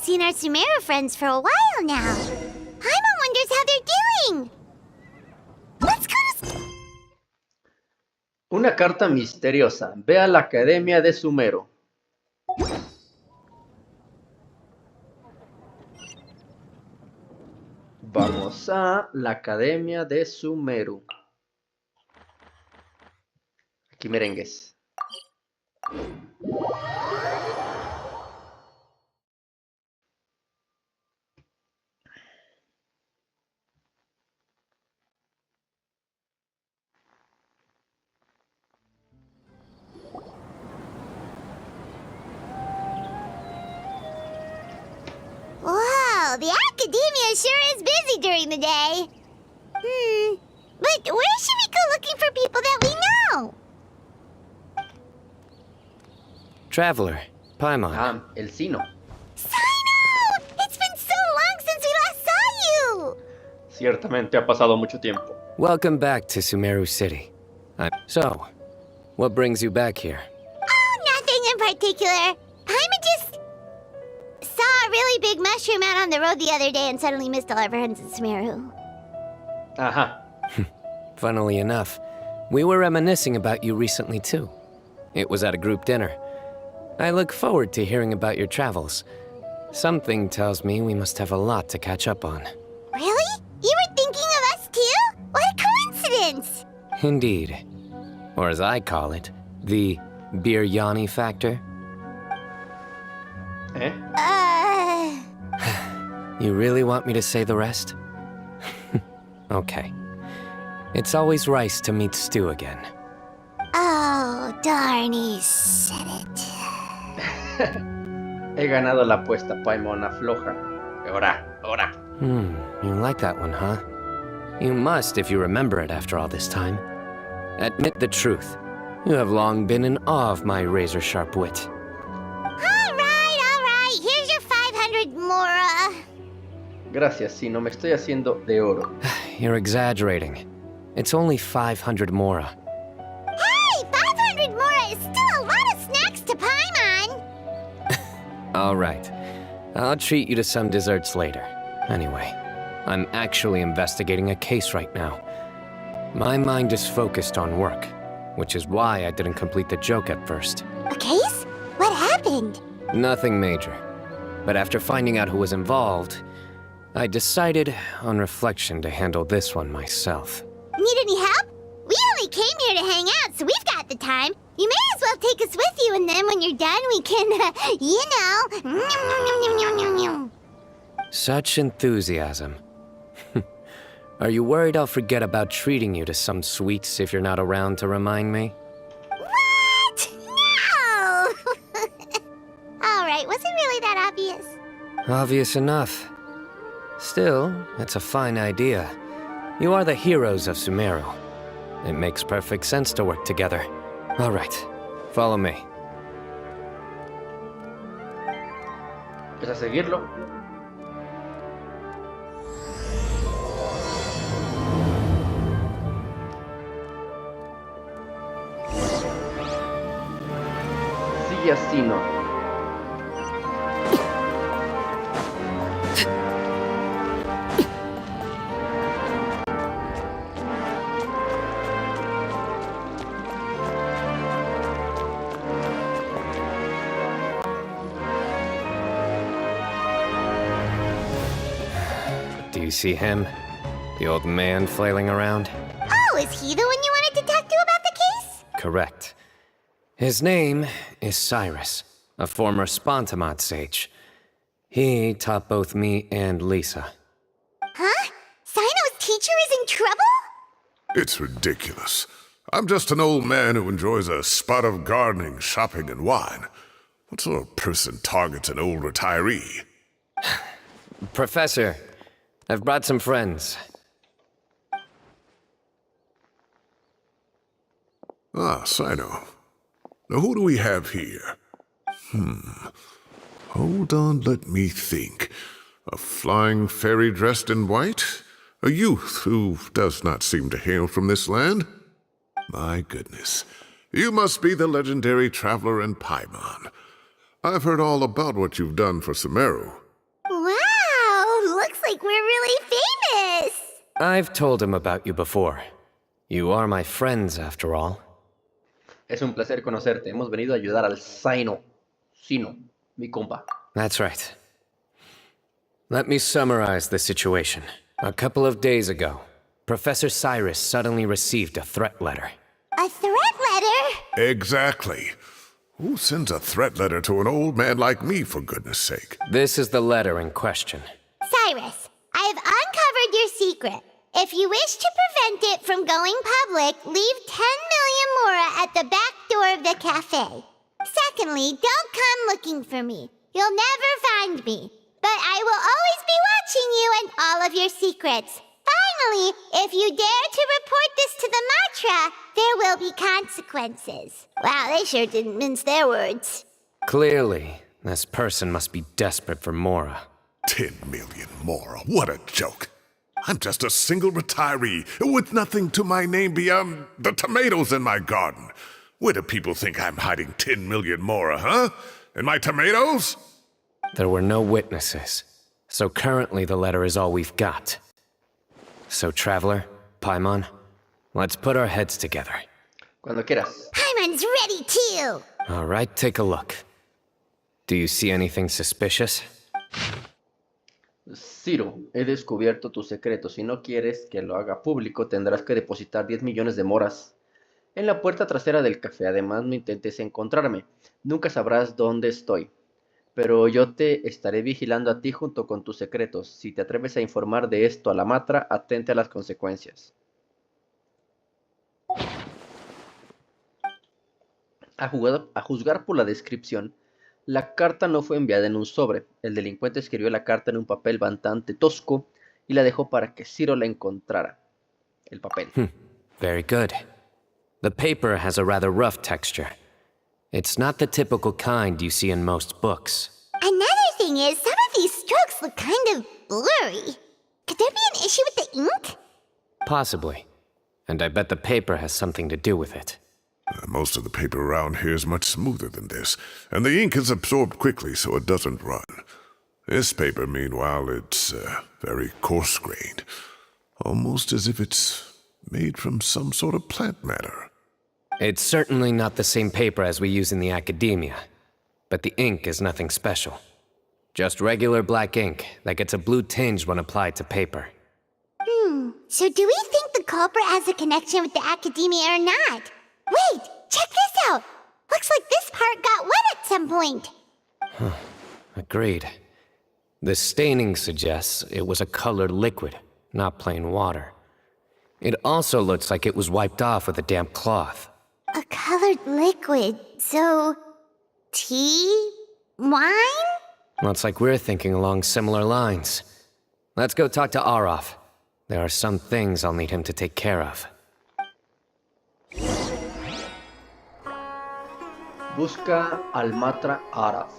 seen our Sumeru friends for a while now. Paimon wonders how they're doing. Let's go to... Una carta misteriosa. Ve a la Academia de Sumeru. Vamos a la Academia de Sumeru. Aquí merengues. Wow, the academia sure is busy during the day. But where should we go looking for people that we know? Traveler, Paimon. Ah, el Cyno. Cyno! It's been so long since we last saw you! Ciertamente ha pasado mucho tiempo. Welcome back to Sumeru City. So, what brings you back here? Oh, nothing in particular. Paimon just saw a really big mushroom out on the road the other day and suddenly missed all our friends in Sumeru. Ajá. Funnily enough, we were reminiscing about you recently too. It was at a group dinner. I look forward to hearing about your travels. Something tells me we must have a lot to catch up on. Really? You were thinking of us too? What a coincidence! Indeed. Or as I call it, the biryani factor. ¿Eh? You really want me to say the rest? Okay. It's always rice to meet stew again. Oh, darn, he said it. He ganado la apuesta, Paimon afloja. Ahora. You like that one, huh? You must if you remember it after all this time. Admit the truth. You have long been in awe of my razor-sharp wit. All right. Here's your 500 mora. Gracias, Cyno. Me estoy haciendo de oro. You're exaggerating. It's only 500 mora. Hey, 500 mora is still a lot of snacks to Paimon. All right. I'll treat you to some desserts later. Anyway, I'm actually investigating a case right now. My mind is focused on work, which is why I didn't complete the joke at first. A case? What happened? Nothing major. But after finding out who was involved, I decided, on reflection, to handle this one myself. Need any help? We only came here to hang out, so we've got the time. You may as well take us with you, and then when you're done, we can, Such enthusiasm. Are you worried I'll forget about treating you to some sweets if you're not around to remind me? What? No! All right, was it really that obvious? Obvious enough. Still, it's a fine idea. You are the heroes of Sumeru. It makes perfect sense to work together. All right, follow me. ¿Es a seguirlo? Sigue a Cyno. Do you see him? The old man flailing around? Oh, is he the one you wanted to talk to about the case? Correct. His name is Cyrus, a former Spontamot sage. He taught both me and Lisa. Huh? Cyno's teacher is in trouble? It's ridiculous. I'm just an old man who enjoys a spot of gardening, shopping, and wine. What sort of person targets an old retiree? Professor, I've brought some friends. Ah, Cyno. Now who do we have here? Hold on, let me think. A flying fairy dressed in white? A youth who does not seem to hail from this land? My goodness. You must be the legendary traveler in Paimon. I've heard all about what you've done for Sumeru. I've told him about you before. You are my friends, after all. Es un placer conocerte. Hemos venido a ayudar al Cyno. Cyno, mi compa. That's right. Let me summarize the situation. A couple of days ago, Professor Cyrus suddenly received a threat letter. A threat letter? Exactly. Who sends a threat letter to an old man like me, for goodness sake? This is the letter in question. Cyrus, I have uncovered your secret. If you wish to prevent it from going public, leave 10 million mora at the back door of the cafe. Secondly, don't come looking for me. You'll never find me. But I will always be watching you and all of your secrets. Finally, if you dare to report this to the Matra, there will be consequences. Wow, they sure didn't mince their words. Clearly, this person must be desperate for mora. 10 million mora, what a joke. I'm just a single retiree with nothing to my name beyond the tomatoes in my garden. Where do people think I'm hiding 10 million mora, huh? In my tomatoes? There were no witnesses, so currently the letter is all we've got. So, Traveler, Paimon, let's put our heads together. Cuando quieras. Paimon's ready too. All right, take a look. Do you see anything suspicious? Ciro, he descubierto tu secreto. Si no quieres que lo haga público, tendrás que depositar 10 millones de moras en la puerta trasera del café. Además, no intentes encontrarme. Nunca sabrás dónde estoy. Pero yo te estaré vigilando a ti junto con tus secretos. Si te atreves a informar de esto a la Matra, atente a las consecuencias. A juzgar por la descripción, la carta no fue enviada en un sobre. El delincuente escribió la carta en un papel bastante tosco y la dejó para que Ciro la encontrara. El papel. Very good. The paper has a rather rough texture. It's not the typical kind you see in most books. Another thing is, some of these strokes look kind of blurry. Could there be an issue with the ink? Possibly. And I bet the paper has something to do with it. Most of the paper around here is much smoother than this, and the ink is absorbed quickly so it doesn't run. This paper, meanwhile, it's very coarse-grained, almost as if it's made from some sort of plant matter. It's certainly not the same paper as we use in the academia, but the ink is nothing special. Just regular black ink that gets a blue tinge when applied to paper. So do we think the culprit has a connection with the academia or not? Wait, check this out! Looks like this part got wet at some point. Agreed. The staining suggests it was a colored liquid, not plain water. It also looks like it was wiped off with a damp cloth. A colored liquid, so... tea? Wine? Looks like we're thinking along similar lines. Let's go talk to Araf. There are some things I'll need him to take care of. Busca al Matra Araf.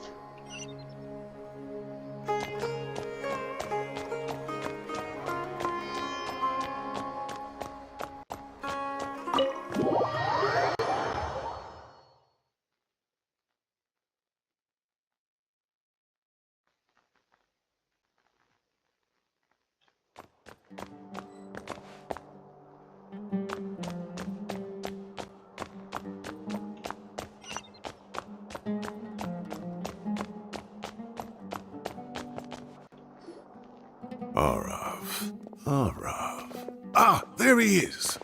Araf. Ah, there he is.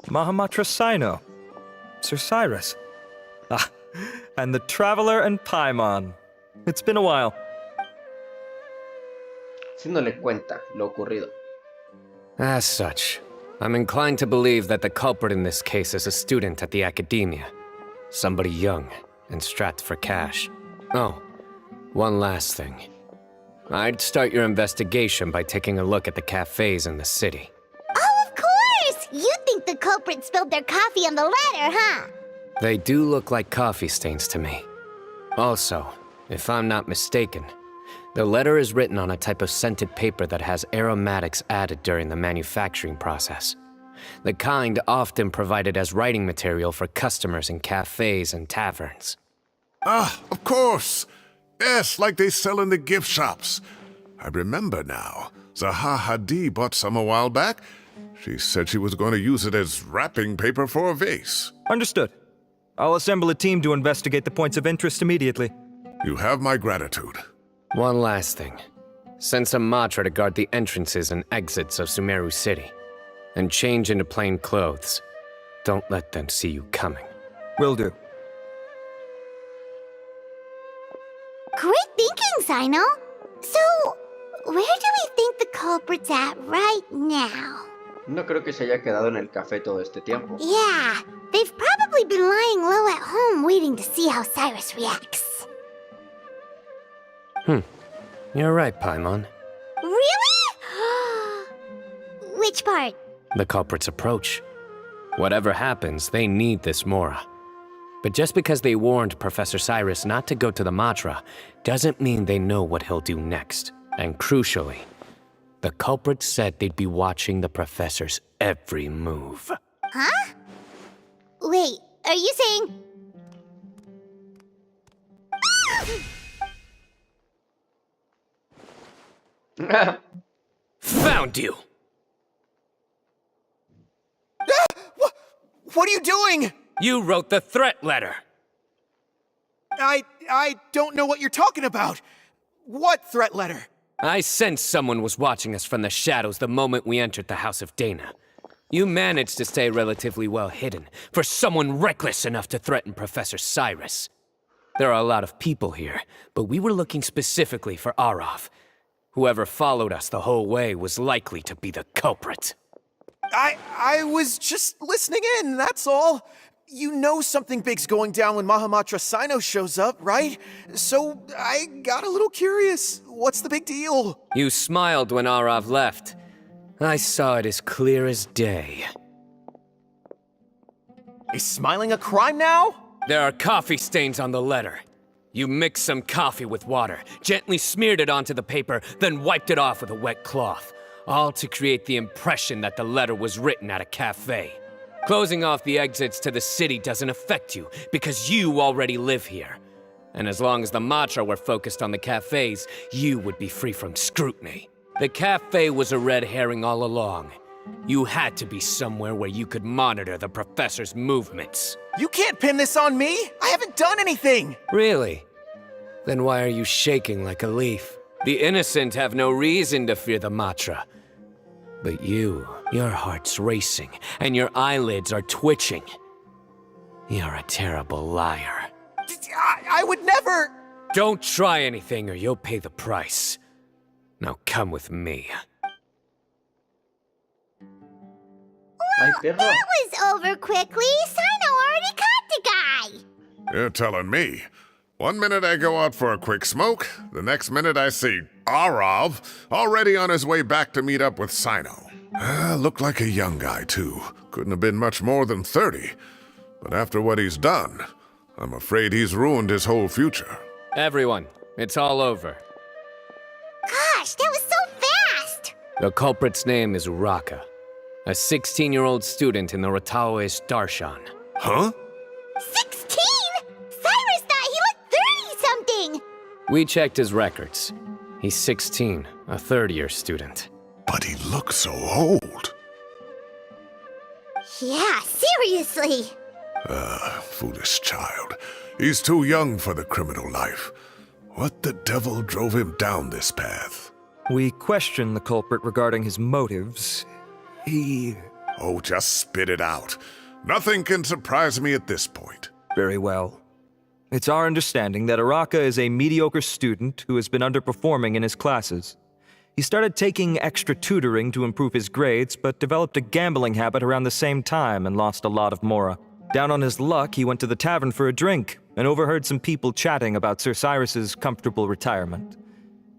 Mahamatra Cyno. Sir Cyrus. Ah, and the Traveler and Paimon. It's been a while. Cino le cuenta lo ocurrido. As such, I'm inclined to believe that the culprit in this case is a student at the academia. Somebody young and strapped for cash. Oh, one last thing. I'd start your investigation by taking a look at the cafes in the city. Oh, of course! You think the culprit spilled their coffee on the ladder, huh? They do look like coffee stains to me. Also, if I'm not mistaken, the letter is written on a type of scented paper that has aromatics added during the manufacturing process. The kind often provided as writing material for customers in cafes and taverns. Ah, of course. Yes, like they sell in the gift shops. I remember now. Zaha Hadid bought some a while back. She said she was going to use it as wrapping paper for a vase. Understood. I'll assemble a team to investigate the points of interest immediately. You have my gratitude. One last thing. Send some Matra to guard the entrances and exits of Sumeru City. And change into plain clothes. Don't let them see you coming. Will do. Great thinking, Cyno. So, where do we think the culprit's at right now? No creo que se haya quedado en el café todo este tiempo. Yeah, they've probably been lying low at home waiting to see how Cyrus reacts. You're right, Paimon. Really? Which part? The culprit's approach. Whatever happens, they need this Mora. But just because they warned Professor Cyrus not to go to the Matra, doesn't mean they know what he'll do next. And crucially, the culprit said they'd be watching the professor's every move. Huh? Wait, are you saying... Found you! What are you doing? You wrote the threat letter! I don't know what you're talking about. What threat letter? I sensed someone was watching us from the shadows the moment we entered the House of Dana. You managed to stay relatively well hidden for someone reckless enough to threaten Professor Cyrus. There are a lot of people here, but we were looking specifically for Arav. Whoever followed us the whole way was likely to be the culprit. I was just listening in, that's all. You know something big's going down when Mahamatra Cyno shows up, right? So I got a little curious. What's the big deal? You smiled when Arav left. I saw it as clear as day. Is smiling a crime now? There are coffee stains on the letter. You mixed some coffee with water, gently smeared it onto the paper, then wiped it off with a wet cloth, all to create the impression that the letter was written at a cafe. Closing off the exits to the city doesn't affect you, because you already live here. And as long as the Matra were focused on the cafes, you would be free from scrutiny. The cafe was a red herring all along. You had to be somewhere where you could monitor the professor's movements. You can't pin this on me! I haven't done anything! Really? Then why are you shaking like a leaf? The innocent have no reason to fear the Matra. But you, your heart's racing, and your eyelids are twitching. You're a terrible liar. I would never... Don't try anything or you'll pay the price. Now come with me. Ay, perro. That was over quickly. Cyno already caught the guy. You're telling me. One minute I go out for a quick smoke, the next minute I see Arav already on his way back to meet up with Cyno. Looked like a young guy, too. Couldn't have been much more than 30. But after what he's done, I'm afraid he's ruined his whole future. Everyone, it's all over. Gosh, that was so fast. The culprit's name is Uraka, a 16-year-old student in the Rataoist Darshan. Huh? 16? Cyrus thought he looked 30-something. We checked his records. He's 16, a third-year student. But he looks so old. Yeah, seriously. Foolish child. He's too young for the criminal life. What the devil drove him down this path? We questioned the culprit regarding his motives. He... Oh, just spit it out. Nothing can surprise me at this point. Very well. It's our understanding that Uraka is a mediocre student who has been underperforming in his classes. He started taking extra tutoring to improve his grades, but developed a gambling habit around the same time and lost a lot of Mora. Down on his luck, he went to the tavern for a drink and overheard some people chatting about Sir Cyrus's comfortable retirement.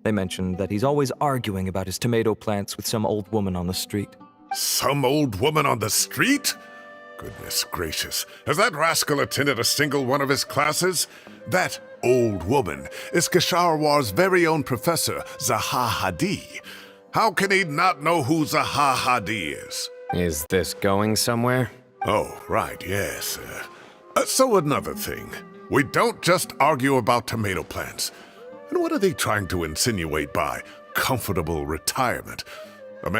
They mentioned that he's always arguing about his tomato plants with some old woman on the street. Some old woman on the street? Goodness gracious, has that rascal attended a single one of his classes? That old woman is Kasharwar's very own professor, Zaha Hadid. How can he not know who Zaha Hadid is? Is this going somewhere? Oh, right, yes. So another thing. We don't just argue about tomato plants. And what are they trying to insinuate by comfortable retirement.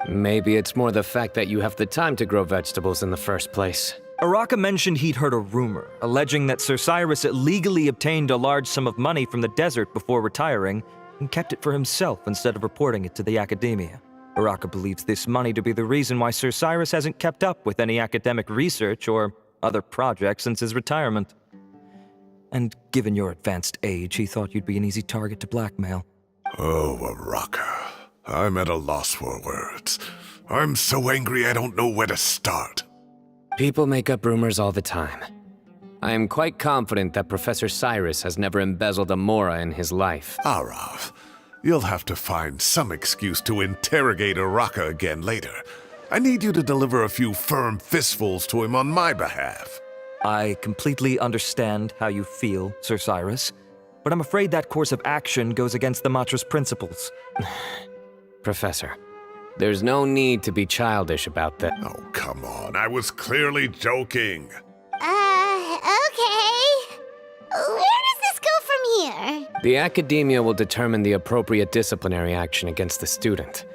Maybe it's more the fact that you have the time to grow vegetables in the first place. Araka mentioned he'd heard a rumor, alleging that Sir Cyrus illegally obtained a large sum of money from the desert before retiring, and kept it for himself instead of reporting it to the academia. Araka believes this money to be the reason why Sir Cyrus hasn't kept up with any academic research or other projects since his retirement. And given your advanced age, he thought you'd be an easy target to blackmail. Oh, Araka. I'm at a loss for words. I'm so angry I don't know where to start. People make up rumors all the time. I am quite confident that Professor Cyrus has never embezzled a mora in his life. Arav, you'll have to find some excuse to interrogate Araka again later. I need you to deliver a few firm fistfuls to him on my behalf. I completely understand how you feel, Sir Cyrus, but I'm afraid that course of action goes against the Matra's principles. Professor, there's no need to be childish about that. Oh, come on. I was clearly joking. Okay. Where does this go from here? The academia will determine the appropriate disciplinary action against the student.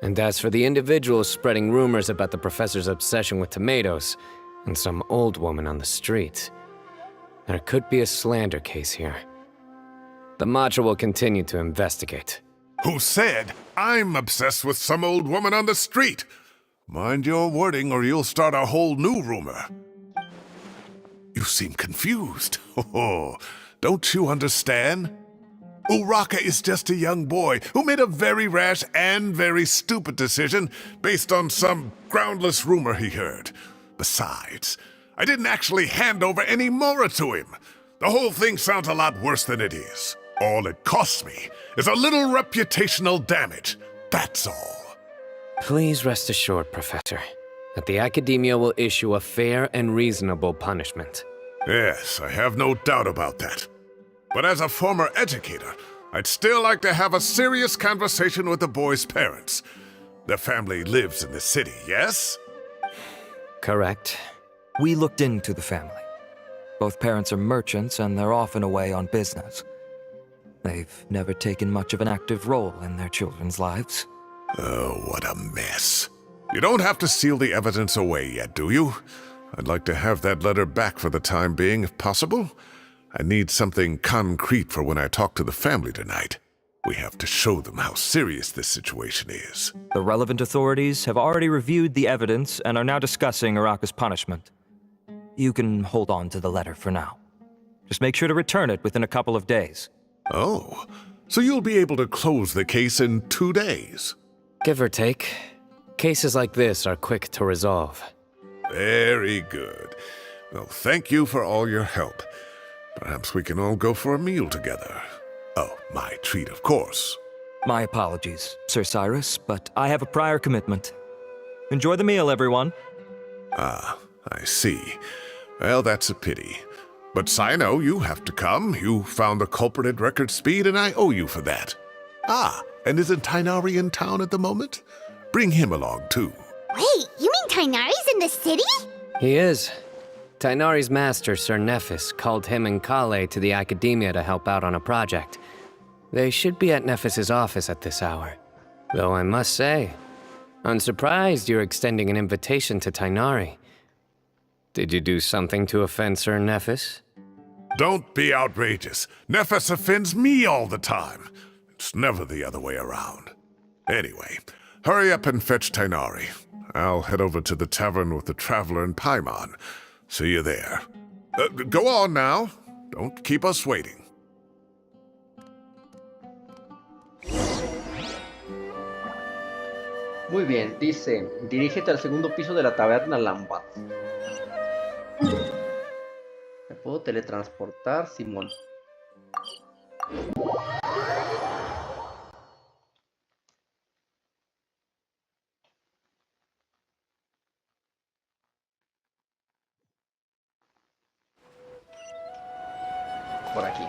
And as for the individuals spreading rumors about the professor's obsession with tomatoes and some old woman on the street, there could be a slander case here. The Matra will continue to investigate. Who said I'm obsessed with some old woman on the street? Mind your wording or you'll start a whole new rumor. You seem confused. Oh, don't you understand? Uraka is just a young boy who made a very rash and very stupid decision based on some groundless rumor he heard. Besides, I didn't actually hand over any mora to him. The whole thing sounds a lot worse than it is. All it costs me is a little reputational damage. That's all. Please rest assured, Professor, that the academia will issue a fair and reasonable punishment. Yes, I have no doubt about that. But as a former educator, I'd still like to have a serious conversation with the boy's parents. Their family lives in the city, yes? Correct. We looked into the family. Both parents are merchants and they're often away on business. They've never taken much of an active role in their children's lives. Oh, what a mess. You don't have to seal the evidence away yet, do you? I'd like to have that letter back for the time being, if possible. I need something concrete for when I talk to the family tonight. We have to show them how serious this situation is. The relevant authorities have already reviewed the evidence and are now discussing Araka's punishment. You can hold on to the letter for now. Just make sure to return it within a couple of days. Oh, so you'll be able to close the case in 2 days? Give or take. Cases like this are quick to resolve. Very good. Well, thank you for all your help. Perhaps we can all go for a meal together. Oh, my treat, of course. My apologies, Sir Cyrus, but I have a prior commitment. Enjoy the meal, everyone. Ah, I see. Well, that's a pity. But Cyno, you have to come. You found the culprit at record speed, and I owe you for that. Ah, and isn't Tighnari in town at the moment? Bring him along, too. Wait, you mean Tighnari's in the city? He is. Tighnari's master, Sir Nephis, called him and Kale to the academia to help out on a project. They should be at Nephis's office at this hour. Though I must say, I'm surprised you're extending an invitation to Tighnari. Did you do something to offend Sir Nephis? Don't be outrageous. Nephis offends me all the time. It's never the other way around. Anyway, hurry up and fetch Tighnari. I'll head over to the tavern with the Traveler and Paimon. See you there. Go on now. Don't keep us waiting. Muy bien, dice, dirígete al segundo piso de la taberna Lambat. ¿Me puedo teletransportar, Simón? Por aquí.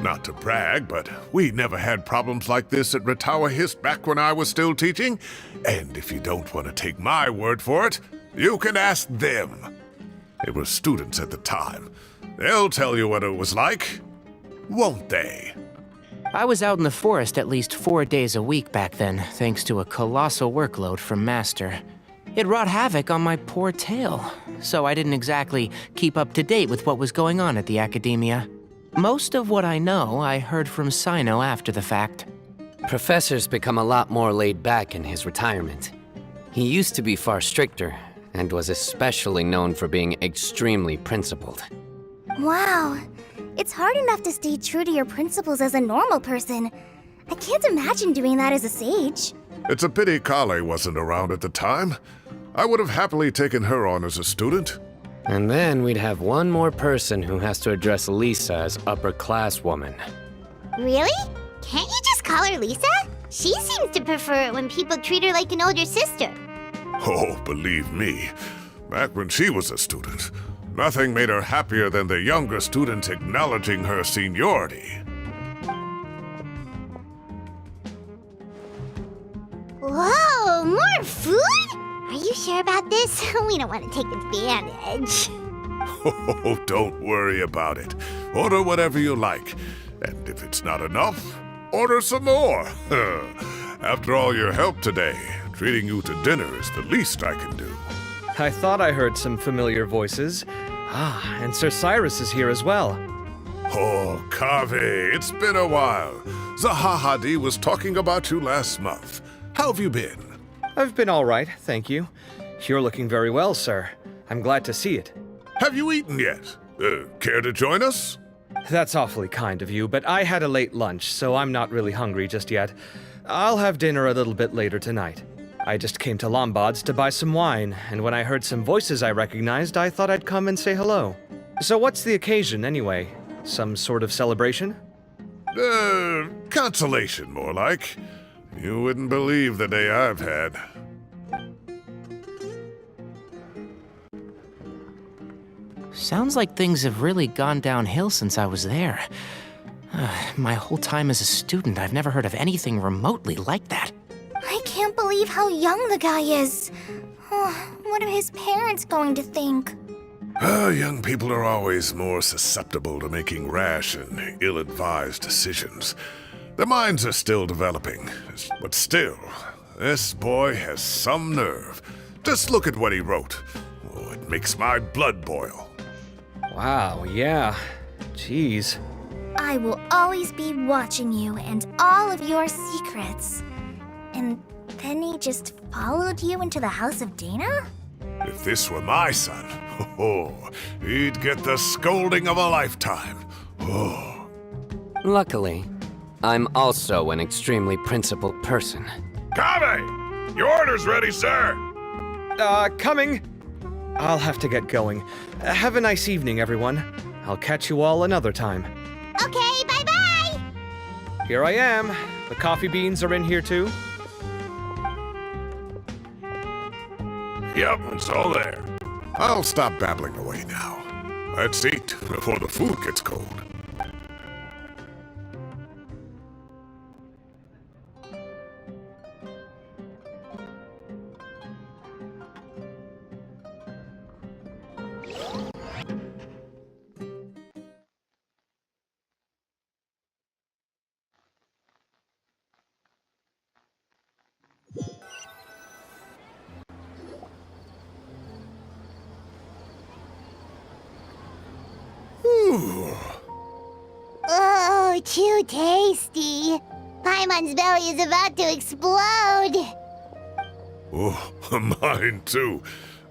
Not to brag, but we never had problems like this at Ratawa Hist back when I was still teaching. And if you don't want to take my word for it, you can ask them. They were students at the time. They'll tell you what it was like, won't they? I was out in the forest at least 4 days a week back then, thanks to a colossal workload from Master. It wrought havoc on my poor tail, so I didn't exactly keep up to date with what was going on at the academia. Most of what I know, I heard from Cyno after the fact. Professor's become a lot more laid back in his retirement. He used to be far stricter, and was especially known for being extremely principled. Wow. It's hard enough to stay true to your principles as a normal person. I can't imagine doing that as a sage. It's a pity Kale wasn't around at the time. I would have happily taken her on as a student. And then we'd have one more person who has to address Lisa as upper-class woman. Really? Can't you just call her Lisa? She seems to prefer it when people treat her like an older sister. Oh, believe me, back when she was a student, nothing made her happier than the younger students acknowledging her seniority. Whoa, more food? Are you sure about this? We don't want to take advantage. Oh, don't worry about it. Order whatever you like. And if it's not enough, order some more. After all your help today, treating you to dinner is the least I can do. I thought I heard some familiar voices. Ah, and Sir Cyrus is here as well. Oh, Kaveh, it's been a while. Zahahadi was talking about you last month. How have you been? I've been all right, thank you. You're looking very well, sir. I'm glad to see it. Have you eaten yet? Care to join us? That's awfully kind of you, but I had a late lunch, so I'm not really hungry just yet. I'll have dinner a little bit later tonight. I just came to Lombard's to buy some wine, and when I heard some voices I recognized, I thought I'd come and say hello. So what's the occasion, anyway? Some sort of celebration? Consolation, more like. You wouldn't believe the day I've had. Sounds like things have really gone downhill since I was there. My whole time as a student, I've never heard of anything remotely like that. I can't believe how young the guy is. Oh, what are his parents going to think? Young people are always more susceptible to making rash and ill-advised decisions. Their minds are still developing, but still, this boy has some nerve. Just look at what he wrote. Oh, it makes my blood boil. Wow, yeah. Jeez. I will always be watching you and all of your secrets. And then he just followed you into the house of Dana? If this were my son, he'd get the scolding of a lifetime. Oh. Luckily, I'm also an extremely principled person. Kaveh! Your order's ready, sir! Coming. I'll have to get going. Have a nice evening, everyone. I'll catch you all another time. Okay, bye-bye! Here I am. The coffee beans are in here too. Yep, it's all there. I'll stop babbling away now. Let's eat before the food gets cold. Oh, too tasty. Paimon's belly is about to explode. Oh, mine too.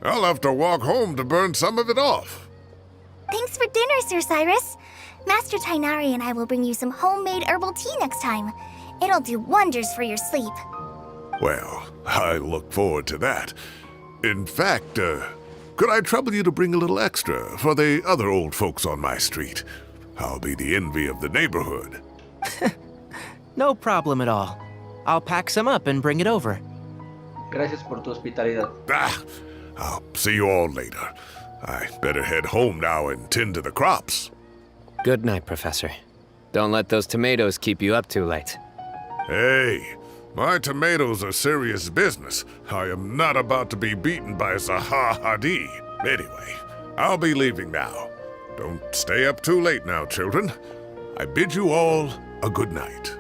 I'll have to walk home to burn some of it off. Thanks for dinner, Sir Cyrus. Master Tighnari and I will bring you some homemade herbal tea next time. It'll do wonders for your sleep. Well, I look forward to that. In fact, could I trouble you to bring a little extra for the other old folks on my street? I'll be the envy of the neighborhood. No problem at all. I'll pack some up and bring it over. Gracias por tu hospitalidad. I'll see you all later. I better head home now and tend to the crops. Good night, Professor. Don't let those tomatoes keep you up too late. Hey, my tomatoes are serious business. I am not about to be beaten by Zaha Hadi. Anyway, I'll be leaving now. Don't stay up too late now, children. I bid you all a good night.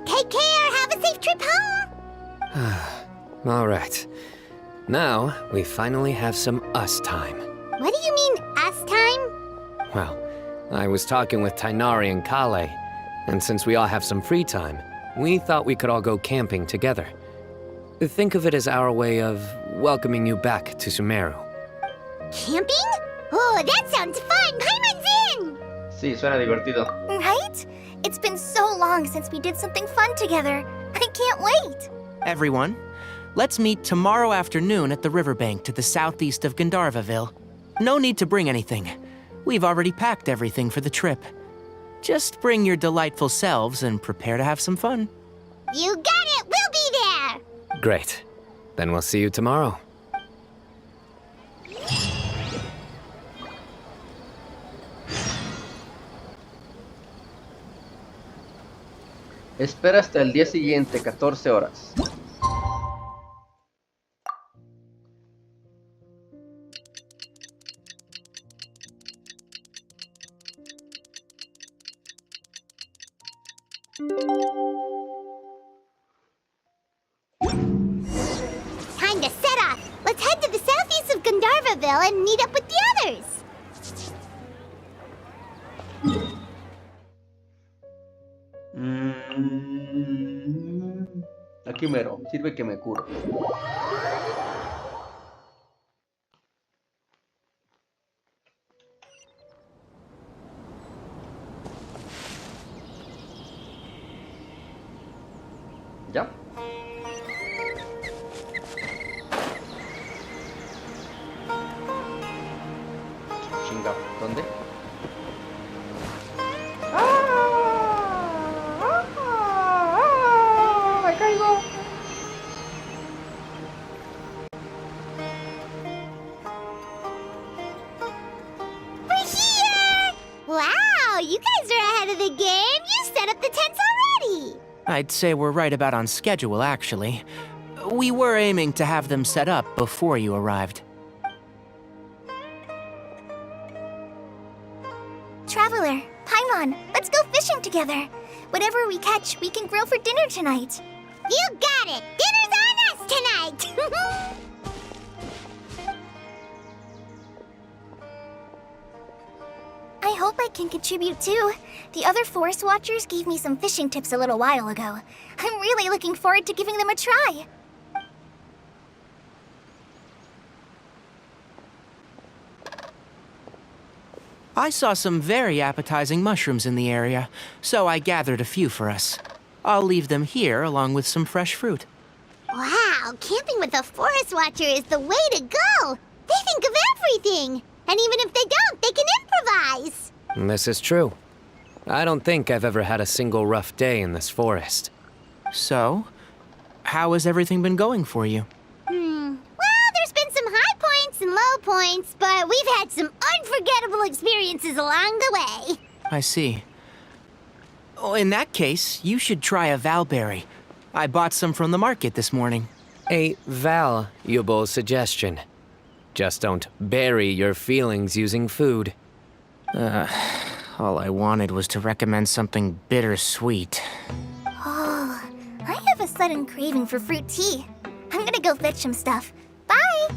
Take care. Have a safe trip home. All right. Now, we finally have some us time. What do you mean, us time? Well, I was talking with Tighnari and Kaveh, and since we all have some free time, we thought we could all go camping together. Think of it as our way of welcoming you back to Sumeru. Camping? Oh, that sounds fun. Paimon's in! Sí, suena divertido. Right? It's been so long since we did something fun together. I can't wait. Everyone, let's meet tomorrow afternoon at the riverbank to the southeast of Gandharvaville. No need to bring anything. We've already packed everything for the trip. Just bring your delightful selves and prepare to have some fun. You got it. We'll be there. Great. Then we'll see you tomorrow. Espera hasta el día siguiente, 14 horas. Time to set off. Let's head to the southeast of Gandharvaville and meet up with the others. Aquí mero, sirve que me curo. ¿Ya? Chinga, ¿dónde? ¡Me caigo! We're here! Wow, you guys are ahead of the game. You set up the tents already. I'd say we're right about on schedule, actually. We were aiming to have them set up before you arrived. Traveler, Paimon, let's go fishing together. Whatever we catch, we can grill for dinner tonight. You got it. Dinner's on us tonight. I hope I can contribute too. The other forest watchers gave me some fishing tips a little while ago. I'm really looking forward to giving them a try. I saw some very appetizing mushrooms in the area, so I gathered a few for us. I'll leave them here along with some fresh fruit. Wow, camping with a forest watcher is the way to go. They think of everything. And even if they don't, they can improvise. This is true. I don't think I've ever had a single rough day in this forest. So, how has everything been going for you? Well, there's been some high points and low points, but we've had some unforgettable experiences along the way. I see. Oh, in that case, you should try a valberry. I bought some from the market this morning. A valuable suggestion. Just don't bury your feelings using food. All I wanted was to recommend something bittersweet. Oh, I have a sudden craving for fruit tea. I'm gonna go fetch some stuff. Bye!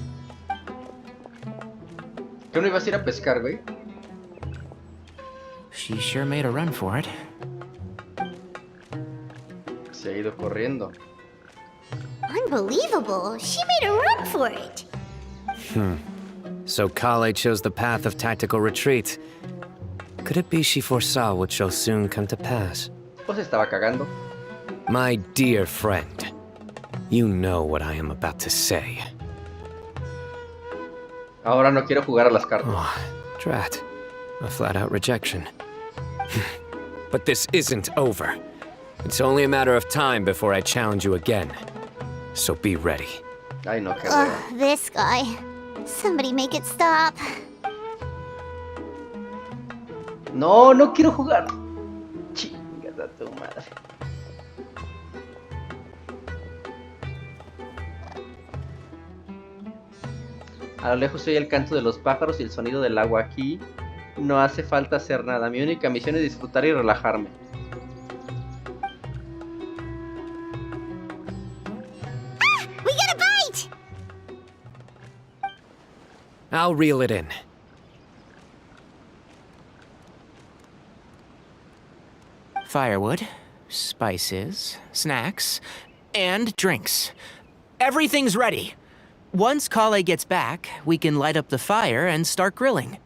¿Qué no ibas a ir a pescar, güey? She sure made a run for it. Se ha ido corriendo. Unbelievable. She made a run for it. So Kale chose the path of tactical retreat. Could it be she foresaw what shall soon come to pass? Pues estaba cagando. My dear friend, you know what I am about to say. Ahora no quiero jugar a las cartas. Oh, drat. A flat-out rejection. But this isn't over. It's only a matter of time before I challenge you again. So be ready. Ay, no, qué hueva. Ugh, this guy. Somebody make it stop. No, no quiero jugar. Chinga tu madre. A lo lejos se oye el canto de los pájaros y el sonido del agua. Aquí no hace falta hacer nada. Mi única misión es disfrutar y relajarme. We got a bite! I'll reel it in. Firewood, spices, snacks, and drinks. Everything's ready. Once Kaveh gets back, we can light up the fire and start grilling.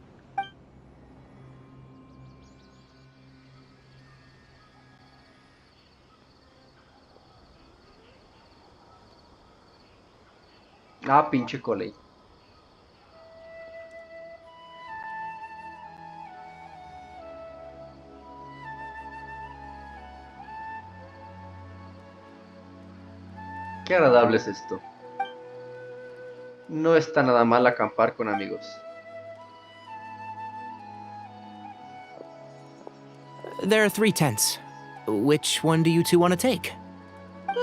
Ah, pinche Coley. Qué agradable es esto. No está nada mal acampar con amigos. There are 3 tents. Which one do you two want to take? How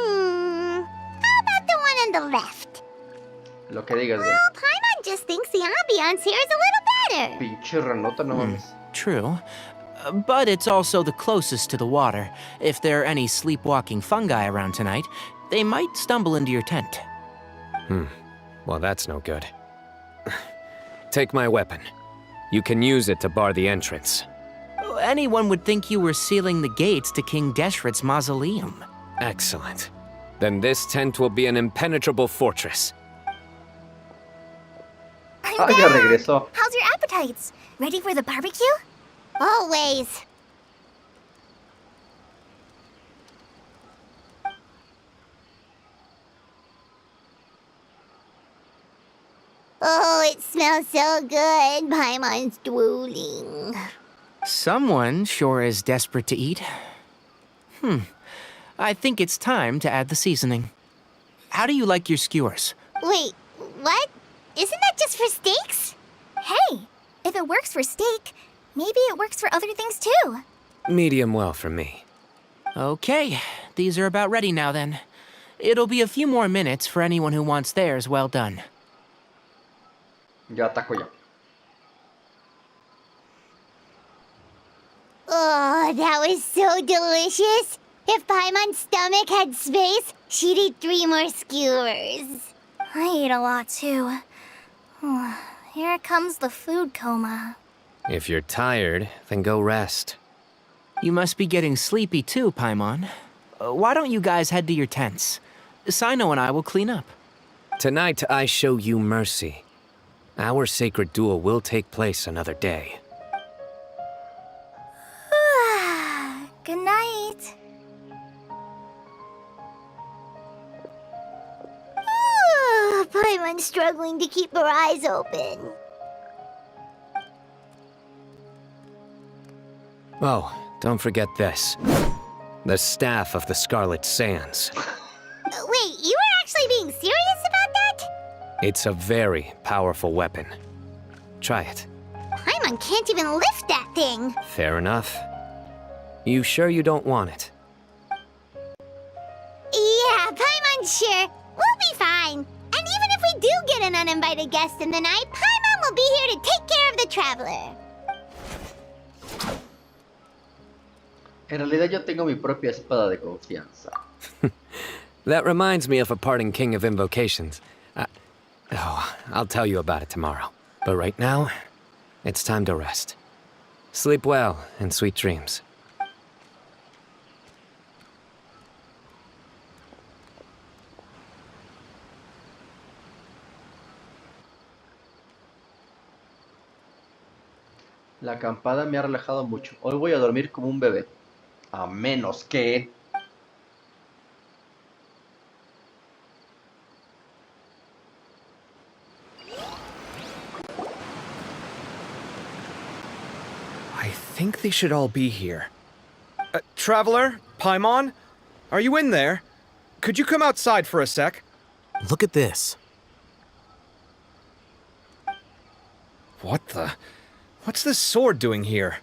about the one on the left? Lo que digas, güey. Well, Paimon just thinks the ambiance here is a little better. Pinche ranota, no mames. True. But it's also the closest to the water. If there are any sleepwalking fungi around tonight, they might stumble into your tent. Well, that's no good. Take my weapon. You can use it to bar the entrance. Anyone would think you were sealing the gates to King Deshret's mausoleum. Excellent. Then this tent will be an impenetrable fortress. I'm Ah, ya back! regresó. How's your appetites? Ready for the barbecue? Always. Oh, it smells so good. Paimon's drooling. Someone sure is desperate to eat. I think it's time to add the seasoning. How do you like your skewers? Wait, what? Isn't that just for steaks? Hey, if it works for steak, maybe it works for other things too. Medium well for me. Okay, these are about ready now then. It'll be a few more minutes for anyone who wants theirs well done. Ya ataco ya. Oh, that was so delicious. If Paimon's stomach had space, she'd eat 3 more skewers. I ate a lot too. Here comes the food coma. If you're tired, then go rest. You must be getting sleepy too, Paimon. Why don't you guys head to your tents? Cyno and I will clean up. Tonight, I show you mercy. Our sacred duel will take place another day. Good night. Paimon's struggling to keep her eyes open. Oh, don't forget this. The staff of the Scarlet Sands. Wait, you were actually being serious about that? It's a very powerful weapon. Try it. Paimon can't even lift that thing. Fair enough. You sure you don't want it? Yeah, Paimon's sure. We'll be fine. And even if we do get an uninvited guest in the night, Paimon will be here to take care of the traveler. En realidad yo tengo mi propia espada de confianza. That reminds me of a parting king of invocations. I'll tell you about it tomorrow. But right now, it's time to rest. Sleep well and sweet dreams. La acampada me ha relajado mucho. Hoy voy a dormir como un bebé. A menos que... I think they should all be here. Traveler? Paimon? Are you in there? Could you come outside for a sec? Look at this. What the... What's this sword doing here?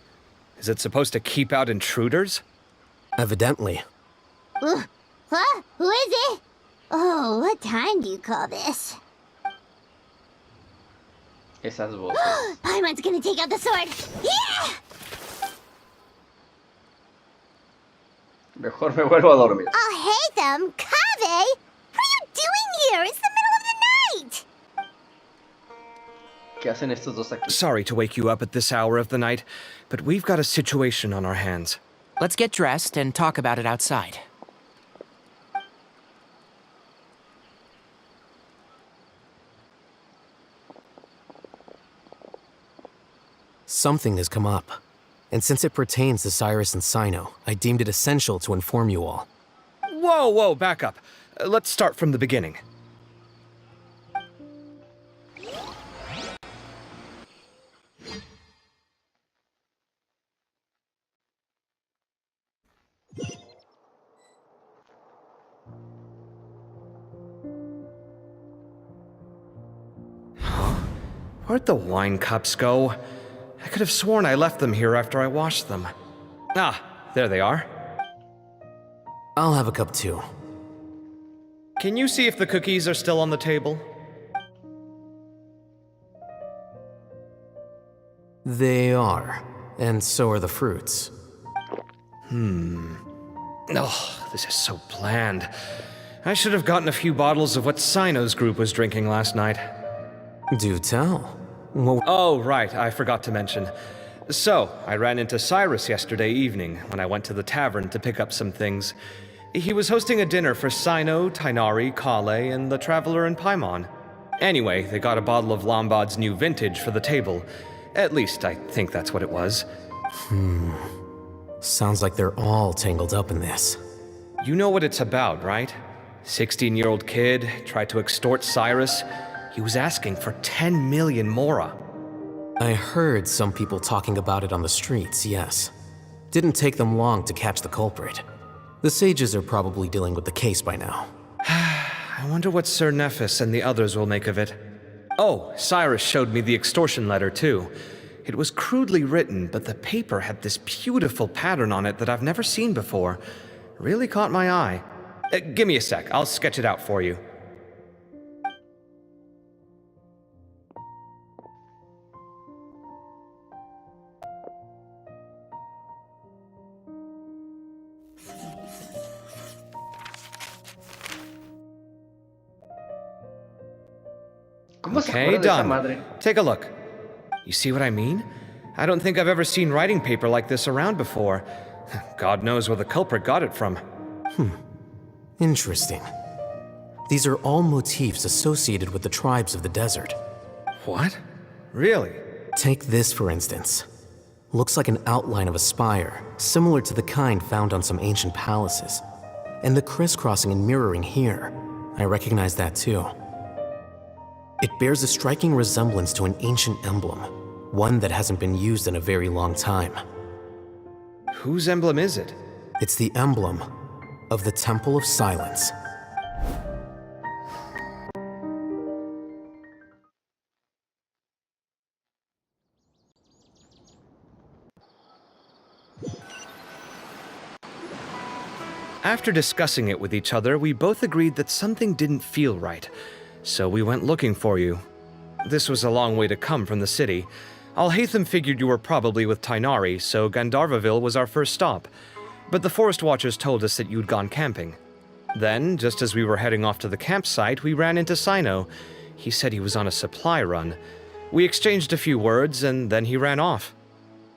Is it supposed to keep out intruders? Evidently. Ugh. Huh? Who is it? Oh, what time do you call this? Esas voces. Paimon's gonna take out the sword. Yeah! Mejor me vuelvo a dormir. Alhaitham, Kaveh? What are you doing here? It's the middle of the night! ¿Qué hacen estos dos aquí? Sorry to wake you up at this hour of the night, but we've got a situation on our hands. Let's get dressed and talk about it outside. Something has come up, and since it pertains to Cyrus and Cyno, I deemed it essential to inform you all. Whoa, back up. Let's start from the beginning. Where'd the wine cups go? I could have sworn I left them here after I washed them. Ah, there they are. I'll have a cup too. Can you see if the cookies are still on the table? They are, and so are the fruits. Oh, this is so bland. I should have gotten a few bottles of what Cyno's group was drinking last night. Do tell. What Oh, right, I forgot to mention. So, I ran into Cyrus yesterday evening when I went to the tavern to pick up some things. He was hosting a dinner for Cyno, Tighnari, Kaveh, and the Traveler and Paimon. Anyway, they got a bottle of Lombard's new vintage for the table. At least, I think that's what it was. Sounds like they're all tangled up in this. You know what it's about, right? 16-year-old kid tried to extort Cyrus. He was asking for 10 million mora. I heard some people talking about it on the streets, yes. Didn't take them long to catch the culprit. The sages are probably dealing with the case by now. I wonder what Sir Nephis and the others will make of it. Oh, Cyrus showed me the extortion letter, too. It was crudely written, but the paper had this beautiful pattern on it that I've never seen before. Really caught my eye. Give me a sec, I'll sketch it out for you. ¿Cómo se Okay, acuerda de esa done. madre? Take a look. You see what I mean? I don't think I've ever seen writing paper like this around before. God knows where the culprit got it from. Interesting. These are all motifs associated with the tribes of the desert. What? Really? Take this, for instance. Looks like an outline of a spire, similar to the kind found on some ancient palaces. And the crisscrossing and mirroring here, I recognize that too. It bears a striking resemblance to an ancient emblem, one that hasn't been used in a very long time. Whose emblem is it? It's the emblem of the Temple of Silence. After discussing it with each other, we both agreed that something didn't feel right, so we went looking for you. This was a long way to come from the city. Alhaitham figured you were probably with Tighnari, so Gandharvaville was our first stop. But the Forest Watchers told us that you'd gone camping. Then, just as we were heading off to the campsite, we ran into Cyno. He said he was on a supply run. We exchanged a few words, and then he ran off.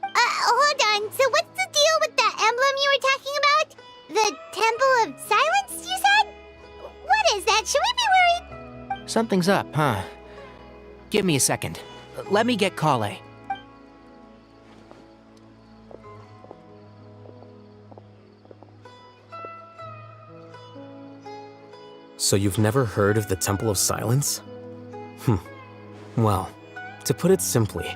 Hold on. So what's the deal with that emblem you were talking about? The Temple of Silence, you said? What is that? Should we be worried? Something's up, huh? Give me a second. Let me get Kaveh. So you've never heard of the Temple of Silence? Well, to put it simply,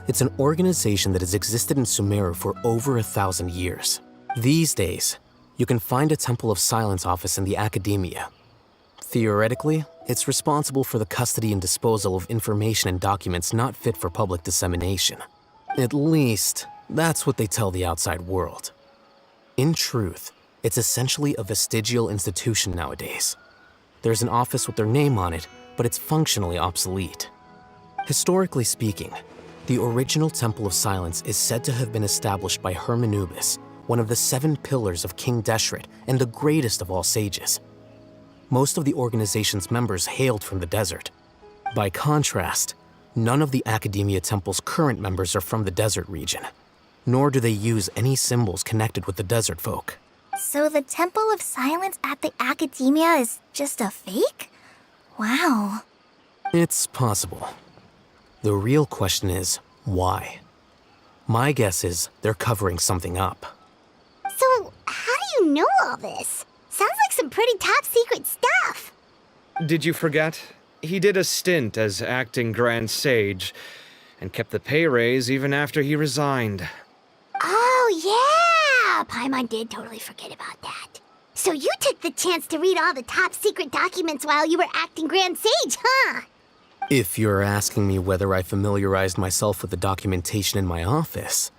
it's an organization that has existed in Sumeru for over 1,000 years. These days, you can find a Temple of Silence office in the academia. Theoretically, it's responsible for the custody and disposal of information and documents not fit for public dissemination. At least, that's what they tell the outside world. In truth, it's essentially a vestigial institution nowadays. There's an office with their name on it, but it's functionally obsolete. Historically speaking, the original Temple of Silence is said to have been established by Hermanubis, one of the 7 pillars of King Deshret and the greatest of all sages. Most of the organization's members hailed from the desert. By contrast, none of the Academia Temple's current members are from the desert region, nor do they use any symbols connected with the desert folk. So the Temple of Silence at the Academia is just a fake? Wow. It's possible. The real question is, why? My guess is they're covering something up. So, how do you know all this? Sounds like some pretty top-secret stuff. Did you forget? He did a stint as acting Grand Sage, and kept the pay raise even after he resigned. Oh, yeah! Paimon did totally forget about that. So you took the chance to read all the top-secret documents while you were acting Grand Sage, huh? If you're asking me whether I familiarized myself with the documentation in my office,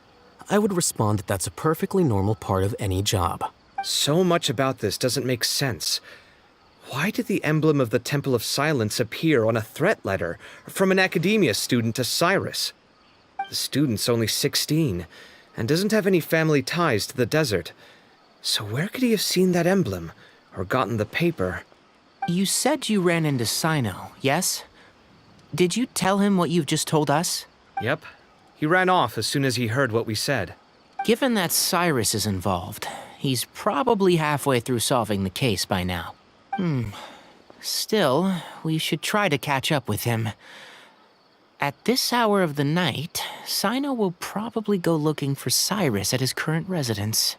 I would respond that that's a perfectly normal part of any job. So much about this doesn't make sense. Why did the emblem of the Temple of Silence appear on a threat letter from an Academia student to Cyrus? The student's only 16, and doesn't have any family ties to the desert. So where could he have seen that emblem, or gotten the paper? You said you ran into Cyno, yes? Did you tell him what you've just told us? Yep. He ran off as soon as he heard what we said. Given that Cyrus is involved, he's probably halfway through solving the case by now. Still, we should try to catch up with him. At this hour of the night, Cyno will probably go looking for Cyrus at his current residence.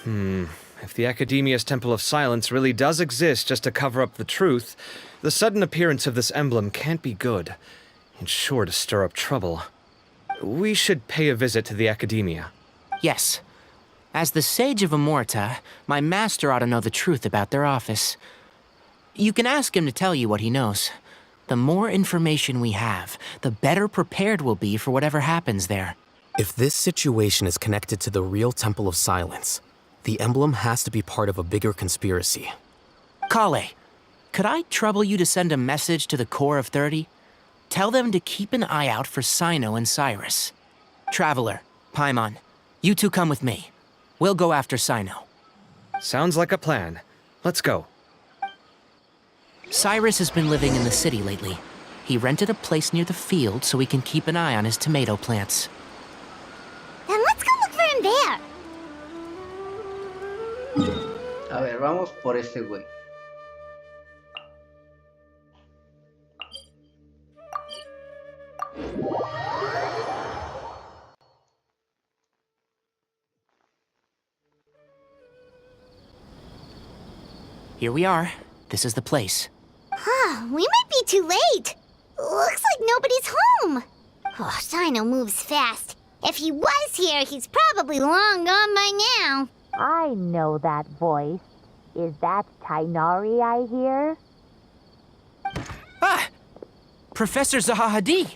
If the Academia's Temple of Silence really does exist just to cover up the truth, the sudden appearance of this emblem can't be good, and sure to stir up trouble. We should pay a visit to the Academia. Yes. As the Sage of Amorta, my master ought to know the truth about their office. You can ask him to tell you what he knows. The more information we have, the better prepared we'll be for whatever happens there. If this situation is connected to the real Temple of Silence, the emblem has to be part of a bigger conspiracy. Kaveh, could I trouble you to send a message to the Core of 30? Tell them to keep an eye out for Cyno and Cyrus. Traveler, Paimon, you two come with me. We'll go after Cyno. Sounds like a plan. Let's go. Cyrus has been living in the city lately. He rented a place near the field so he can keep an eye on his tomato plants. Then let's go look for him there. A ver, vamos por ese güey. Here we are. This is the place. We might be too late. Looks like nobody's home. Oh, Cyno moves fast. If he was here, he's probably long gone by now. I know that voice. Is that Tighnari I hear? Ah! Professor Zahahadi!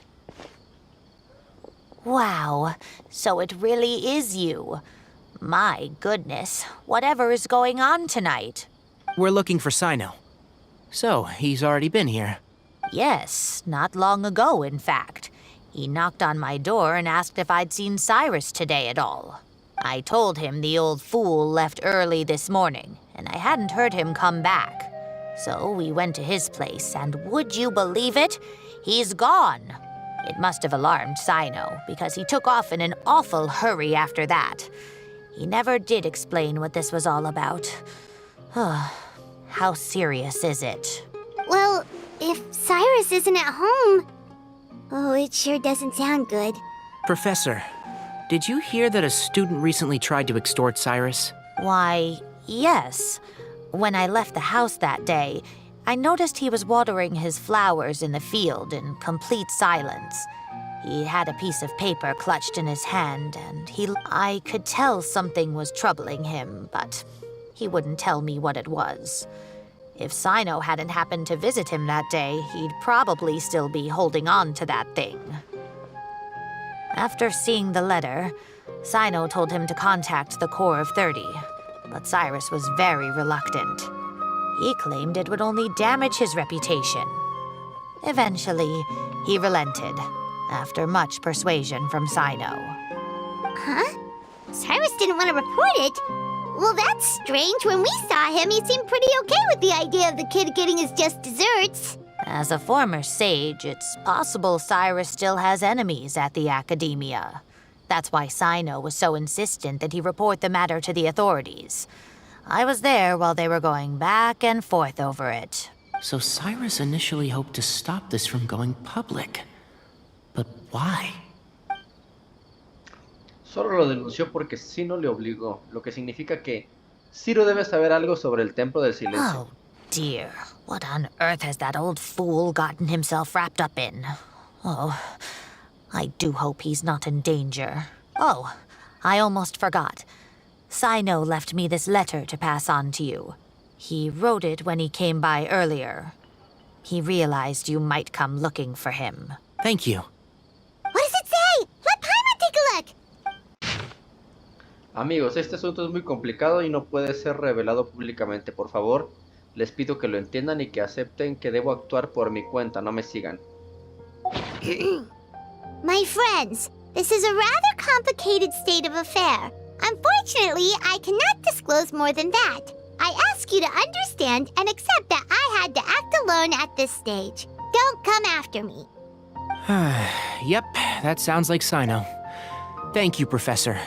Wow, so it really is you. My goodness, whatever is going on tonight? We're looking for Cyno. So, he's already been here. Yes, not long ago, in fact. He knocked on my door and asked if I'd seen Cyrus today at all. I told him the old fool left early this morning, and I hadn't heard him come back. So we went to his place, and would you believe it? He's gone. It must have alarmed Cyno, because he took off in an awful hurry after that. He never did explain what this was all about. How serious is it? Well, if Cyrus isn't at home... Oh, it sure doesn't sound good. Professor, did you hear that a student recently tried to extort Cyrus? Why, yes. When I left the house that day, I noticed he was watering his flowers in the field in complete silence. He had a piece of paper clutched in his hand, and I could tell something was troubling him, but he wouldn't tell me what it was. If Cyno hadn't happened to visit him that day, he'd probably still be holding on to that thing. After seeing the letter, Cyno told him to contact the Core of 30. but Cyrus was very reluctant. He claimed it would only damage his reputation. Eventually, he relented, after much persuasion from Cyno. Huh? Cyrus didn't want to report it? Well, that's strange. When we saw him, he seemed pretty okay with the idea of the kid getting his just desserts. As a former sage, it's possible Cyrus still has enemies at the academia. That's why Cyno was so insistent that he report the matter to the authorities. I was there while they were going back and forth over it. So Cyrus initially hoped to stop this from going public. But why? Solo lo denunció porque Cyno le obligó, lo que significa que Ciro debe saber algo sobre el Templo del Silencio. Oh, dear. What on earth has that old fool gotten himself wrapped up in? Oh, I do hope he's not in danger. Oh, I almost forgot. Cyno left me this letter to pass on to you. He wrote it when he came by earlier. He realized you might come looking for him. Thank you. What does it say? Let Paimon take a look. Amigos, este asunto es muy complicado y no puede ser revelado públicamente. Por favor, les pido que lo entiendan y que acepten que debo actuar por mi cuenta, no me sigan. My friends, this is a rather complicated state of affair. Unfortunately, I cannot disclose more than that. I ask you to understand and accept that I had to act alone at this stage. Don't come after me. Yep, that sounds like Cyno. Thank you, Professor.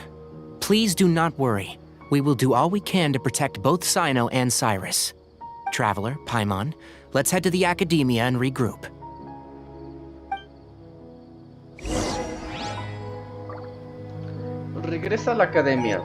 Please do not worry. We will do all we can to protect both Cyno and Cyrus. Traveler, Paimon, let's head to the academia and regroup. Regresa a la academia.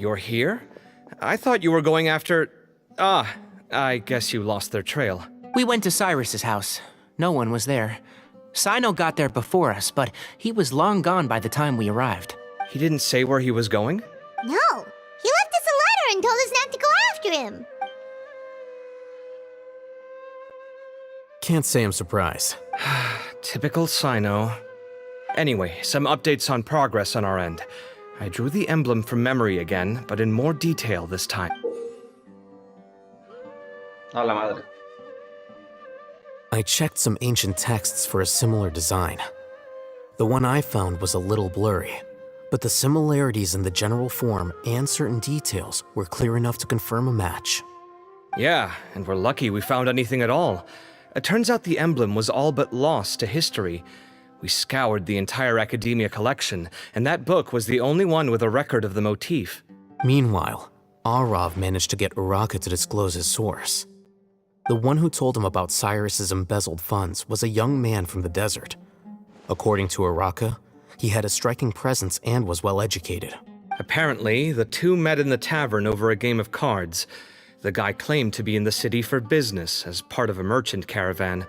You're here? I thought you were going after... Ah, I guess you lost their trail. We went to Cyrus's house. No one was there. Cyno got there before us, but he was long gone by the time we arrived. He didn't say where he was going? No, he left us a letter and told us not to go after him. Can't say I'm surprised. Typical Cyno. Anyway, some updates on progress on our end. I drew the emblem from memory again, but in more detail this time. A la madre. I checked some ancient texts for a similar design. The one I found was a little blurry, but the similarities in the general form and certain details were clear enough to confirm a match. Yeah, and we're lucky we found anything at all. It turns out the emblem was all but lost to history. We scoured the entire academia collection, and that book was the only one with a record of the motif. Meanwhile, Arav managed to get Uraka to disclose his source. The one who told him about Cyrus's embezzled funds was a young man from the desert. According to Uraka, He had a striking presence and was well educated. Apparently, the two met in the tavern over a game of cards. The guy claimed to be in the city for business, as part of a merchant caravan.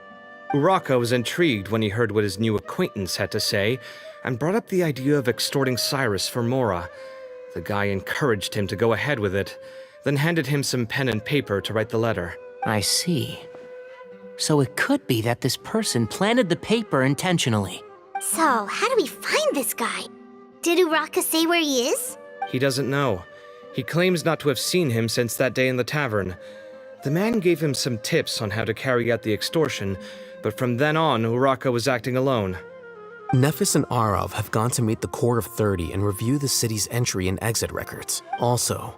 Uraka was intrigued when he heard what his new acquaintance had to say, and brought up the idea of extorting Cyrus for Mora. The guy encouraged him to go ahead with it, then handed him some pen and paper to write the letter. I see. So it could be that this person planted the paper intentionally. So, how do we find this guy? Did Uraka say where he is? He doesn't know. He claims not to have seen him since that day in the tavern. The man gave him some tips on how to carry out the extortion, but from then on, Uraka was acting alone. Nephis and Arav have gone to meet the Core of 30 and review the city's entry and exit records. Also,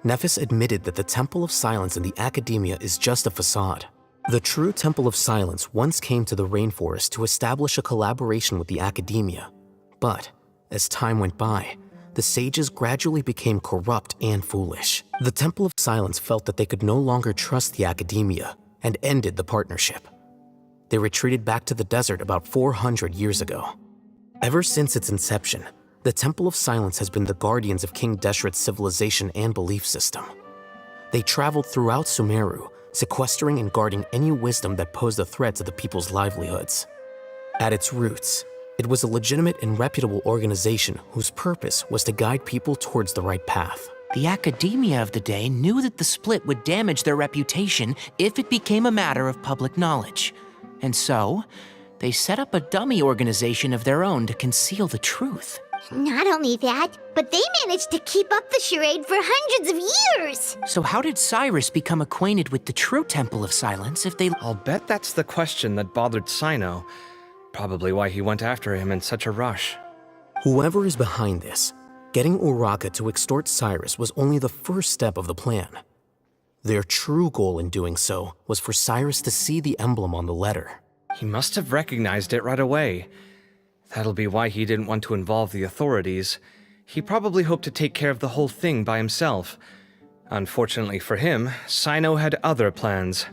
Nephis admitted that the Temple of Silence in the Academia is just a facade. The true Temple of Silence once came to the rainforest to establish a collaboration with the Academia, but as time went by, the sages gradually became corrupt and foolish. The Temple of Silence felt that they could no longer trust the Academia and ended the partnership. They retreated back to the desert about 400 years ago. Ever since its inception, the Temple of Silence has been the guardians of King Deshret's civilization and belief system. They traveled throughout Sumeru, sequestering and guarding any wisdom that posed a threat to the people's livelihoods. At its roots, it was a legitimate and reputable organization whose purpose was to guide people towards the right path. The academia of the day knew that the split would damage their reputation if it became a matter of public knowledge. And so, they set up a dummy organization of their own to conceal the truth. Not only that, but they managed to keep up the charade for hundreds of years! So how did Cyrus become acquainted with the true Temple of Silence if they... I'll bet that's the question that bothered Cyno. Probably why he went after him in such a rush. Whoever is behind this, getting Uraka to extort Cyrus was only the first step of the plan. Their true goal in doing so was for Cyrus to see the emblem on the letter. He must have recognized it right away. That'll be why he didn't want to involve the authorities. He probably hoped to take care of the whole thing by himself. Unfortunately for him, Cyno had other plans.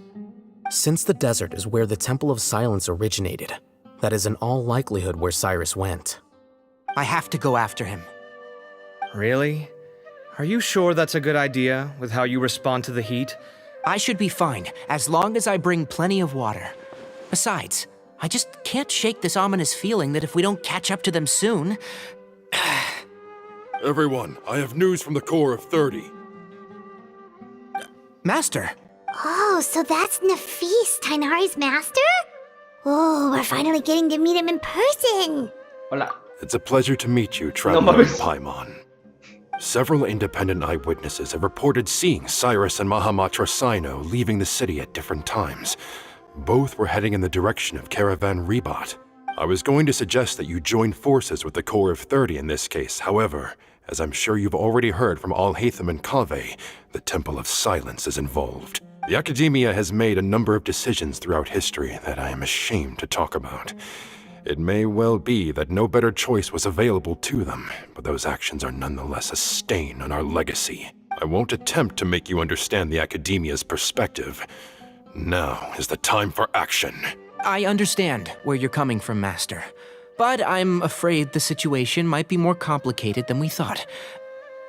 Since the desert is where the Temple of Silence originated, that is in all likelihood where Cyrus went. I have to go after him. Really? Are you sure that's a good idea, with how you respond to the heat? I should be fine, as long as I bring plenty of water. Besides, I just can't shake this ominous feeling that if we don't catch up to them soon... Everyone, I have news from the Core of 30. Master! Oh, so that's Nephis, Tighnari's master? Oh, we're finally getting to meet him in person! Hola. It's a pleasure to meet you, Traveler Paimon. Several independent eyewitnesses have reported seeing Cyrus and Mahamatra Cyno leaving the city at different times. Both were heading in the direction of Caravan Rebat. I was going to suggest that you join forces with the Core of 30 in this case. However, as I'm sure you've already heard from Alhaitham and Kaveh, the Temple of Silence is involved. The Academia has made a number of decisions throughout history that I am ashamed to talk about. It may well be that no better choice was available to them, but those actions are nonetheless a stain on our legacy. I won't attempt to make you understand the Academia's perspective. Now is the time for action. I understand where you're coming from, Master. But I'm afraid the situation might be more complicated than we thought.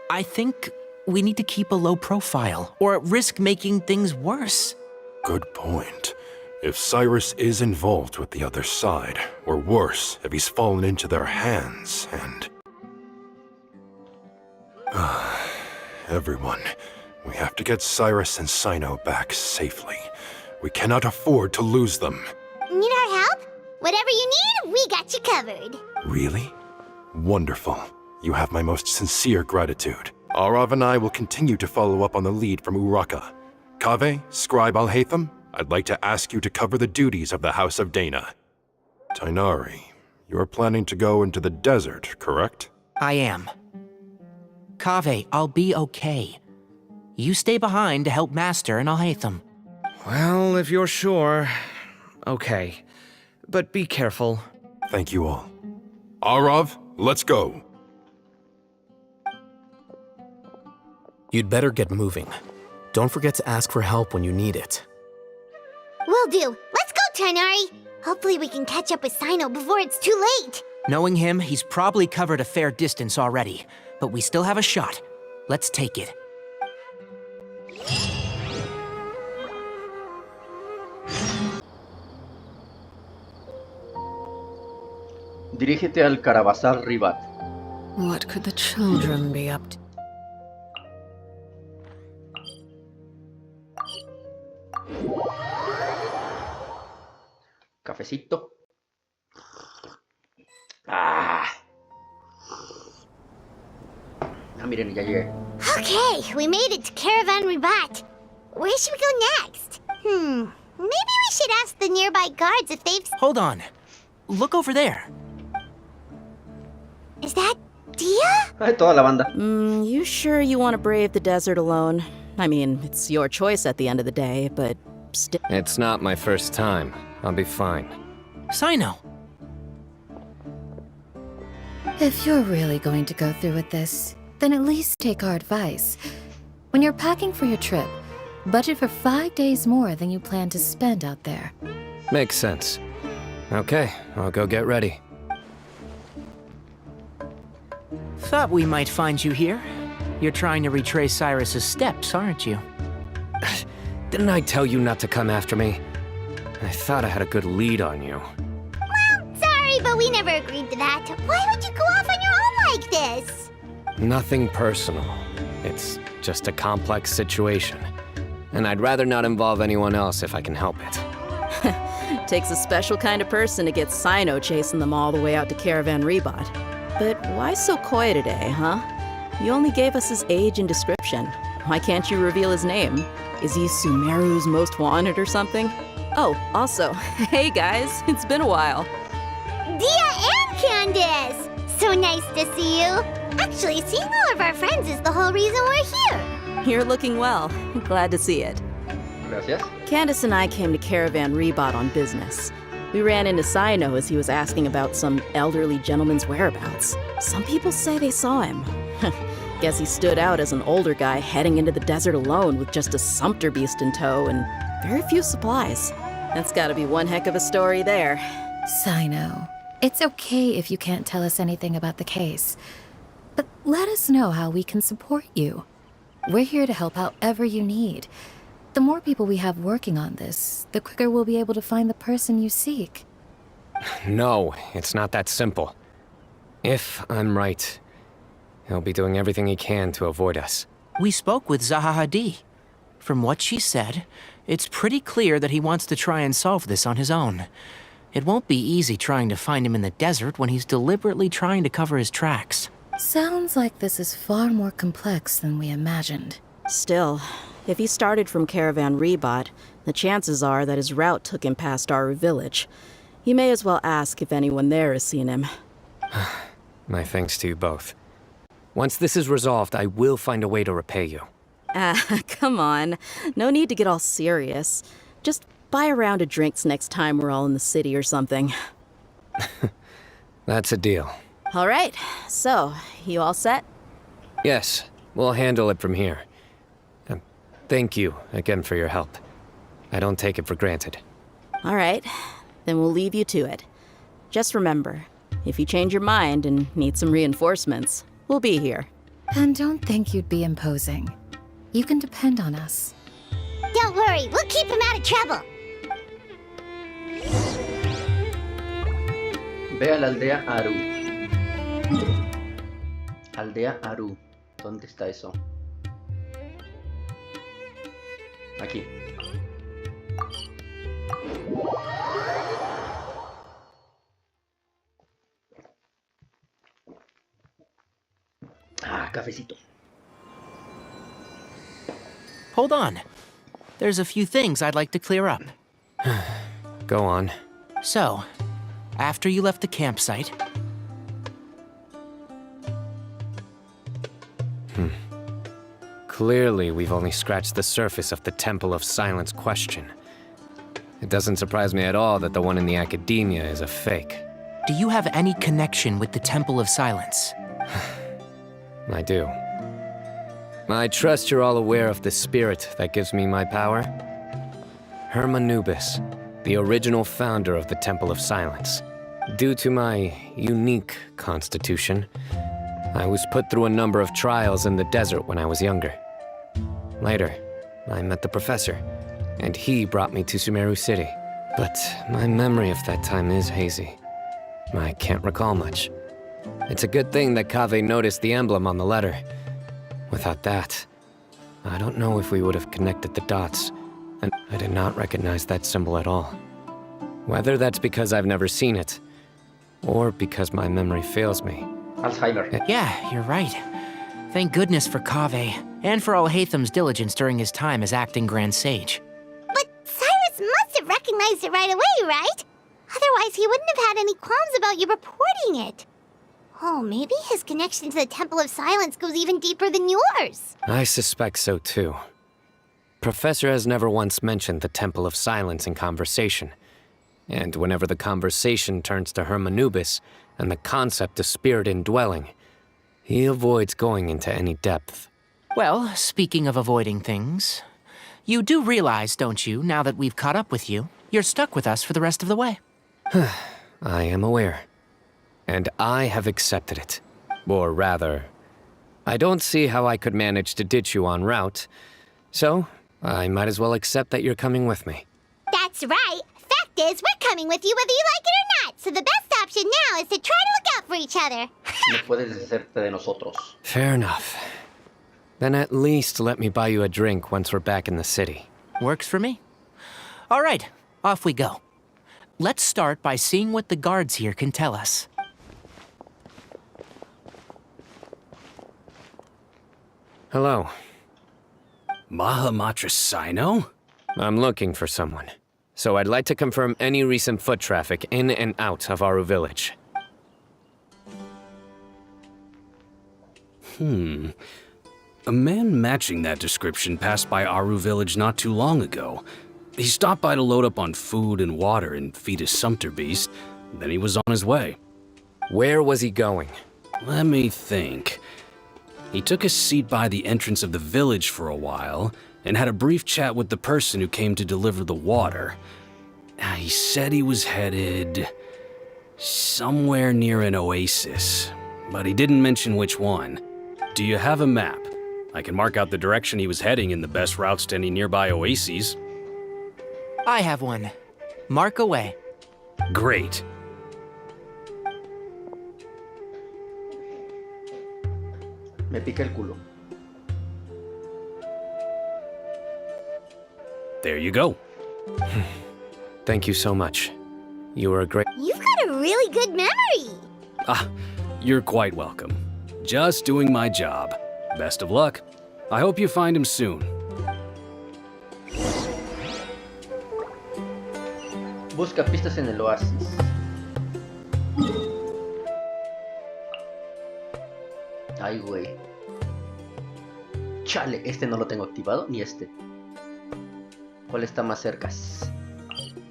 I think we need to keep a low profile, or risk making things worse. Good point. If Cyrus is involved with the other side, or worse, if he's fallen into their hands, and... Everyone, we have to get Cyrus and Cyno back safely. We cannot afford to lose them. Need our help? Whatever you need, we got you covered. Really? Wonderful. You have my most sincere gratitude. Arav and I will continue to follow up on the lead from Uraka. Kaveh, Scribe Alhaitham, I'd like to ask you to cover the duties of the House of Dana. Tighnari, you're planning to go into the desert, correct? I am. Kaveh, I'll be okay. You stay behind to help Master and Alhaitham. Well, if you're sure... Okay. But be careful. Thank you all. Arav, let's go. You'd better get moving. Don't forget to ask for help when you need it. Will do. Let's go, Tighnari. Hopefully we can catch up with Cyno before it's too late. Knowing him, he's probably covered a fair distance already, but we still have a shot. Let's take it. Dirígete al Caravasar Ribat. What could the children be up to? Cafecito. Ah, miren, ya llegué. Okay, we made it to Caravan Ribat. Where should we go next? Maybe we should ask the nearby guards if they've... Hold on. Look over there. Is that Dia? Ay, toda la banda. You sure you want to brave the desert alone? I mean, it's your choice at the end of the day, but still... It's not my first time. I'll be fine. Cyno. If you're really going to go through with this, then at least take our advice. When you're packing for your trip, budget for 5 days more than you plan to spend out there. Makes sense. Okay, I'll go get ready. Thought we might find you here. You're trying to retrace Cyrus's steps, aren't you? Didn't I tell you not to come after me? I thought I had a good lead on you. Well, sorry, but we never agreed to that. Why would you go off on your own like this? Nothing personal. It's just a complex situation. And I'd rather not involve anyone else if I can help it. Takes a special kind of person to get Cyno chasing them all the way out to Caravan Ribat. But why so coy today, huh? You only gave us his age and description. Why can't you reveal his name? Is he Sumeru's most wanted or something? Oh, also, hey guys, it's been a while. Dia and Candace! So nice to see you. Actually, seeing all of our friends is the whole reason we're here. You're looking well. Glad to see it. Gracias. Candace and I came to Caravan Ribat on business. We ran into Cyno as he was asking about some elderly gentleman's whereabouts. Some people say they saw him. Guess he stood out as an older guy heading into the desert alone with just a sumpter beast in tow and very few supplies. That's gotta be one heck of a story there. Cyno, it's okay if you can't tell us anything about the case. But let us know how we can support you. We're here to help however you need. The more people we have working on this, the quicker we'll be able to find the person you seek. No, it's not that simple. If I'm right, he'll be doing everything he can to avoid us. We spoke with Zaha Hadid. From what she said, it's pretty clear that he wants to try and solve this on his own. It won't be easy trying to find him in the desert when he's deliberately trying to cover his tracks. Sounds like this is far more complex than we imagined. Still, if he started from Caravan Ribat, the chances are that his route took him past our village. You may as well ask if anyone there has seen him. My thanks to you both. Once this is resolved, I will find a way to repay you. Come on. No need to get all serious. Just buy a round of drinks next time we're all in the city or something. That's a deal. All right, so, you all set? Yes, we'll handle it from here. Thank you again for your help. I don't take it for granted. All right, then we'll leave you to it. Just remember, if you change your mind and need some reinforcements, we'll be here. And don't think you'd be imposing. You can depend on us. Don't worry, we'll keep him out of trouble. Ve a la aldea Aru. Aldea Aru. ¿Dónde está eso? Aquí. Ah, cafecito. Hold on. There's a few things I'd like to clear up. Go on. So, after you left the campsite... Clearly, we've only scratched the surface of the Temple of Silence question. It doesn't surprise me at all that the one in the academia is a fake. Do you have any connection with the Temple of Silence? I do. I trust you're all aware of the spirit that gives me my power. Hermanubis, the original founder of the Temple of Silence. Due to my unique constitution, I was put through a number of trials in the desert when I was younger. Later, I met the professor, and he brought me to Sumeru City. But my memory of that time is hazy. I can't recall much. It's a good thing that Kaveh noticed the emblem on the letter. Without that, I don't know if we would have connected the dots, and I did not recognize that symbol at all. Whether that's because I've never seen it, or because my memory fails me. Alzheimer. Yeah, you're right. Thank goodness for Kaveh, and for Alhaitham's diligence during his time as acting Grand Sage. But Cyrus must have recognized it right away, right? Otherwise, he wouldn't have had any qualms about you reporting it. Oh, maybe his connection to the Temple of Silence goes even deeper than yours. I suspect so too. Professor has never once mentioned the Temple of Silence in conversation. And whenever the conversation turns to Hermanubis and the concept of spirit indwelling, he avoids going into any depth. Well, speaking of avoiding things, you do realize, don't you, now that we've caught up with you, you're stuck with us for the rest of the way. I am aware. And I have accepted it. Or rather, I don't see how I could manage to ditch you en route, so I might as well accept that you're coming with me. That's right. Fact is, we're coming with you whether you like it or not, so the best option now is to try to look out for each other. No puedes deshacerte de nosotros. Fair enough. Then at least let me buy you a drink once we're back in the city. Works for me. All right, off we go. Let's start by seeing what the guards here can tell us. Hello. Mahamatra Cyno? I'm looking for someone. So I'd like to confirm any recent foot traffic in and out of Aru village. A man matching that description passed by Aru village not too long ago. He stopped by to load up on food and water and feed his sumpter beast. Then he was on his way. Where was he going? Let me think. He took a seat by the entrance of the village for a while, and had a brief chat with the person who came to deliver the water. He said he was headed somewhere near an oasis, but he didn't mention which one. Do you have a map? I can mark out the direction he was heading and the best routes to any nearby oases. I have one. Mark away. Great. Me pica el culo. There you go. Thank you so much. You were a great... You've got a really good memory. You're quite welcome. Just doing my job. Best of luck. I hope you find him soon. Busca pistas en el oasis. Ay, güey. Chale, este no lo tengo activado, ni este. ¿Cuál está más cerca?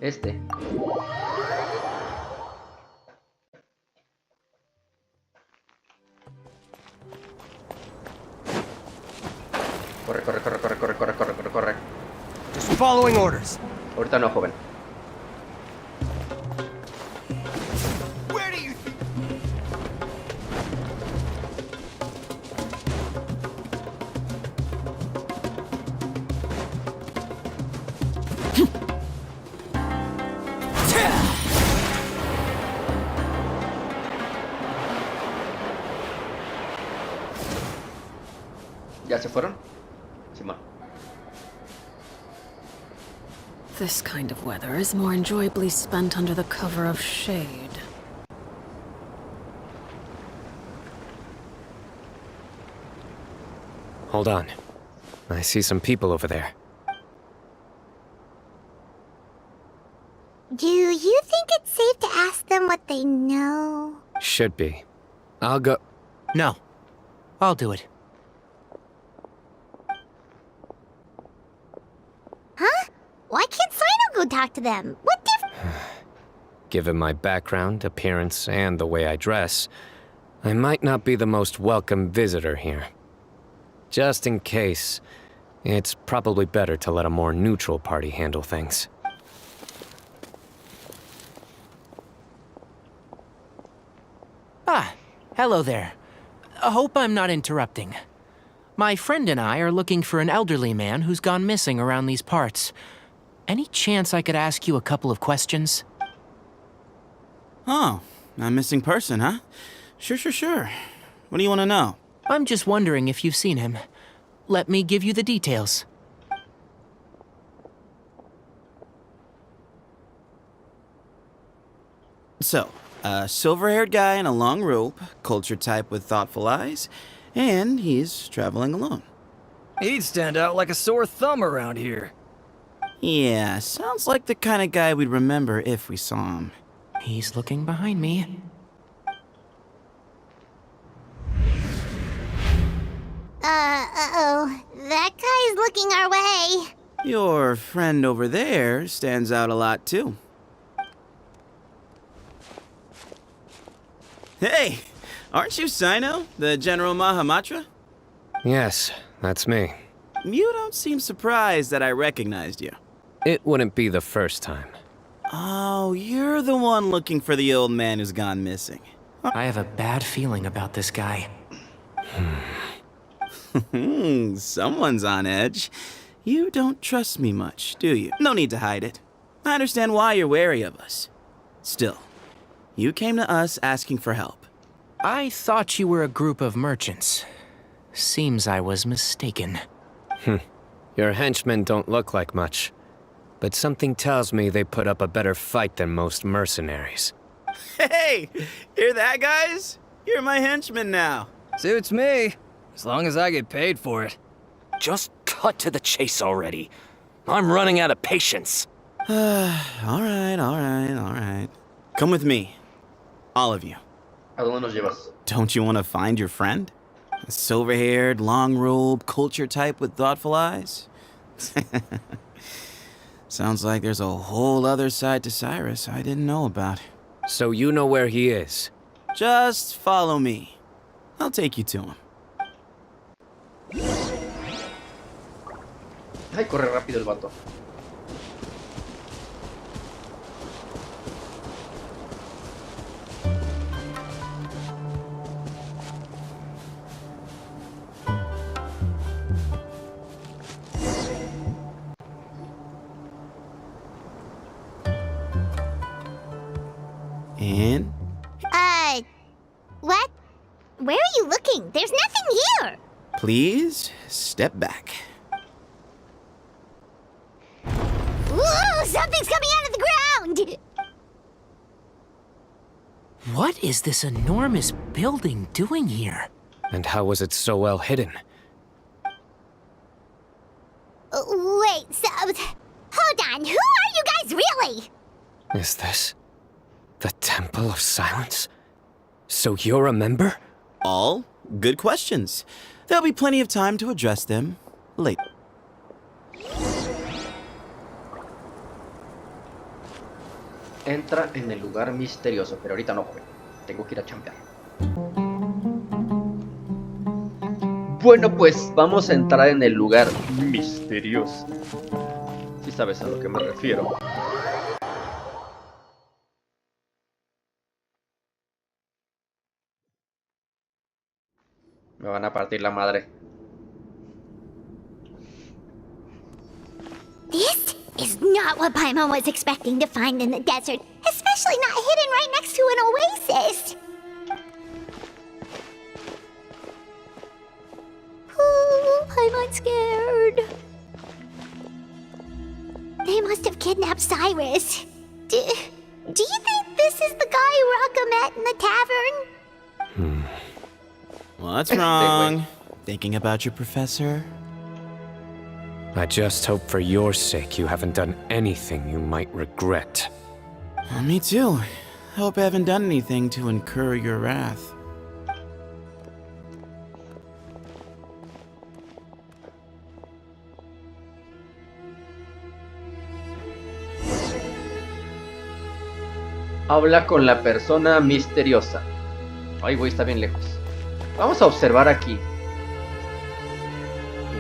Este. Corre, corre, corre, corre, corre, corre, corre, corre, corre. Just following orders. Ahorita no, joven. Where do you think? ¿Ya se fueron? Simón. This kind of weather is more enjoyably spent under the cover of shade. Hold on. I see some people over there. Do you think it's safe to ask them what they know? Should be. I'll go... No. I'll do it. Huh? Why can't Cyno go talk to them? What Given my background, appearance, and the way I dress, I might not be the most welcome visitor here. Just in case, it's probably better to let a more neutral party handle things. Ah, hello there. I hope I'm not interrupting. My friend and I are looking for an elderly man who's gone missing around these parts. Any chance I could ask you a couple of questions? Oh, a missing person, huh? Sure. What do you want to know? I'm just wondering if you've seen him. Let me give you the details. So, a silver-haired guy in a long robe, culture type with thoughtful eyes, and he's traveling alone. He'd stand out like a sore thumb around here. Yeah, sounds like the kind of guy we'd remember if we saw him. He's looking behind me. Uh-oh. That guy's looking our way. Your friend over there stands out a lot, too. Hey, aren't you Cyno, the General Mahamatra? Yes, that's me. You don't seem surprised that I recognized you. It wouldn't be the first time. Oh, you're the one looking for the old man who's gone missing. I have a bad feeling about this guy. Someone's on edge. You don't trust me much, do you? No need to hide it. I understand why you're wary of us. Still, you came to us asking for help. I thought you were a group of merchants. Seems I was mistaken. Your henchmen don't look like much, but something tells me they put up a better fight than most mercenaries. Hey, hear that, guys? You're my henchman now. Suits me, as long as I get paid for it. Just cut to the chase already. I'm running out of patience. All right. Come with me. All of you. ¿A dónde nos llevas? Don't you want to find your friend? A silver-haired, long-robed, culture type with thoughtful eyes? Sounds like there's a whole other side to Cyrus I didn't know about. So you know where he is? Just follow me. I'll take you to him. Ay, corre rápido el vato. And? What? Where are you looking? There's nothing here. Please, step back. Ooh, something's coming out of the ground! What is this enormous building doing here? And how was it so well hidden? Wait, hold on, who are you guys really? Is this the Temple of Silence? So you're a member? All good questions. There'll be plenty of time to address them later. Entra en el lugar misterioso, pero ahorita no, joven. Tengo que ir a chambear. Bueno, pues vamos a entrar en el lugar misterioso. Si sabes a lo que me refiero. Me van a partir la madre. This is not what Paimon was expecting to find in the desert, especially not hidden right next to an oasis. Ooh, Paimon's scared. They must have kidnapped Cyrus. Do you think this is the guy Raka met in the tavern? What's wrong? Thinking about your professor? I just hope for your sake you haven't done anything you might regret. Me too. Hope I haven't done anything to incur your wrath. Habla con la persona misteriosa. Ay, güey, está bien lejos. Vamos a observar aquí.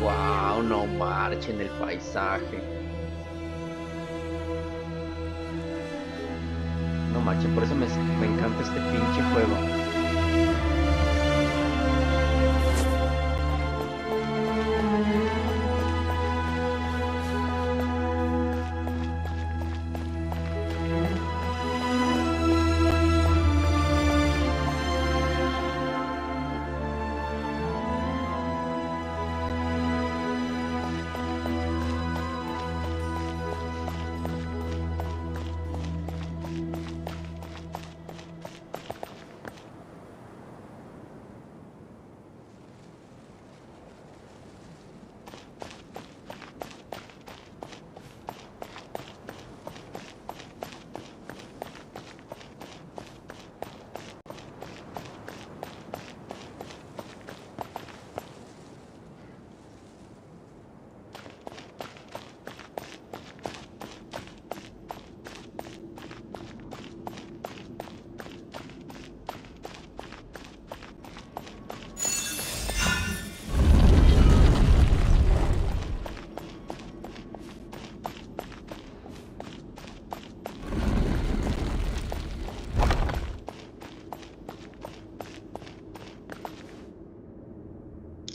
Wow, no marchen el paisaje. No marchen, por eso me encanta este pinche juego.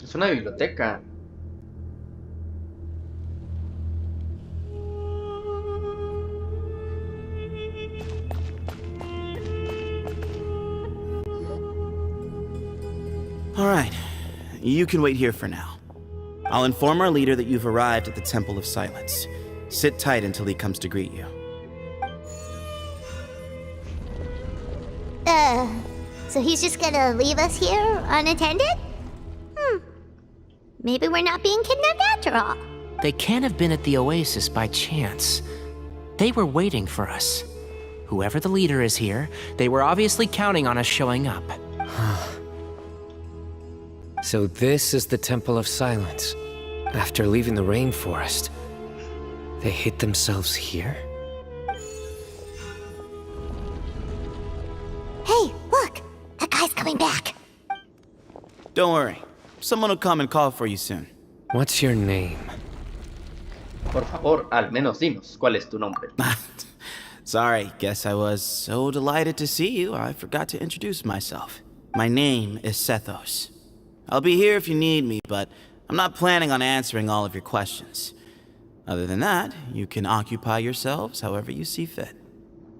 Es una biblioteca. All right, you can wait here for now. I'll inform our leader that you've arrived at the Temple of Silence. Sit tight until he comes to greet you. So he's just gonna leave us here unattended? Maybe we're not being kidnapped after all. They can't have been at the oasis by chance. They were waiting for us. Whoever the leader is here, they were obviously counting on us showing up. So this is the Temple of Silence. After leaving the rainforest, they hid themselves here? Hey, look! That guy's coming back. Don't worry. Someone will come and call for you soon. What's your name? Por favor, al menos dinos, ¿cuál es tu nombre? Sorry, guess I was so delighted to see you, I forgot to introduce myself. My name is Sethos. I'll be here if you need me, but I'm not planning on answering all of your questions. Other than that, you can occupy yourselves however you see fit.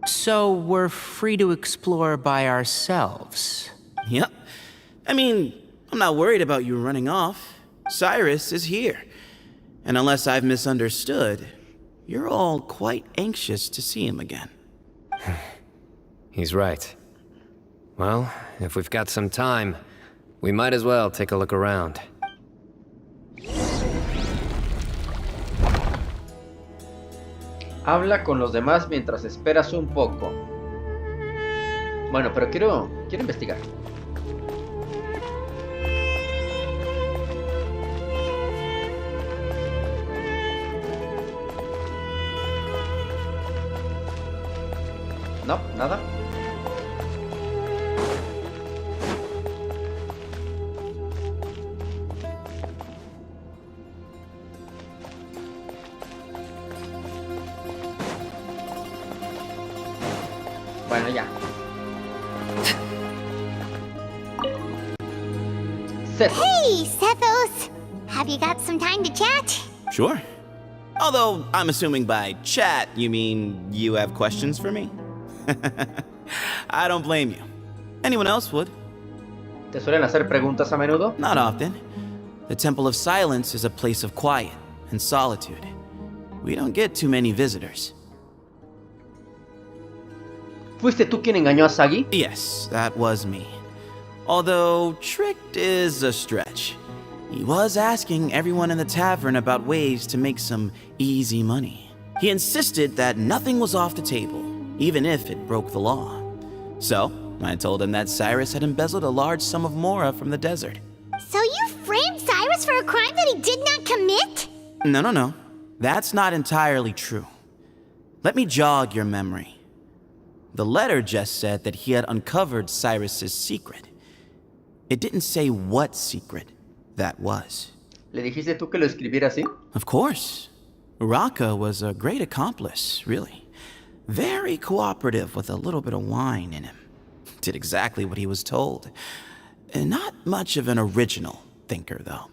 So we're free to explore by ourselves? Yep. I mean, I'm not worried about you running off. Cyrus is here. And unless I've misunderstood, you're all quite anxious to see him again. He's right. Well, if we've got some time, we might as well take a look around. Habla con los demás mientras esperas un poco. Bueno, pero quiero investigar. No, nada. Bueno, ya. Hey, Sethos! Have you got some time to chat? Sure. Although, I'm assuming by chat, you mean you have questions for me? I don't blame you. Anyone else would. ¿Te suelen hacer preguntas a menudo? Not often. The Temple of Silence is a place of quiet and solitude. We don't get too many visitors. ¿Fuiste tú quien engañó a Sagi? Yes, that was me. Although, tricked is a stretch. He was asking everyone in the tavern about ways to make some easy money. He insisted that nothing was off the table, even if it broke the law. So, I told him that Cyrus had embezzled a large sum of mora from the desert. So you framed Cyrus for a crime that he did not commit? No. That's not entirely true. Let me jog your memory. The letter just said that he had uncovered Cyrus's secret. It didn't say what secret that was. ¿Le dijiste tú que lo escribiera así? Of course. Uraka was a great accomplice, really. Very cooperative with a little bit of wine in him. Did exactly what he was told. And not much of an original thinker, though.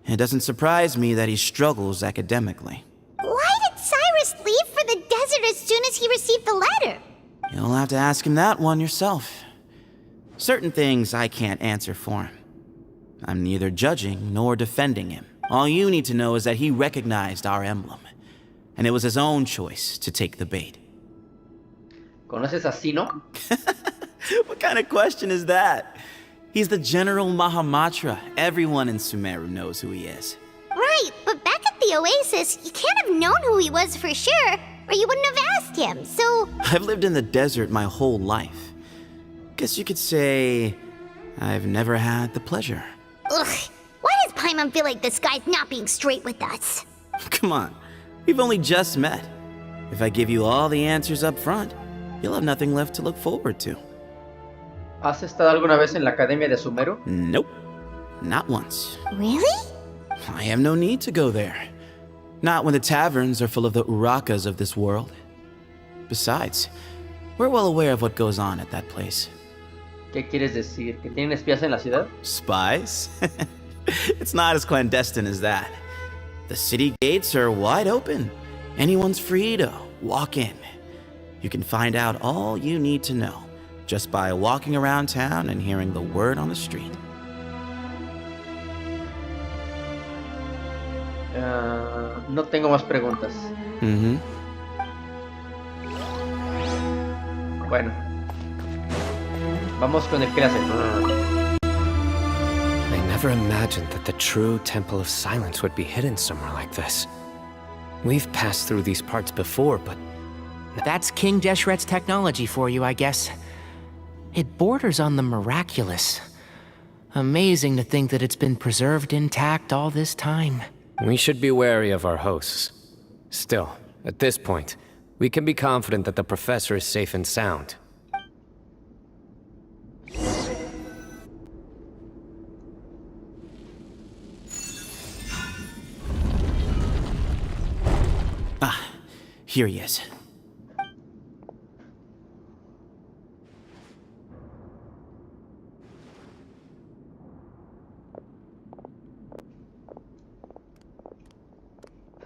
It doesn't surprise me that he struggles academically. Why did Cyrus leave for the desert as soon as he received the letter? You'll have to ask him that one yourself. Certain things I can't answer for him. I'm neither judging nor defending him. All you need to know is that he recognized our emblem, and it was his own choice to take the bait. ¿Conoces a Cyno? What kind of question is that? He's the General Mahamatra. Everyone in Sumeru knows who he is. Right, but back at the oasis, you can't have known who he was for sure, or you wouldn't have asked him, so... I've lived in the desert my whole life. Guess you could say I've never had the pleasure. Ugh, why does Paimon feel like this guy's not being straight with us? Come on, we've only just met. If I give you all the answers up front, you'll have nothing left to look forward to. ¿Has estado alguna vez en la Academia de Sumeru? Nope, not once. Really? I have no need to go there. Not when the taverns are full of the Urakas of this world. Besides, we're well aware of what goes on at that place. ¿Qué quieres decir? ¿Que tienen espías en la ciudad? Spies? It's not as clandestine as that. The city gates are wide open. Anyone's free to walk in. You can find out all you need to know just by walking around town and hearing the word on the street. No tengo más preguntas. Bueno. Vamos con el que hace. I never imagined that the true Temple of Silence would be hidden somewhere like this. We've passed through these parts before, but... That's King Deshret's technology for you, I guess. It borders on the miraculous. Amazing to think that it's been preserved intact all this time. We should be wary of our hosts. Still, at this point, we can be confident that the professor is safe and sound. Here he is.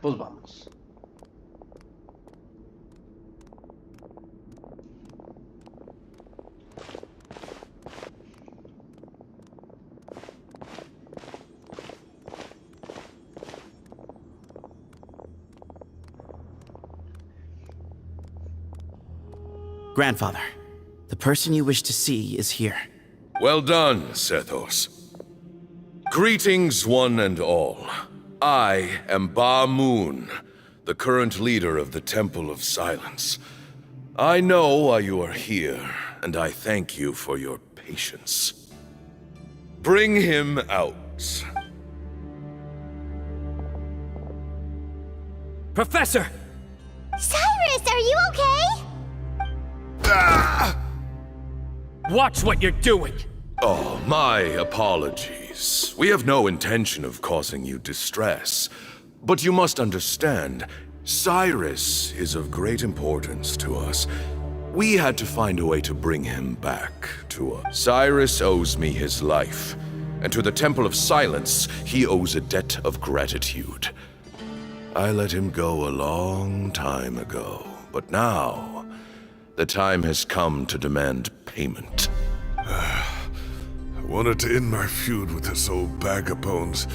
Pues vamos. Grandfather, the person you wish to see is here. Well done, Sethos. Greetings, one and all. I am Ba Moon, the current leader of the Temple of Silence. I know why you are here, and I thank you for your patience. Bring him out. Professor! Cyrus, are you okay? Watch what you're doing! Oh, my apologies. We have no intention of causing you distress. But you must understand, Cyrus is of great importance to us. We had to find a way to bring him back to us. Cyrus owes me his life, and to the Temple of Silence, he owes a debt of gratitude. I let him go a long time ago, but now, the time has come to demand payment. I wanted to end my feud with this old bag of bones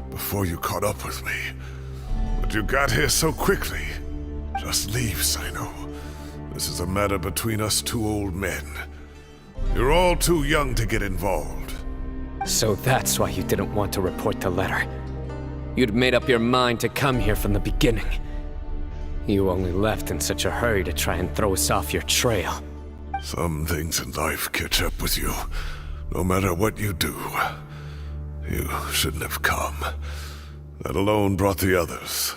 before you caught up with me. But you got here so quickly. Just leave, Cyno. This is a matter between us two old men. You're all too young to get involved. So that's why you didn't want to report the letter. You'd made up your mind to come here from the beginning. You only left in such a hurry to try and throw us off your trail. Some things in life catch up with you. No matter what you do, you shouldn't have come. That alone brought the others.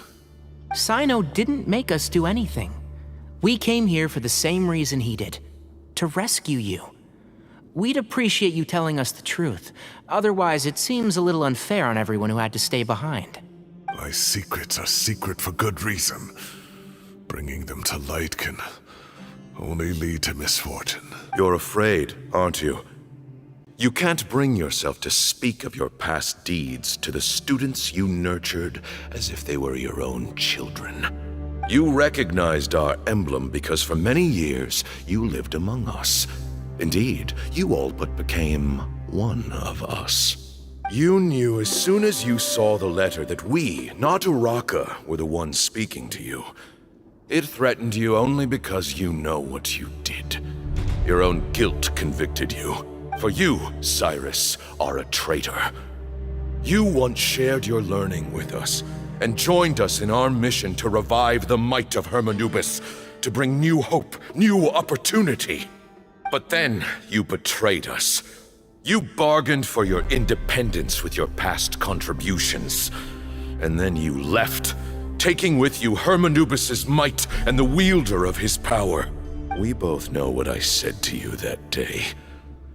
Cyno didn't make us do anything. We came here for the same reason he did. To rescue you. We'd appreciate you telling us the truth. Otherwise, it seems a little unfair on everyone who had to stay behind. My secrets are secret for good reason. Bringing them to light can only lead to misfortune. You're afraid, aren't you? You can't bring yourself to speak of your past deeds to the students you nurtured as if they were your own children. You recognized our emblem because for many years you lived among us. Indeed, you all but became one of us. You knew as soon as you saw the letter that we, not Uraka, were the ones speaking to you. It threatened you only because you know what you did. Your own guilt convicted you. For you, Cyrus, are a traitor. You once shared your learning with us, and joined us in our mission to revive the might of Hermanubis, to bring new hope, new opportunity. But then you betrayed us. You bargained for your independence with your past contributions. And then you left, taking with you Hermanubis' might and the wielder of his power. We both know what I said to you that day.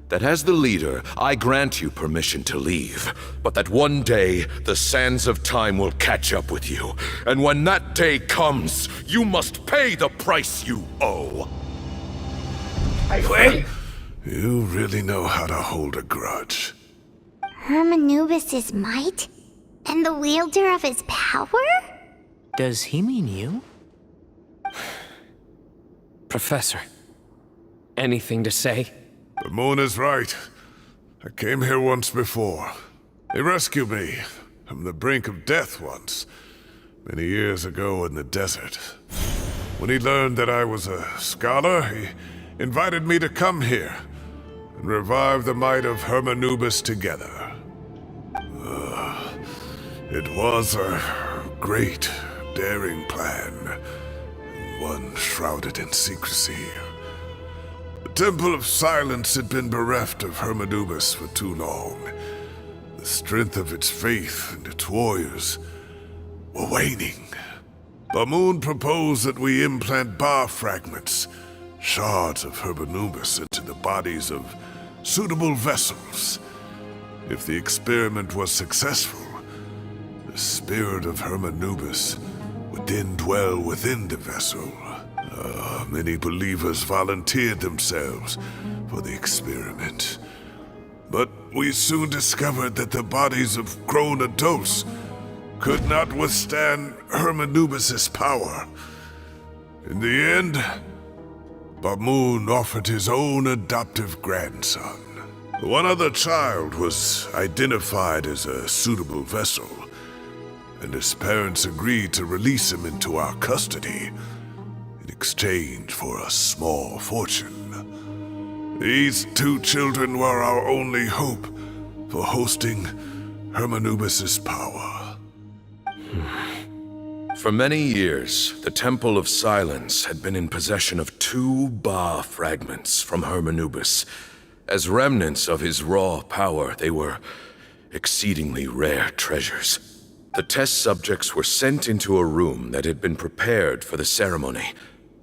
That as the leader, I grant you permission to leave, but that one day, the sands of time will catch up with you. And when that day comes, you must pay the price you owe. You really know how to hold a grudge. Hermanubis' might? And the wielder of his power? Does he mean you? Professor, anything to say? The moon is right. I came here once before. He rescued me from the brink of death once, many years ago in the desert. When he learned that I was a scholar, he invited me to come here and revive the might of Hermanubis together. It was a great, daring plan, and one shrouded in secrecy. The Temple of Silence had been bereft of Hermanubis for too long. The strength of its faith and its warriors were waning. Bamoon proposed that we implant bar fragments, shards of Hermanubis, into the bodies of suitable vessels. If the experiment was successful, the spirit of Hermanubis would then dwell within the vessel. Many believers volunteered themselves for the experiment. But we soon discovered that the bodies of grown adults could not withstand Hermanubis' power. In the end, Bamoon offered his own adoptive grandson. One other child was identified as a suitable vessel, and his parents agreed to release him into our custody in exchange for a small fortune. These two children were our only hope for hosting Hermanubis' power. For many years, the Temple of Silence had been in possession of 2 Ba fragments from Hermanubis. As remnants of his raw power, they were exceedingly rare treasures. The test subjects were sent into a room that had been prepared for the ceremony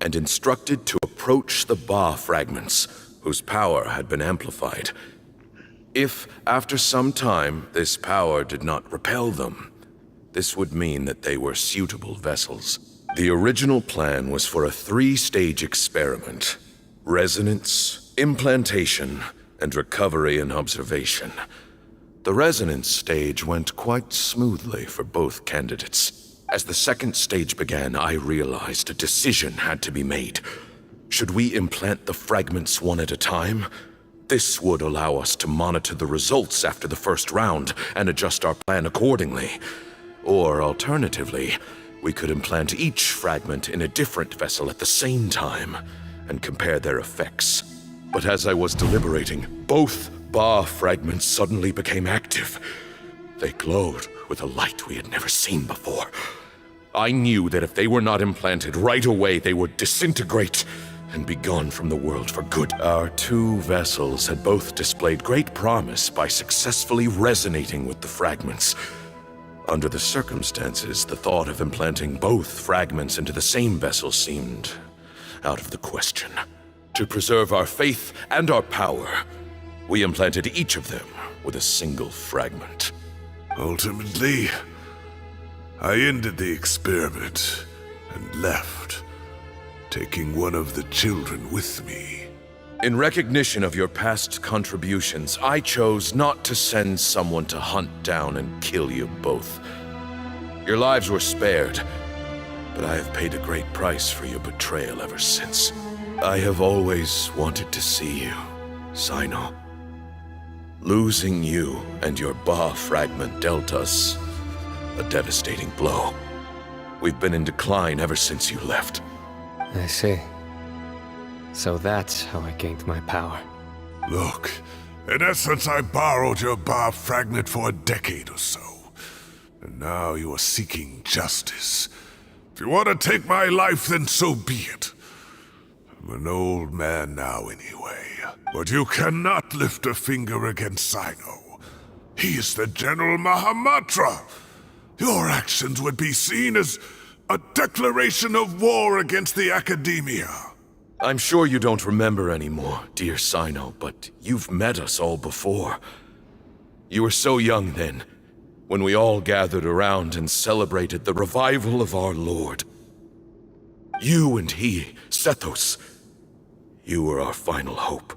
and instructed to approach the Ba fragments, whose power had been amplified. If, after some time, this power did not repel them, this would mean that they were suitable vessels. The original plan was for a 3-stage experiment: resonance, implantation, and recovery and observation. The resonance stage went quite smoothly for both candidates. As the second stage began, I realized a decision had to be made. Should we implant the fragments one at a time? This would allow us to monitor the results after the first round and adjust our plan accordingly. Or alternatively, we could implant each fragment in a different vessel at the same time and compare their effects. But as I was deliberating, both Ba fragments suddenly became active. They glowed with a light we had never seen before. I knew that if they were not implanted right away, they would disintegrate and be gone from the world for good. Our 2 vessels had both displayed great promise by successfully resonating with the fragments. Under the circumstances, the thought of implanting both fragments into the same vessel seemed out of the question. To preserve our faith and our power, we implanted each of them with a single fragment. Ultimately, I ended the experiment and left, taking one of the children with me. In recognition of your past contributions, I chose not to send someone to hunt down and kill you both. Your lives were spared, but I have paid a great price for your betrayal ever since. I have always wanted to see you, Cyno. Losing you and your Ba fragment dealt us a devastating blow. We've been in decline ever since you left. I see. So that's how I gained my power. Look, in essence, I borrowed your Ba fragment for a decade or so. And now you are seeking justice. If you want to take my life, then so be it. I'm an old man now anyway. But you cannot lift a finger against Cyno. He is the General Mahamatra. Your actions would be seen as a declaration of war against the Academia. I'm sure you don't remember anymore, dear Cyno, but you've met us all before. You were so young then, when we all gathered around and celebrated the revival of our Lord. You and he, Sethos, you were our final hope.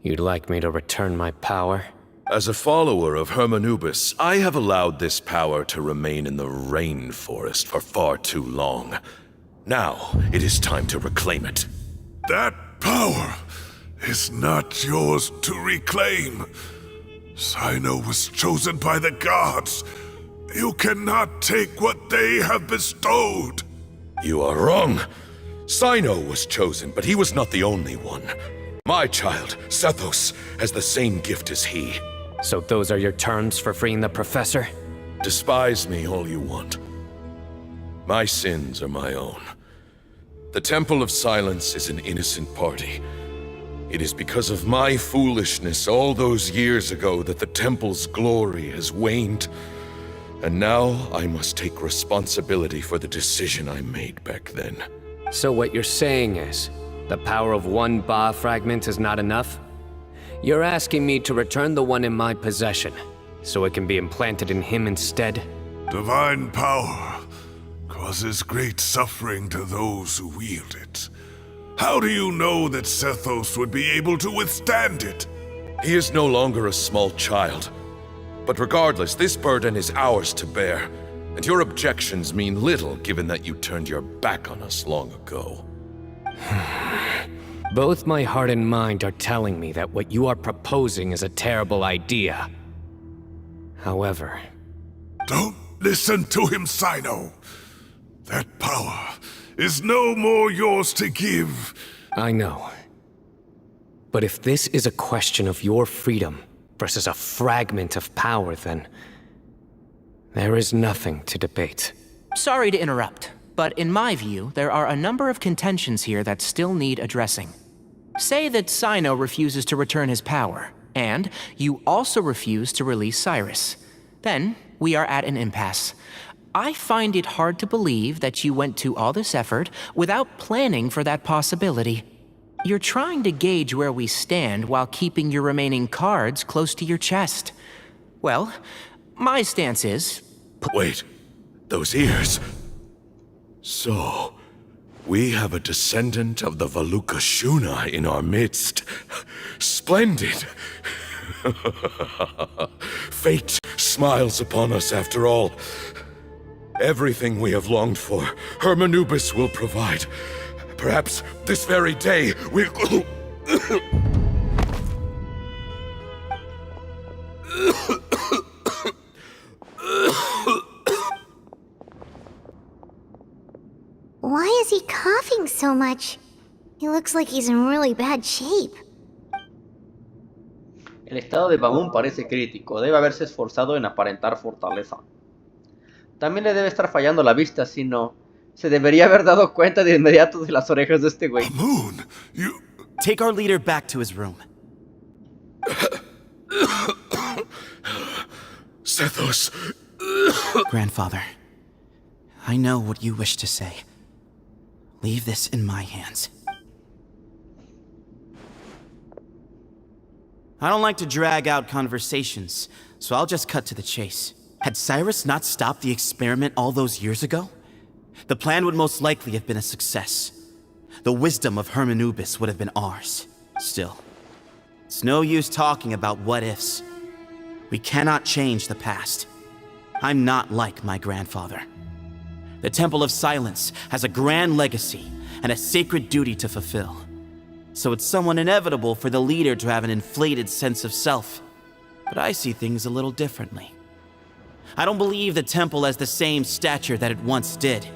You'd like me to return my power? As a follower of Hermanubis, I have allowed this power to remain in the rainforest for far too long. Now, it is time to reclaim it. That power is not yours to reclaim. Cyno was chosen by the gods. You cannot take what they have bestowed. You are wrong. Cyno was chosen, but he was not the only one. My child, Sethos, has the same gift as he. So those are your terms for freeing the professor? Despise me all you want. My sins are my own. The Temple of Silence is an innocent party. It is because of my foolishness all those years ago that the Temple's glory has waned. And now I must take responsibility for the decision I made back then. So what you're saying is, the power of one Ba fragment is not enough? You're asking me to return the one in my possession, so it can be implanted in him instead? Divine power causes great suffering to those who wield it. How do you know that Sethos would be able to withstand it? He is no longer a small child. But regardless, this burden is ours to bear, and your objections mean little given that you turned your back on us long ago. Both my heart and mind are telling me that what you are proposing is a terrible idea. However... Don't listen to him, Cyno. That power is no more yours to give. I know. But if this is a question of your freedom versus a fragment of power, then... there is nothing to debate. Sorry to interrupt, but in my view, there are a number of contentions here that still need addressing. Say that Cyno refuses to return his power, and you also refuse to release Cyrus. Then, we are at an impasse. I find it hard to believe that you went to all this effort without planning for that possibility. You're trying to gauge where we stand while keeping your remaining cards close to your chest. Well, my stance is... Wait, those ears... So, we have a descendant of the Valukashuna in our midst. Splendid! Fate smiles upon us after all. Everything we have longed for, Hermanubis will provide. Perhaps this very day we'll... Why is he coughing so much? He looks like he's in really bad shape. El estado de Bamun parece crítico. Debe haberse esforzado en aparentar fortaleza. También le debe estar fallando la vista, si no... se debería haber dado cuenta de inmediato de las orejas de este güey. Bamun, you... Take our leader back to his room. Sethos... Grandfather, I know what you wish to say. Leave this in my hands. I don't like to drag out conversations, so I'll just cut to the chase. Had Cyrus not stopped the experiment all those years ago, the plan would most likely have been a success. The wisdom of Hermanubis would have been ours. Still, it's no use talking about what-ifs. We cannot change the past. I'm not like my grandfather. The Temple of Silence has a grand legacy and a sacred duty to fulfill. So it's somewhat inevitable for the leader to have an inflated sense of self. But I see things a little differently. I don't believe the temple has the same stature that it once did.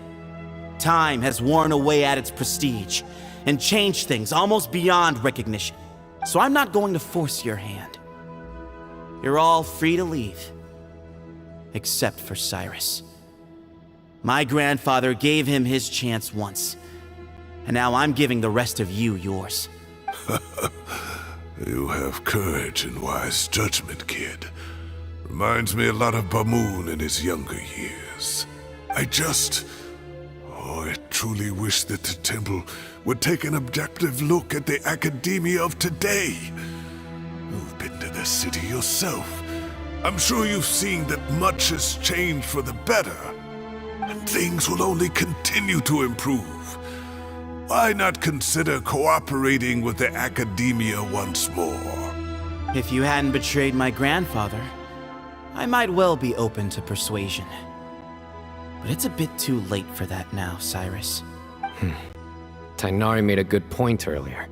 Time has worn away at its prestige and changed things almost beyond recognition. So I'm not going to force your hand. You're all free to leave. Except for Cyrus. My grandfather gave him his chance once. And now I'm giving the rest of you yours. You have courage and wise judgment, kid. Reminds me a lot of Bamun in his younger years. I truly wish that the temple would take an objective look at the academia of today. You've been to the city yourself. I'm sure you've seen that much has changed for the better. And things will only continue to improve. Why not consider cooperating with the academia once more? If you hadn't betrayed my grandfather, I might well be open to persuasion. But it's a bit too late for that now, Cyrus. Tighnari made a good point earlier.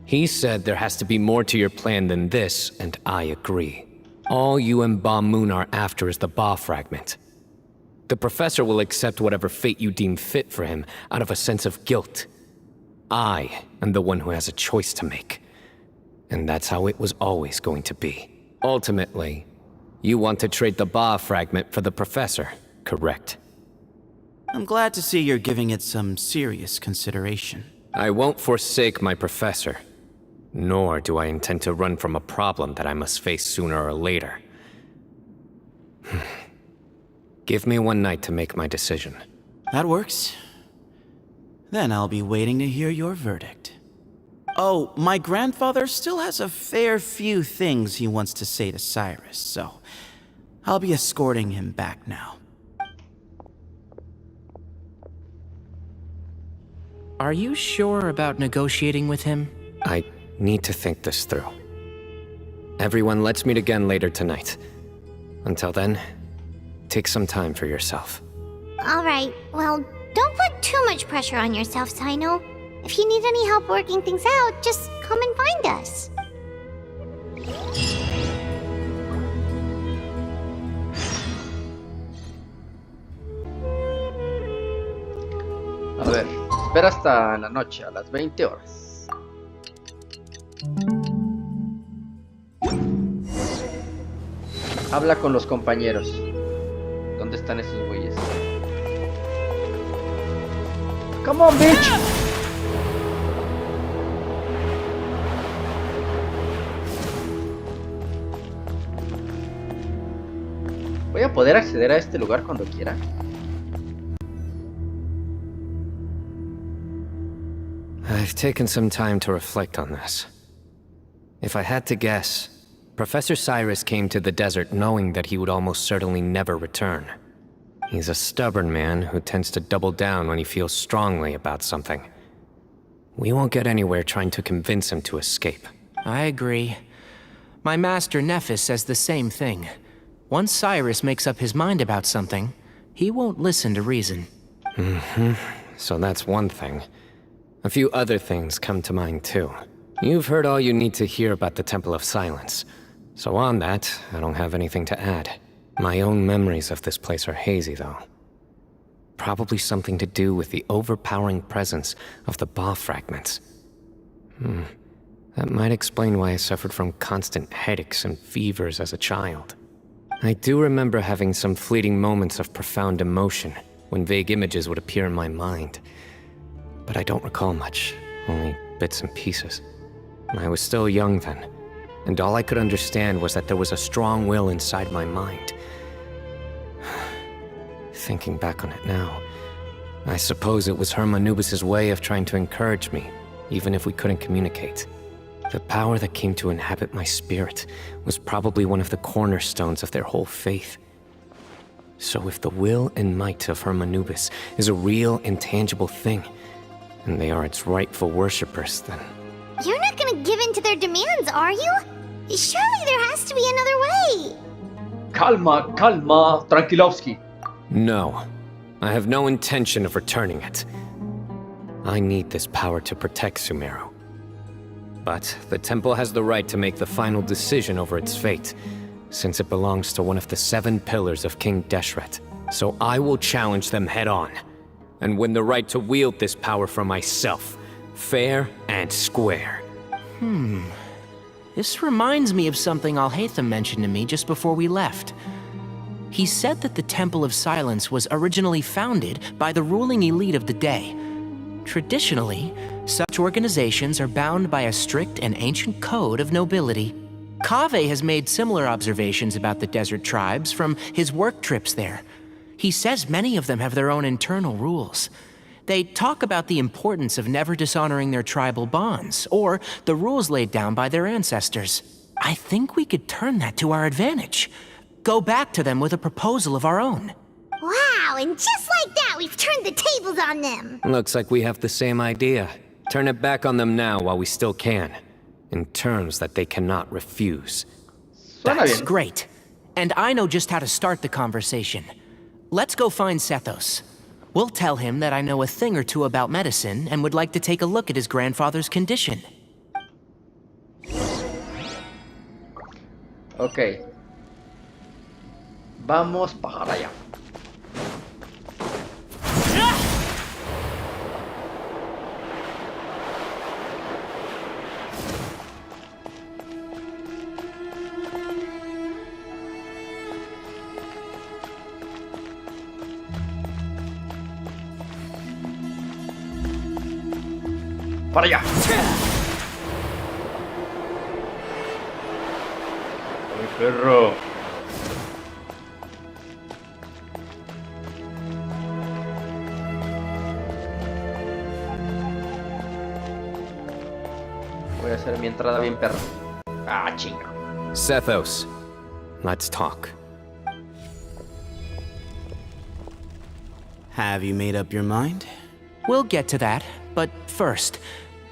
He said there has to be more to your plan than this, and I agree. All you and Ba Moon are after is the Ba fragment. The professor will accept whatever fate you deem fit for him out of a sense of guilt. I am the one who has a choice to make. And that's how it was always going to be. Ultimately, you want to trade the Ba fragment for the professor, correct? I'm glad to see you're giving it some serious consideration. I won't forsake my professor. Nor do I intend to run from a problem that I must face sooner or later. Give me one night to make my decision. That works. Then I'll be waiting to hear your verdict. Oh, my grandfather still has a fair few things he wants to say to Cyrus, so I'll be escorting him back now. Are you sure about negotiating with him? I need to think this through. Everyone, let's meet again later tonight. Until then, take some time for yourself. Alright, well, don't put too much pressure on yourself, Cyno. If you need any help working things out, just come and find us. A ver, espera hasta la noche, a las 20 horas. Habla con los compañeros. ¿Dónde están esos güeyes? Come on, bitch. ¿Voy a poder acceder a este lugar cuando quiera? I've taken some time to reflect on this. If I had to guess, Professor Cyrus came to the desert knowing that he would almost certainly never return. He's a stubborn man who tends to double down when he feels strongly about something. We won't get anywhere trying to convince him to escape. I agree. My master Nephis says the same thing. Once Cyrus makes up his mind about something, he won't listen to reason. So that's one thing. A few other things come to mind too. You've heard all you need to hear about the Temple of Silence. So on that, I don't have anything to add. My own memories of this place are hazy, though. Probably something to do with the overpowering presence of the Ba fragments. That might explain why I suffered from constant headaches and fevers as a child. I do remember having some fleeting moments of profound emotion when vague images would appear in my mind. But I don't recall much, only bits and pieces. I was still young then, and all I could understand was that there was a strong will inside my mind. Thinking back on it now, I suppose it was Hermanubis' way of trying to encourage me, even if we couldn't communicate. The power that came to inhabit my spirit was probably one of the cornerstones of their whole faith. So if the will and might of Hermanubis is a real, intangible thing, and they are its rightful worshippers, then... You're not gonna give in to their demands, are you? Surely there has to be another way! Calma, calma, Tranquilovsky. No. I have no intention of returning it. I need this power to protect Sumeru. But the temple has the right to make the final decision over its fate, since it belongs to one of the 7 pillars of King Deshret. So I will challenge them head-on, and win the right to wield this power for myself, fair and square. This reminds me of something Alhaitham mentioned to me just before we left. He said that the Temple of Silence was originally founded by the ruling elite of the day. Traditionally, such organizations are bound by a strict and ancient code of nobility. Kaveh has made similar observations about the desert tribes from his work trips there. He says many of them have their own internal rules. They talk about the importance of never dishonoring their tribal bonds, or the rules laid down by their ancestors. I think we could turn that to our advantage. Go back to them with a proposal of our own. Wow, and just like that, we've turned the tables on them! Looks like we have the same idea. Turn it back on them now while we still can. in terms that they cannot refuse. That's great. And I know just how to start the conversation. Let's go find Sethos. We'll tell him that I know a thing or two about medicine and would like to take a look at his grandfather's condition. Ok. Vamos para allá. Para allá. ¡Ay, perro! Voy a hacer mi entrada bien perro. Ah, chinga. Sethos, let's talk. Have you made up your mind? We'll get to that, but first,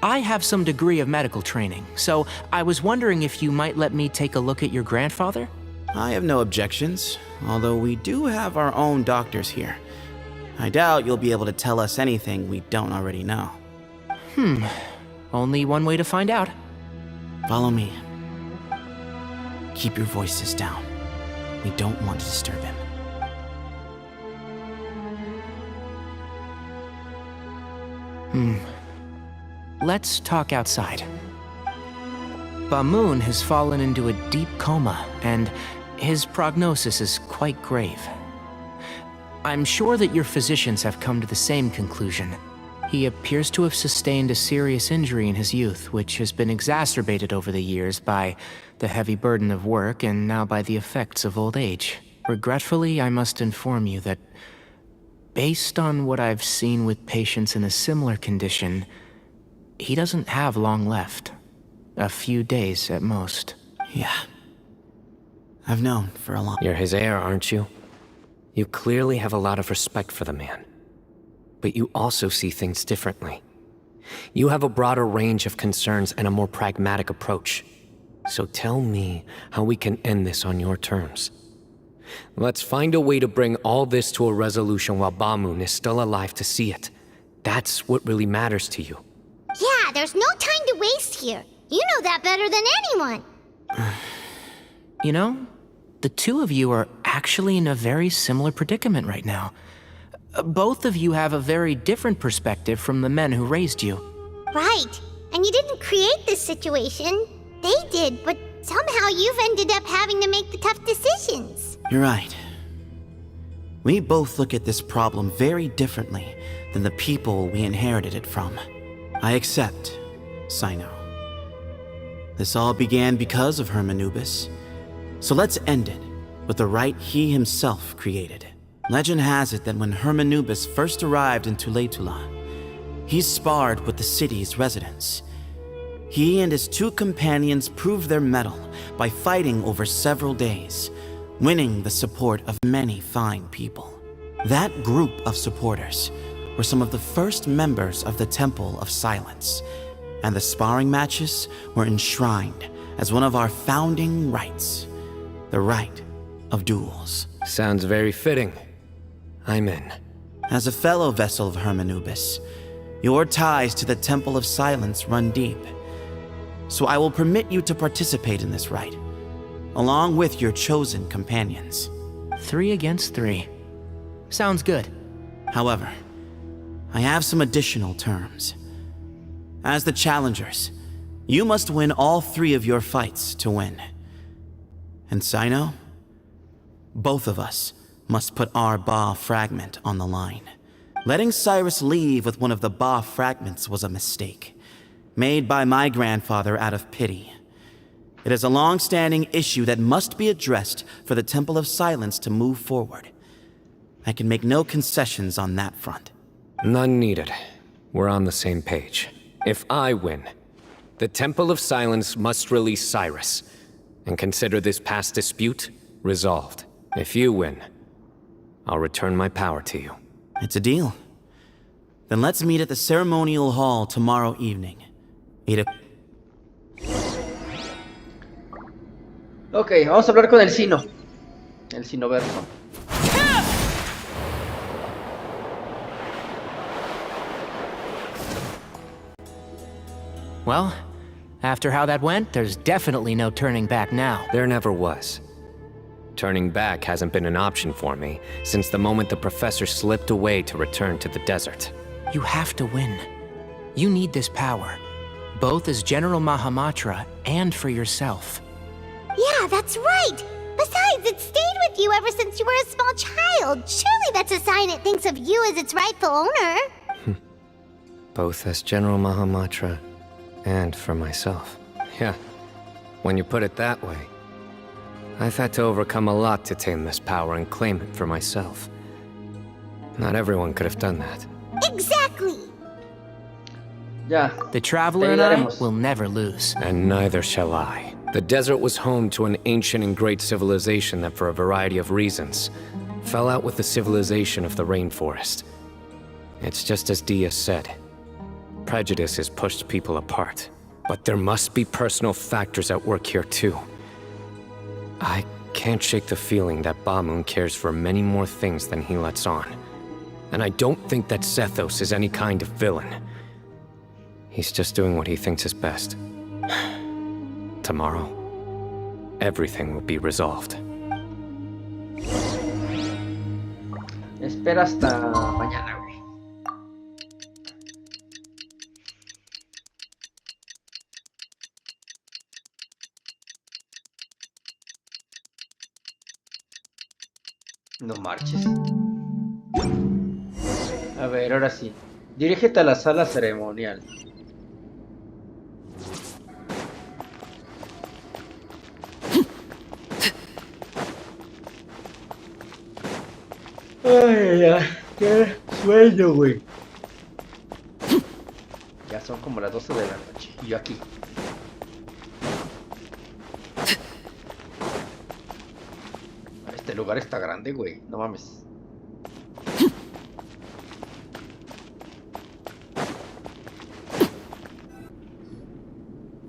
I have some degree of medical training, so I was wondering if you might let me take a look at your grandfather? I have no objections, although we do have our own doctors here. I doubt you'll be able to tell us anything we don't already know. Only one way to find out. Follow me. Keep your voices down. We don't want to disturb him. Let's talk outside. Bamoon has fallen into a deep coma, and his prognosis is quite grave. I'm sure that your physicians have come to the same conclusion. He appears to have sustained a serious injury in his youth, which has been exacerbated over the years by the heavy burden of work and now by the effects of old age. Regretfully, I must inform you that, based on what I've seen with patients in a similar condition, he doesn't have long left. A few days at most. Yeah. I've known for a long... You're his heir, aren't you? You clearly have a lot of respect for the man. But you also see things differently. You have a broader range of concerns and a more pragmatic approach. So tell me how we can end this on your terms. Let's find a way to bring all this to a resolution while Bamoon is still alive to see it. That's what really matters to you. Yeah, there's no time to waste here. You know that better than anyone. You know, the two of you are actually in a very similar predicament right now. Both of you have a very different perspective from the men who raised you. Right. And you didn't create this situation. They did, but somehow you've ended up having to make the tough decisions. You're right. We both look at this problem very differently than the people we inherited it from. I accept, Cyno. This all began because of Hermanubis. So let's end it with the rite he himself created. Legend has it that when Hermanubis first arrived in Tuletula, he sparred with the city's residents. He and his two companions proved their mettle by fighting over several days, winning the support of many fine people. That group of supporters were some of the first members of the Temple of Silence, and the sparring matches were enshrined as one of our founding rites, the rite of duels. Sounds very fitting. I'm in. As a fellow vessel of Hermanubis, your ties to the Temple of Silence run deep. So I will permit you to participate in this rite, along with your chosen companions. 3 against 3. Sounds good. However, I have some additional terms. As the challengers, you must win all 3 of your fights to win. And Cyno, both of us must put our Ba fragment on the line. Letting Cyrus leave with one of the Ba fragments was a mistake, made by my grandfather out of pity. It is a long-standing issue that must be addressed for the Temple of Silence to move forward. I can make no concessions on that front. None needed. We're on the same page. If I win, the Temple of Silence must release Cyrus, and consider this past dispute resolved. If you win, I'll return my power to you. It's a deal. Then let's meet at the ceremonial hall tomorrow evening. 8 o'clock. Ok, vamos a hablar con el Cyno. El Cynoverso. Well, after how that went, there's definitely no turning back now. There never was. Turning back hasn't been an option for me since the moment the professor slipped away to return to the desert. You have to win. You need this power, both as General Mahamatra and for yourself. Yeah, that's right. Besides, it stayed with you ever since you were a small child. Surely that's a sign it thinks of you as its rightful owner. Both as General Mahamatra and for myself. Yeah, when you put it that way. I've had to overcome a lot to tame this power and claim it for myself. Not everyone could have done that. Exactly. Ya. The Traveler and I will never lose. And neither shall I. The desert was home to an ancient and great civilization that, for a variety of reasons, fell out with the civilization of the rainforest. It's just as Dia said. Prejudice has pushed people apart. But there must be personal factors at work here too. I can't shake the feeling that Bamun cares for many more things than he lets on. And I don't think that Sethos is any kind of villain. He's just doing what he thinks is best. Tomorrow, everything will be resolved. Espera hasta mañana, güey. No marches. A ver, ahora sí. Dirígete a la sala ceremonial. Ay, ya. Qué sueño, güey. Ya son como las 12 de la noche. Y yo aquí. Este lugar está grande, güey. No mames.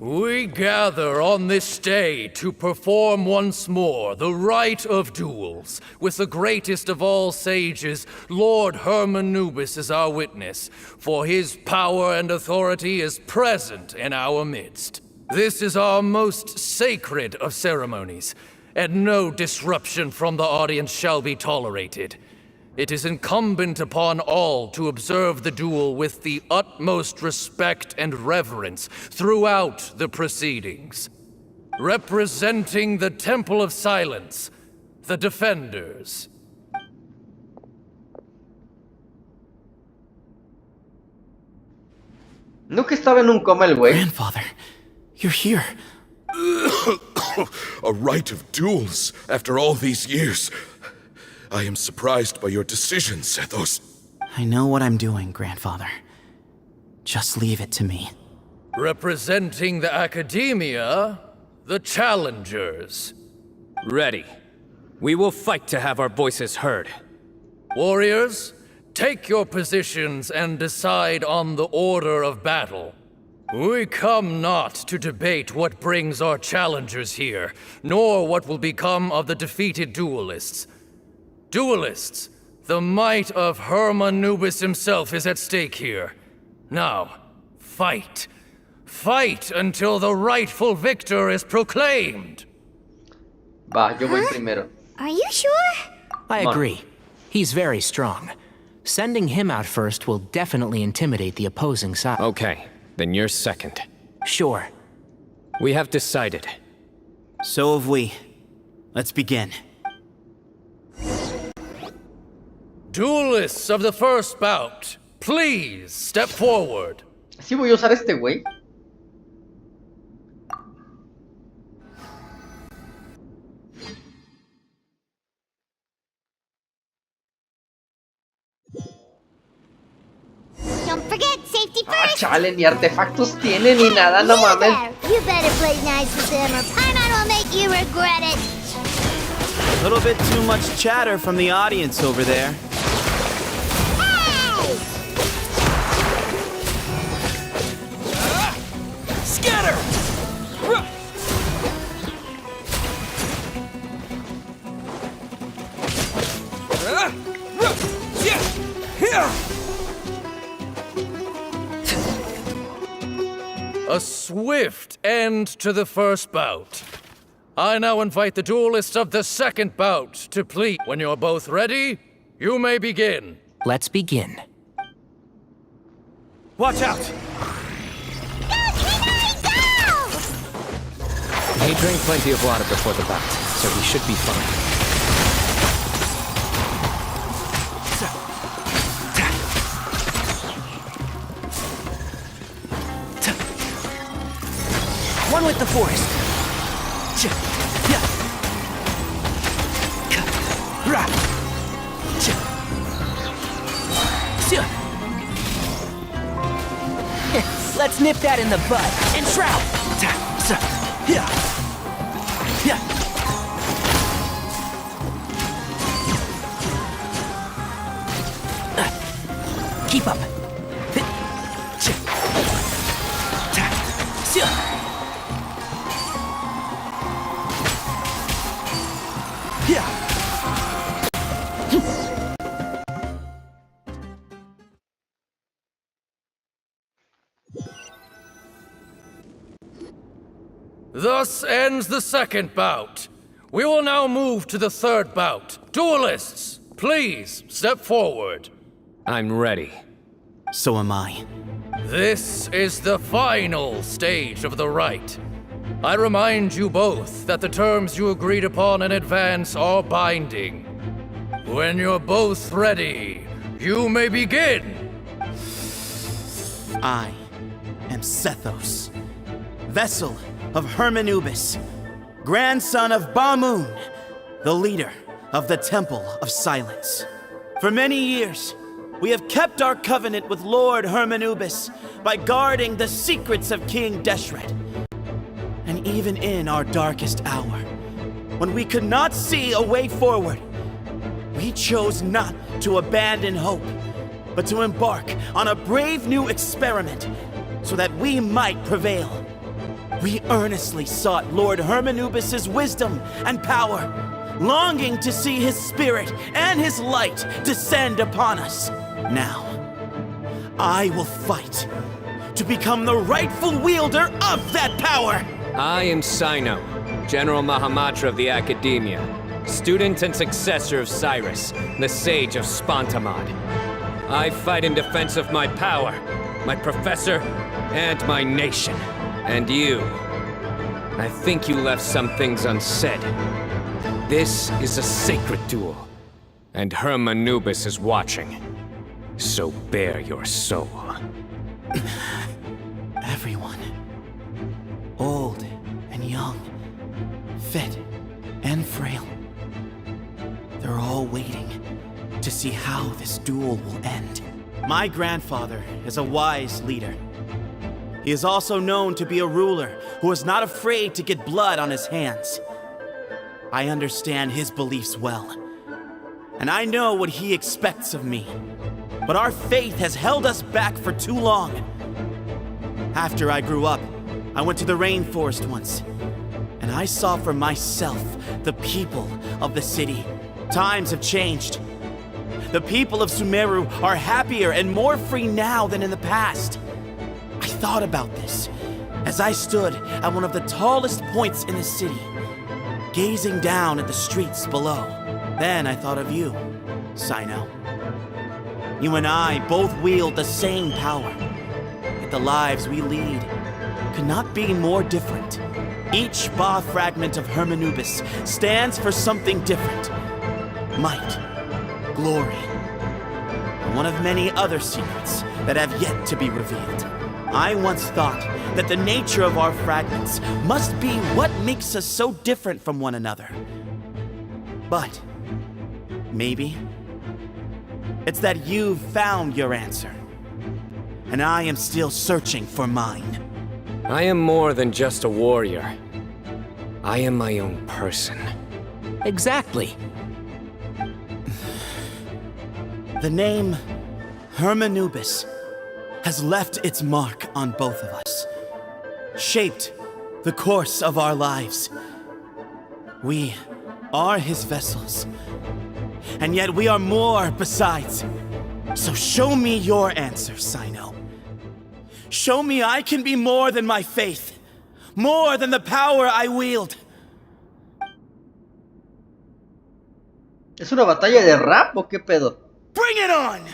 We gather on this day to perform once more the rite of duels, with the greatest of all sages, Lord Hermanubis, as our witness, for his power and authority is present in our midst. This is our most sacred of ceremonies, and no disruption from the audience shall be tolerated. It is incumbent upon all to observe the duel with the utmost respect and reverence throughout the proceedings. Representing the Temple of Silence, the Defenders. Nunca estaba en un coma el güey. Grandfather, you're here. A rite of duels after all these years. I am surprised by your decision, Sethos. I know what I'm doing, Grandfather. Just leave it to me. Representing the Academia, the Challengers. Ready. We will fight to have our voices heard. Warriors, take your positions and decide on the order of battle. We come not to debate what brings our challengers here, nor what will become of the defeated duelists. Duelists, the might of Hermanubis himself is at stake here. Now, fight. Fight until the rightful victor is proclaimed. Va, yo voy primero. Are you sure? I agree. He's very strong. Sending him out first will definitely intimidate the opposing side. Okay, then you're second. Sure. We have decided. So have we. Let's begin. Duelists of the first bout, please step forward. Sí voy a usar este güey. Don't forget, safety first. Chale, ni artefactos tiene ni nada, no mames. You better play nice with them or Paimon will make you regret it. A little bit too much chatter from the audience over there. Scatter! swift end to the first bout. I now invite the duelists of the second bout to plead. When you're both ready, you may begin. Let's begin. Watch out! He drank plenty of water before the bout, so he should be fine. One with the forest. Let's nip that in the bud and shroud. Keep up. Thus ends the second bout. We will now move to the third bout. Duelists, please step forward. I'm ready. So am I. This is the final stage of the rite. I remind you both that the terms you agreed upon in advance are binding. When you're both ready, you may begin. I am Sethos, vessel of Hermanubis, grandson of Bamun, the leader of the Temple of Silence. For many years, we have kept our covenant with Lord Hermanubis by guarding the secrets of King Deshret. And even in our darkest hour, when we could not see a way forward, we chose not to abandon hope, but to embark on a brave new experiment so that we might prevail. We earnestly sought Lord Hermanubis' wisdom and power, longing to see his spirit and his light descend upon us. Now, I will fight to become the rightful wielder of that power. I am Cyno, General Mahamatra of the Academia, student and successor of Cyrus, the Sage of Spontamod. I fight in defense of my power, my professor, and my nation. And you, I think you left some things unsaid. This is a sacred duel, and Hermanubis is watching. So bare your soul. Everyone, old and young, fit and frail, they're all waiting to see how this duel will end. My grandfather is a wise leader. He is also known to be a ruler who is not afraid to get blood on his hands. I understand his beliefs well, and I know what he expects of me. But our faith has held us back for too long. After I grew up, I went to the rainforest once, and I saw for myself the people of the city. Times have changed. The people of Sumeru are happier and more free now than in the past. I thought about this as I stood at one of the tallest points in the city, gazing down at the streets below. Then I thought of you, Cyno. You and I both wield the same power, yet the lives we lead could not be more different. Each Ba fragment of Hermanubis stands for something different. Might, glory, and one of many other secrets that have yet to be revealed. I once thought that the nature of our fragments must be what makes us so different from one another. But maybe it's that you've found your answer, and I am still searching for mine. I am more than just a warrior. I am my own person. Exactly. The name Hermanubis has left its mark on both of us, shaped the course of our lives. We are his vessels, and yet we are more besides. So show me your answer, Cyno. Show me I can be more than my faith. More than the power I wield. ¿Es una batalla de rap o qué pedo? Bring it on!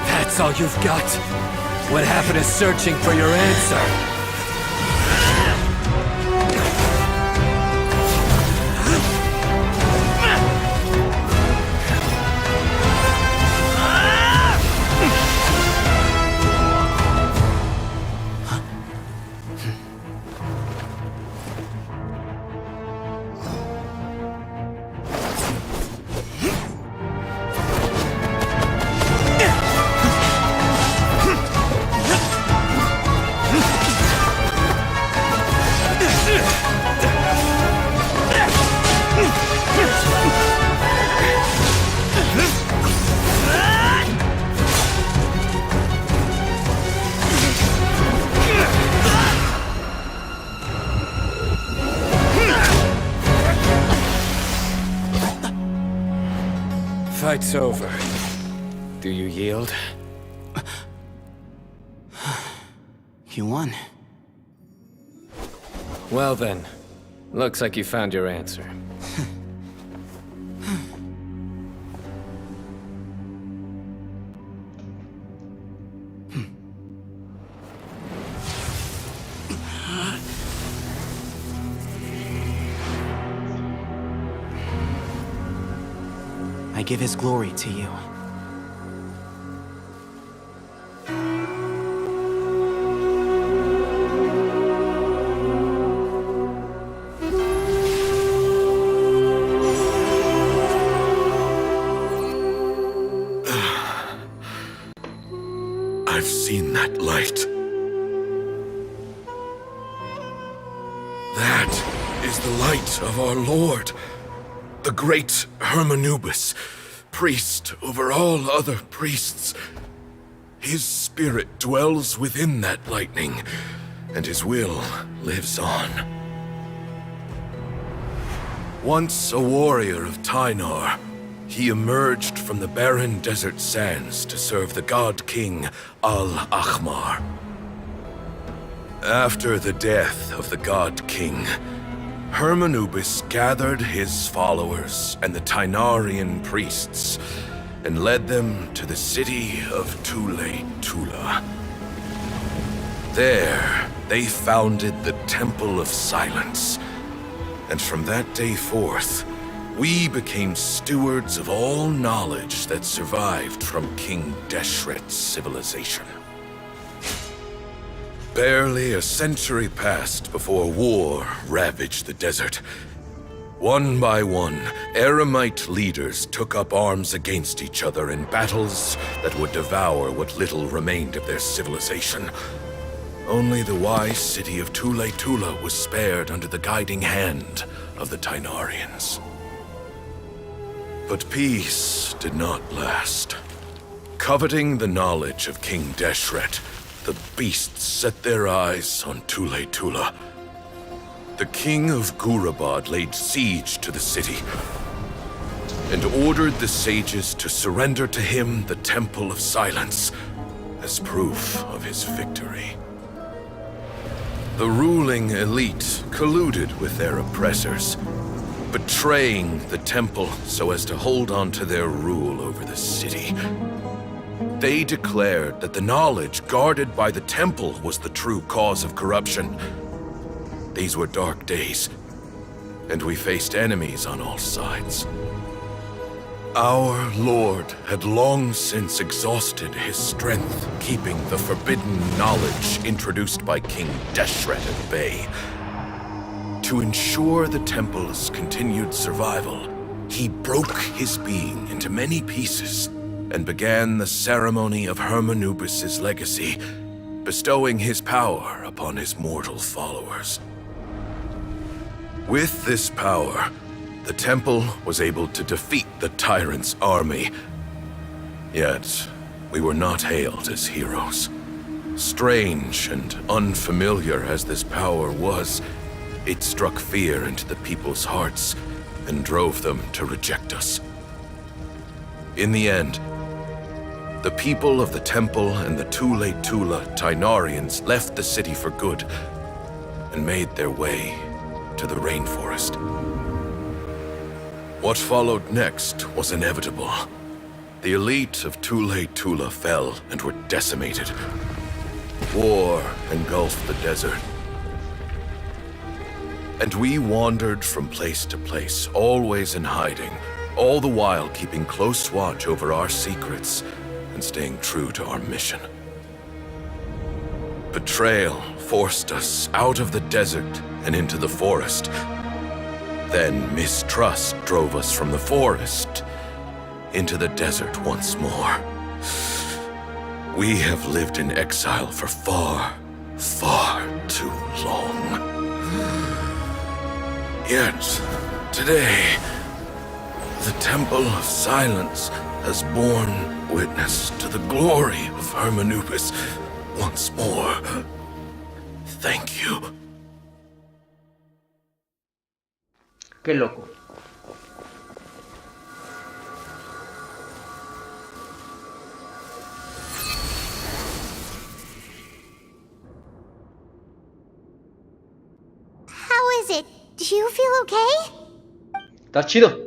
That's all you've got? What happened to searching for your answer? Fight's over. Do you yield? You won. Well then, looks like you found your answer. I give his glory to you. I've seen that light. That is the light of our Lord, the great Hermanubis, priest over all other priests. His spirit dwells within that lightning, and his will lives on. Once a warrior of Tynar, he emerged from the barren desert sands to serve the god king Al-Ahmar. After the death of the god king, Hermanubis gathered his followers and the Tynarian priests and led them to the city of Tule-Tula. There, they founded the Temple of Silence, and from that day forth, we became stewards of all knowledge that survived from King Deshret's civilization. Barely a century passed before war ravaged the desert. One by one, Eremite leaders took up arms against each other in battles that would devour what little remained of their civilization. Only the wise city of Tule-Tula was spared under the guiding hand of the Tynarians. But peace did not last. Coveting the knowledge of King Deshret, the beasts set their eyes on Tule-Tula. The king of Gurabad laid siege to the city and ordered the sages to surrender to him the Temple of Silence as proof of his victory. The ruling elite colluded with their oppressors, betraying the temple so as to hold on to their rule over the city. They declared that the knowledge guarded by the temple was the true cause of corruption. These were dark days, and we faced enemies on all sides. Our Lord had long since exhausted his strength, keeping the forbidden knowledge introduced by King Deshret at bay. To ensure the temple's continued survival, he broke his being into many pieces and began the ceremony of Hermanubis' legacy, bestowing his power upon his mortal followers. With this power, the temple was able to defeat the tyrant's army. Yet, we were not hailed as heroes. Strange and unfamiliar as this power was, it struck fear into the people's hearts and drove them to reject us. In the end, the people of the temple and the Tighnarians left the city for good and made their way to the rainforest. What followed next was inevitable. The elite of Tula fell and were decimated. War engulfed the desert. And we wandered from place to place, always in hiding, all the while keeping close watch over our secrets and staying true to our mission. Betrayal forced us out of the desert and into the forest. Then mistrust drove us from the forest into the desert once more. We have lived in exile for far, far too long. Yet, today, the Temple of Silence has borne witness to the glory of Hermanubis once more. Thank you. Qué loco. How is it? Do you feel okay? Está chido.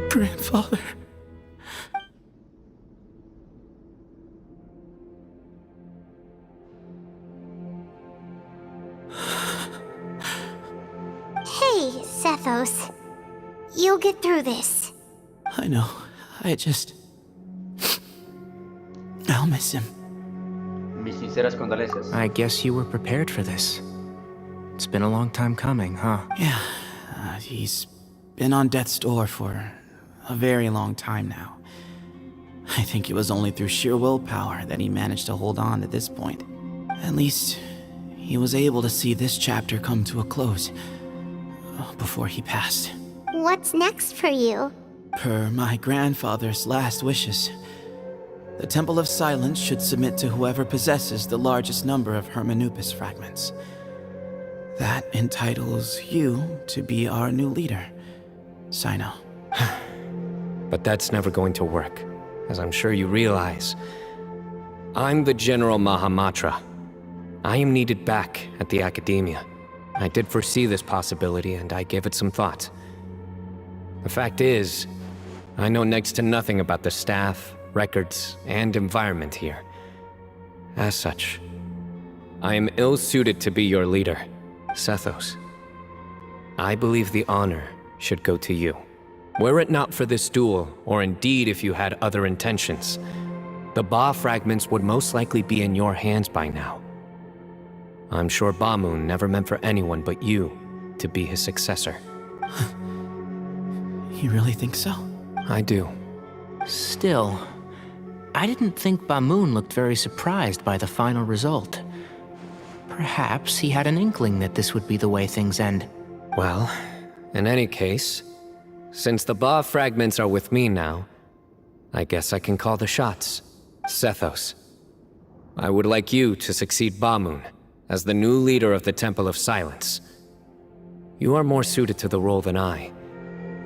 Grandfather. Hey, Sethos. You'll get through this. I know. I'll miss him. Mis sinceras condolencias. I guess you were prepared for this. It's been a long time coming, huh? Yeah. He's been on death's door for a very long time now. I think it was only through sheer willpower that he managed to hold on to this point. At least, he was able to see this chapter come to a close before he passed. What's next for you? Per my grandfather's last wishes, the Temple of Silence should submit to whoever possesses the largest number of Hermanubis fragments. That entitles you to be our new leader, Cyno. But that's never going to work, as I'm sure you realize. I'm the General Mahamatra. I am needed back at the Academia. I did foresee this possibility, and I gave it some thought. The fact is, I know next to nothing about the staff, records, and environment here. As such, I am ill-suited to be your leader, Sethos. I believe the honor should go to you. Were it not for this duel, or indeed if you had other intentions, the Ba fragments would most likely be in your hands by now. I'm sure Bamun never meant for anyone but you to be his successor. You really think so? I do. Still, I didn't think Bamun looked very surprised by the final result. Perhaps he had an inkling that this would be the way things end. Well, in any case, since the Ba fragments are with me now, I guess I can call the shots. Sethos, I would like you to succeed Bamun as the new leader of the Temple of Silence. You are more suited to the role than I,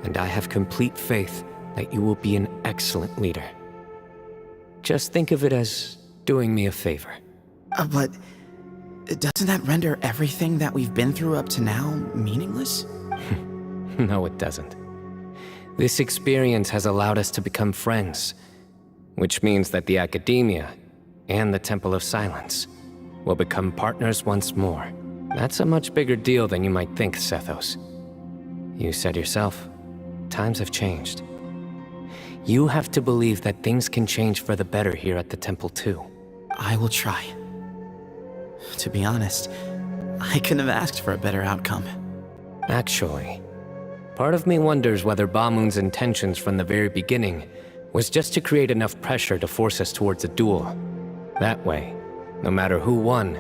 and I have complete faith that you will be an excellent leader. Just think of it as doing me a favor. But doesn't that render everything that we've been through up to now meaningless? No, it doesn't. This experience has allowed us to become friends, which means that the Academia and the Temple of Silence will become partners once more. That's a much bigger deal than you might think, Sethos. You said yourself, times have changed. You have to believe that things can change for the better here at the temple too. I will try. To be honest, I couldn't have asked for a better outcome. Actually, part of me wonders whether Bamun's intentions from the very beginning was just to create enough pressure to force us towards a duel. That way, no matter who won,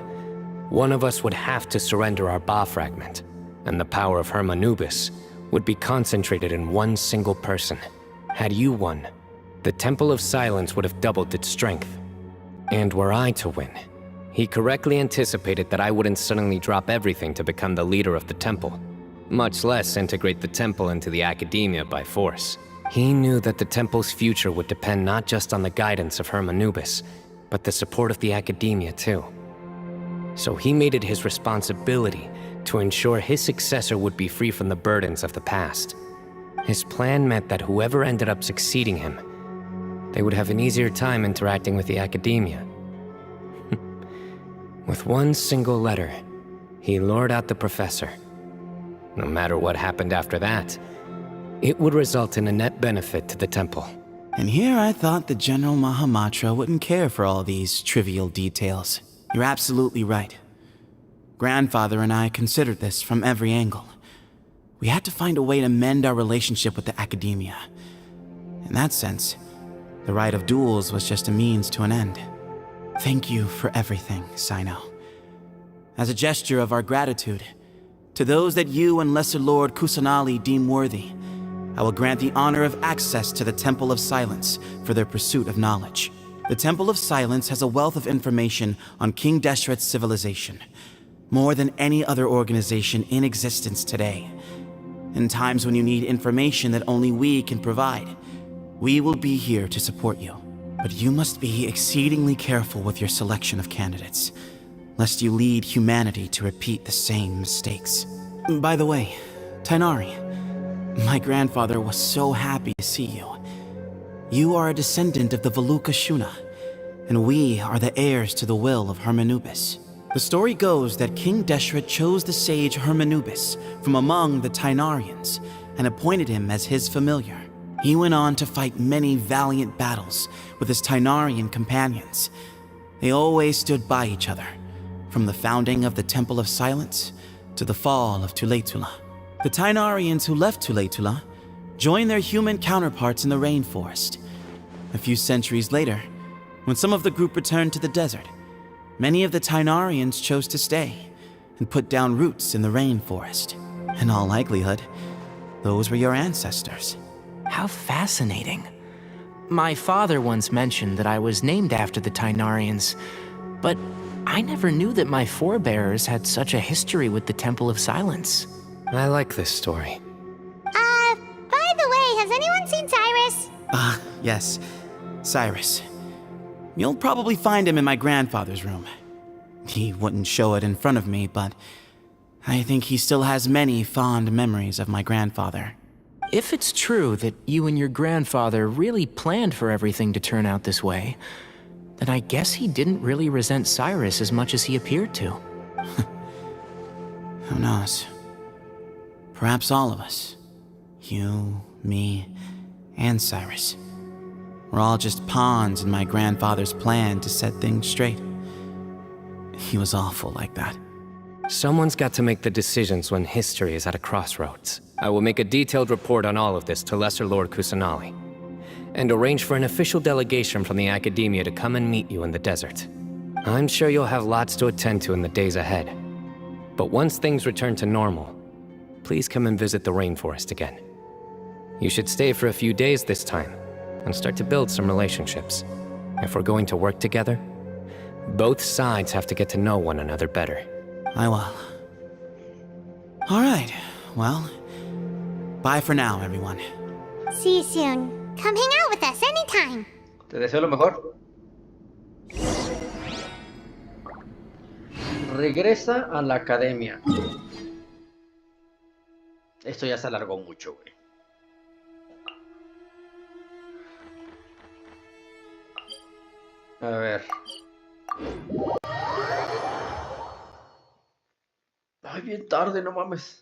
one of us would have to surrender our Ba fragment, and the power of Hermanubis would be concentrated in one single person. Had you won, the Temple of Silence would have doubled its strength. And were I to win, he correctly anticipated that I wouldn't suddenly drop everything to become the leader of the temple, much less integrate the temple into the Academia by force. He knew that the temple's future would depend not just on the guidance of Hermanubis, but the support of the Academia too. So he made it his responsibility to ensure his successor would be free from the burdens of the past. His plan meant that whoever ended up succeeding him, they would have an easier time interacting with the Academia. With one single letter, he lured out the professor. No matter what happened after that, it would result in a net benefit to the temple. And here I thought the General Mahamatra wouldn't care for all these trivial details. You're absolutely right. Grandfather and I considered this from every angle. We had to find a way to mend our relationship with the Academia. In that sense, the right of duels was just a means to an end. Thank you for everything, Cyno. As a gesture of our gratitude, to those that you and Lesser Lord Kusanali deem worthy, I will grant the honor of access to the Temple of Silence for their pursuit of knowledge. The Temple of Silence has a wealth of information on King Deshret's civilization, more than any other organization in existence today. In times when you need information that only we can provide, we will be here to support you. But you must be exceedingly careful with your selection of candidates, lest you lead humanity to repeat the same mistakes. By the way, Tighnari, my grandfather was so happy to see you. You are a descendant of the Veluka Shuna, and we are the heirs to the will of Hermanubis. The story goes that King Deshret chose the sage Hermanubis from among the Tighnarians and appointed him as his familiar. He went on to fight many valiant battles with his Tighnarian companions. They always stood by each other, from the founding of the Temple of Silence to the fall of Tuletula. The Tighnarians who left Tuletula joined their human counterparts in the rainforest. A few centuries later, when some of the group returned to the desert, many of the Tighnarians chose to stay and put down roots in the rainforest. In all likelihood, those were your ancestors. How fascinating. My father once mentioned that I was named after the Tighnarians, but I never knew that my forebears had such a history with the Temple of Silence. I like this story. By the way, has anyone seen Cyrus? Yes, Cyrus. You'll probably find him in my grandfather's room. He wouldn't show it in front of me, but I think he still has many fond memories of my grandfather. If it's true that you and your grandfather really planned for everything to turn out this way, then I guess he didn't really resent Cyrus as much as he appeared to. Who knows? Perhaps all of us. You, me, and Cyrus. We're all just pawns in my grandfather's plan to set things straight. He was awful like that. Someone's got to make the decisions when history is at a crossroads. I will make a detailed report on all of this to Lesser Lord Kusanali, and arrange for an official delegation from the Academia to come and meet you in the desert. I'm sure you'll have lots to attend to in the days ahead. But once things return to normal, please come and visit the rainforest again. You should stay for a few days this time, and start to build some relationships. If we're going to work together, both sides have to get to know one another better. I will. All right, well, bye for now, everyone. See you soon. Come hang out with us anytime. Te deseo lo mejor. Regresa a la academia. Esto ya se alargó mucho, güey. A ver. Ay, bien tarde, no mames.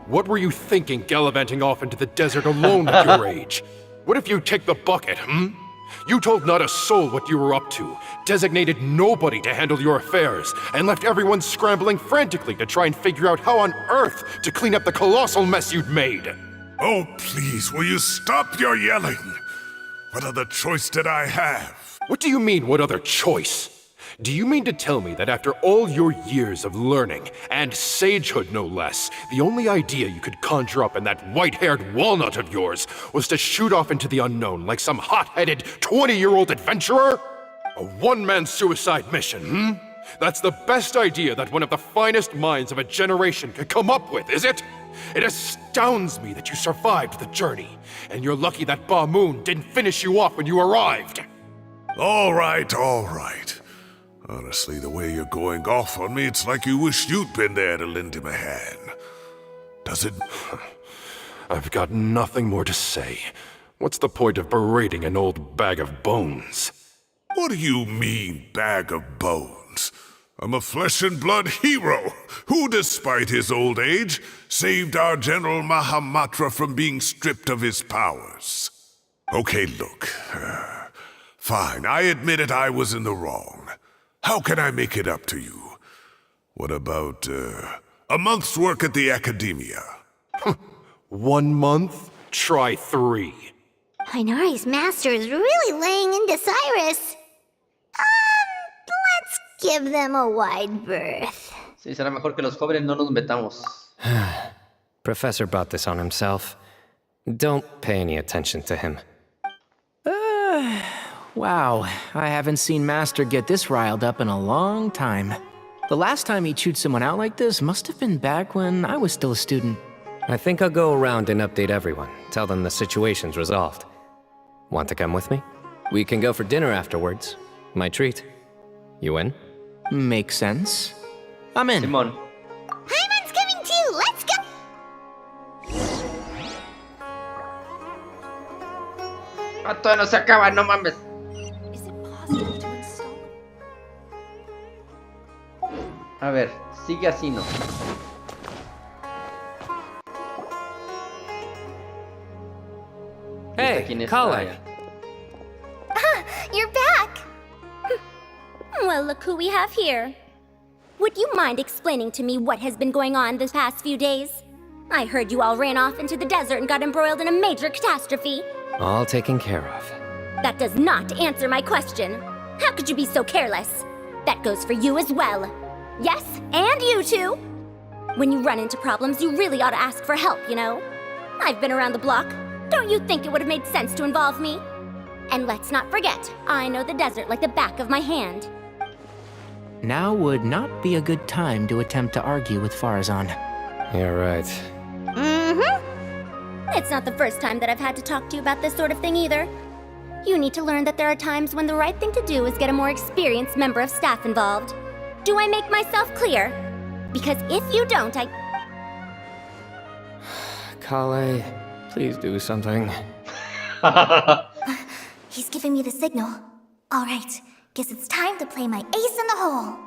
What were you thinking, gallivanting off into the desert alone at your age? What if you take the bucket, You told not a soul what you were up to, designated nobody to handle your affairs, and left everyone scrambling frantically to try and figure out how on earth to clean up the colossal mess you'd made. Oh, please, will you stop your yelling? What other choice did I have? What do you mean, what other choice? Do you mean to tell me that after all your years of learning, and sagehood no less, the only idea you could conjure up in that white-haired walnut of yours was to shoot off into the unknown like some hot-headed 20-year-old adventurer? A one-man suicide mission, That's the best idea that one of the finest minds of a generation could come up with, is it? It astounds me that you survived the journey, and you're lucky that Ba Moon didn't finish you off when you arrived. All right, all right. Honestly, the way you're going off on me, it's like you wish you'd been there to lend him a hand. Does it? I've got nothing more to say. What's the point of berating an old bag of bones? What do you mean, bag of bones? I'm a flesh-and-blood hero who, despite his old age, saved our General Mahamatra from being stripped of his powers. Okay, look. Fine, I admit it, I was in the wrong. How can I make it up to you? What about, a month's work at the academia? 1 month? Try 3. Tighnari's master is really laying into Cyrus. Let's give them a wide berth. Sí, será mejor que los jóvenes no nos metamos. Professor brought this on himself. Don't pay any attention to him. Wow, I haven't seen Master get this riled up in a long time. The last time he chewed someone out like this must have been back when I was still a student. I think I'll go around and update everyone, tell them the situation's resolved. Want to come with me? We can go for dinner afterwards. My treat. You in? Makes sense. I'm in. Simón. Paimon's coming too! Let's go! Esto no se acaba, no mames. Is it possible to install? A ver, sigue así, ¿no? Hey, Kaveh. You're back! Well, look who we have here. Would you mind explaining to me what has been going on the past few days? I heard you all ran off into the desert and got embroiled in a major catastrophe. All taken care of. That does not answer my question. How could you be so careless? That goes for you as well. Yes, and you too. When you run into problems, you really ought to ask for help, you know? I've been around the block. Don't you think it would have made sense to involve me? And let's not forget, I know the desert like the back of my hand. Now would not be a good time to attempt to argue with Farazan. You're right. Mm-hmm. It's not the first time that I've had to talk to you about this sort of thing either. You need to learn that there are times when the right thing to do is get a more experienced member of staff involved. Do I make myself clear? Because if you don't, Kaveh, please do something. He's giving me the signal. All right, guess it's time to play my ace in the hole.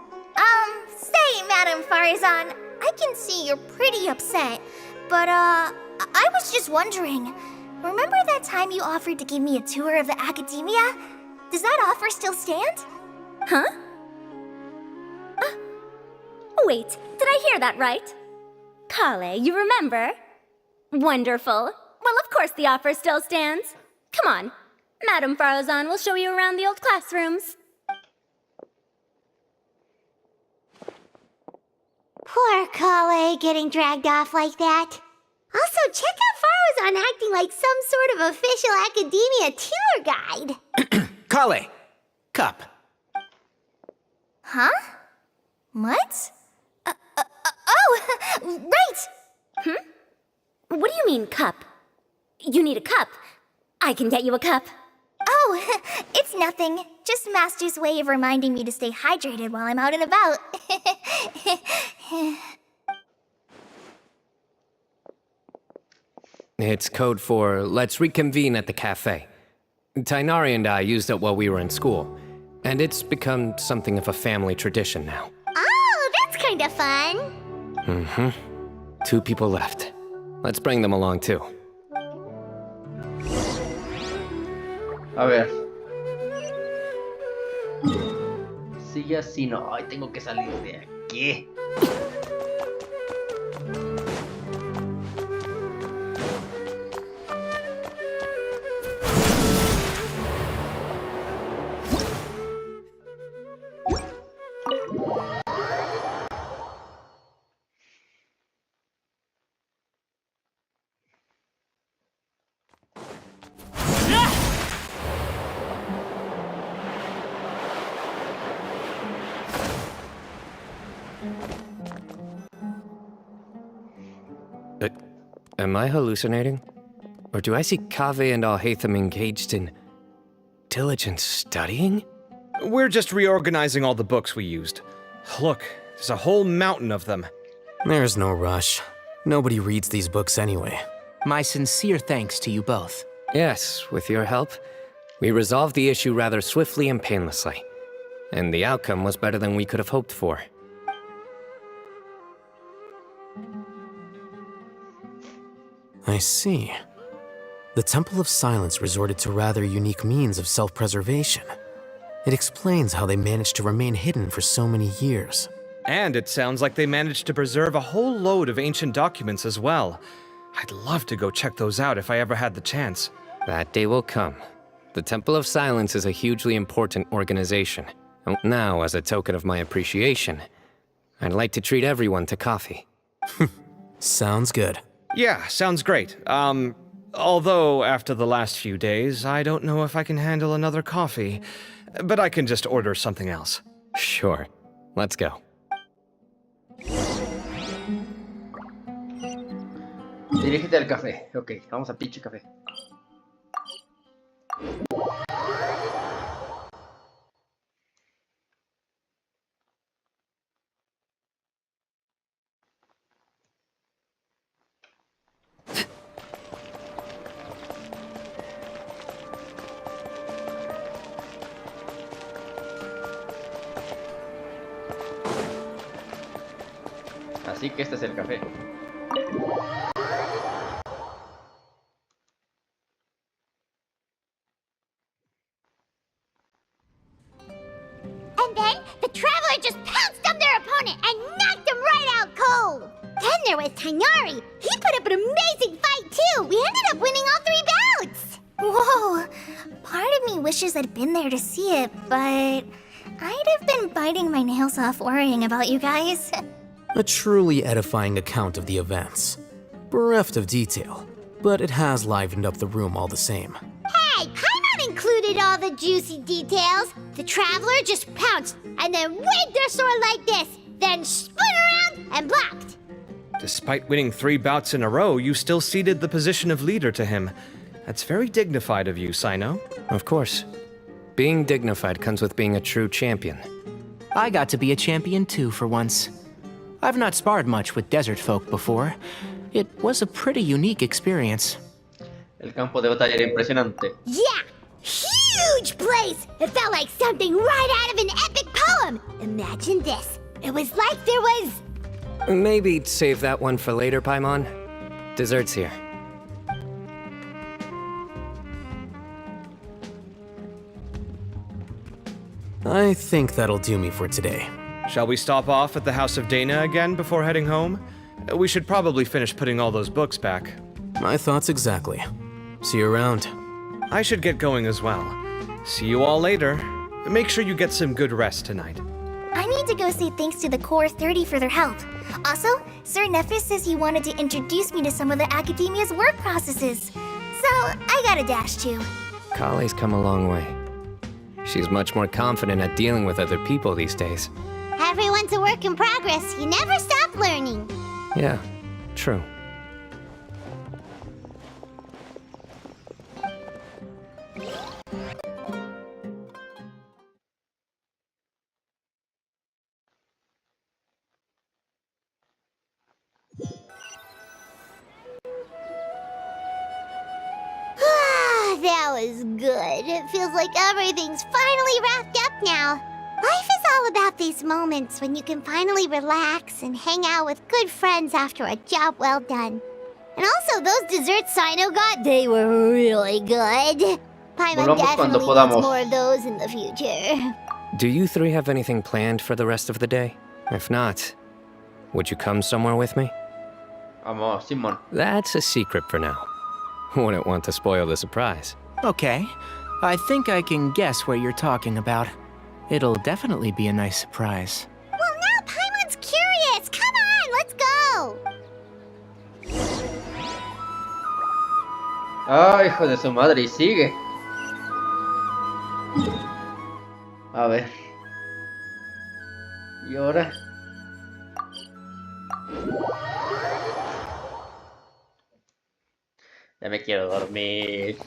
Say, Madam Farazan, I can see you're pretty upset, but, I was just wondering, remember that time you offered to give me a tour of the academia? Does that offer still stand? Huh? Wait, did I hear that right? Kale, you remember? Wonderful. Well, of course the offer still stands. Come on. Madame Farazan will show you around the old classrooms. Poor Kale getting dragged off like that. Also, check out Farazan acting like some sort of official academia tour guide. Kale! Cup. Huh? What? Oh, right! What do you mean, cup? You need a cup. I can get you a cup. Oh, it's nothing. Just Master's way of reminding me to stay hydrated while I'm out and about. It's code for let's reconvene at the cafe. Tighnari and I used it while we were in school, and it's become something of a family tradition now. Oh, that's kind of fun. Mm-hmm. 2 people left. Let's bring them along too. A ver. Sigue así, no. Ay, tengo que salir de aquí. Am I hallucinating? Or do I see Kaveh and Alhaitham engaged in diligent studying? We're just reorganizing all the books we used. Look, there's a whole mountain of them. There's no rush. Nobody reads these books anyway. My sincere thanks to you both. Yes, with your help, we resolved the issue rather swiftly and painlessly. And the outcome was better than we could have hoped for. I see. The Temple of Silence resorted to rather unique means of self-preservation. It explains how they managed to remain hidden for so many years. And it sounds like they managed to preserve a whole load of ancient documents as well. I'd love to go check those out if I ever had the chance. That day will come. The Temple of Silence is a hugely important organization. Now, as a token of my appreciation, I'd like to treat everyone to coffee. Sounds good. Yeah, sounds great. Although after the last few days, I don't know if I can handle another coffee. But I can just order something else. Sure. Let's go. Dirígete al café. Ok, vamos a pinche café. Así que este es el café. And then the traveler just pounced on their opponent and knocked him right out cold. Then there was Tighnari. He put up an amazing fight too. We ended up winning all 3 bouts. Whoa! Part of me wishes I'd been there to see it, but I'd have been biting my nails off worrying about you guys. A truly edifying account of the events. Bereft of detail, but it has livened up the room all the same. Hey, Paimon included all the juicy details. The traveler just pounced and then waved their sword like this, then spun around and blocked. Despite winning 3 bouts in a row, you still ceded the position of leader to him. That's very dignified of you, Cyno. Of course. Being dignified comes with being a true champion. I got to be a champion too for once. I've not sparred much with desert folk before. It was a pretty unique experience. El campo de batalla era impresionante. Yeah! Huge place! It felt like something right out of an epic poem! Imagine this. It was like there was... Maybe save that one for later, Paimon. Dessert's here. I think that'll do me for today. Shall we stop off at the House of Dana again before heading home? We should probably finish putting all those books back. My thoughts exactly. See you around. I should get going as well. See you all later. Make sure you get some good rest tonight. I need to go say thanks to the Core 30 for their help. Also, Sir Nephis says he wanted to introduce me to some of the Academia's work processes. So, I gotta dash too. Kale's come a long way. She's much more confident at dealing with other people these days. Everyone's a work in progress. You never stop learning. Yeah, true. That was good. It feels like everything's finally wrapped up now. Life is all about these moments when you can finally relax and hang out with good friends after a job well done. And also, those desserts Cyno got, they were really good. Paimon Volvamos cuando definitely podamos. wants more of those in the future. Do you three have anything planned for the rest of the day? If not, would you come somewhere with me? Vamos, Simón. That's a secret for now. Wouldn't want to spoil the surprise. Okay. I think I can guess what you're talking about. It'll definitely be a nice surprise. Well, now Paimon's curious. Come on, let's go. Ah, hijo de su madre, y sigue. A ver. ¿Y ahora? Ya me quiero dormir.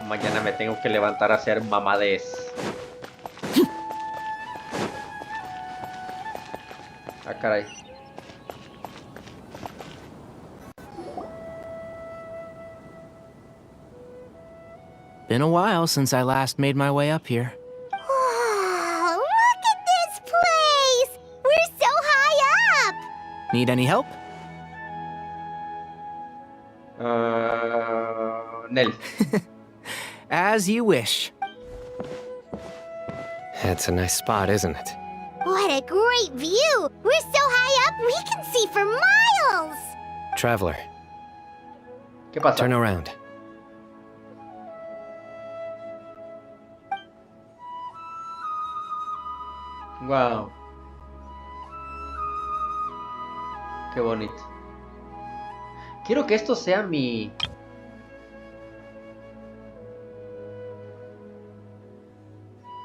Mañana me tengo que levantar a hacer mamades. Ah, caray. Been a while since I last made my way up here. Wow, look at this place. We're so high up. Need any help? Nel. As you wish. It's a nice spot, isn't it? What a great view. We're so high up, we can see for miles. Traveler, ¿Qué pasa? turn around. Wow. Qué bonito. Quiero que esto sea mi...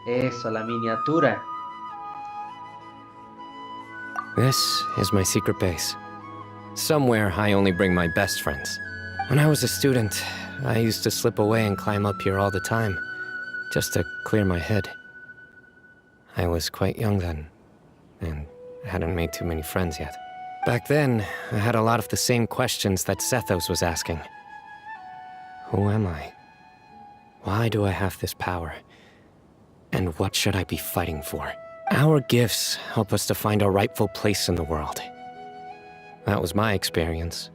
Eso, la miniatura. This is my secret base. Somewhere I only bring my best friends. When I was a student, I used to slip away and climb up here all the time, just to clear my head. I was quite young then, and hadn't made too many friends yet. Back then, I had a lot of the same questions that Sethos was asking. Who am I? Why do I have this power? And what should I be fighting for? Our gifts help us to find our rightful place in the world. That was my experience.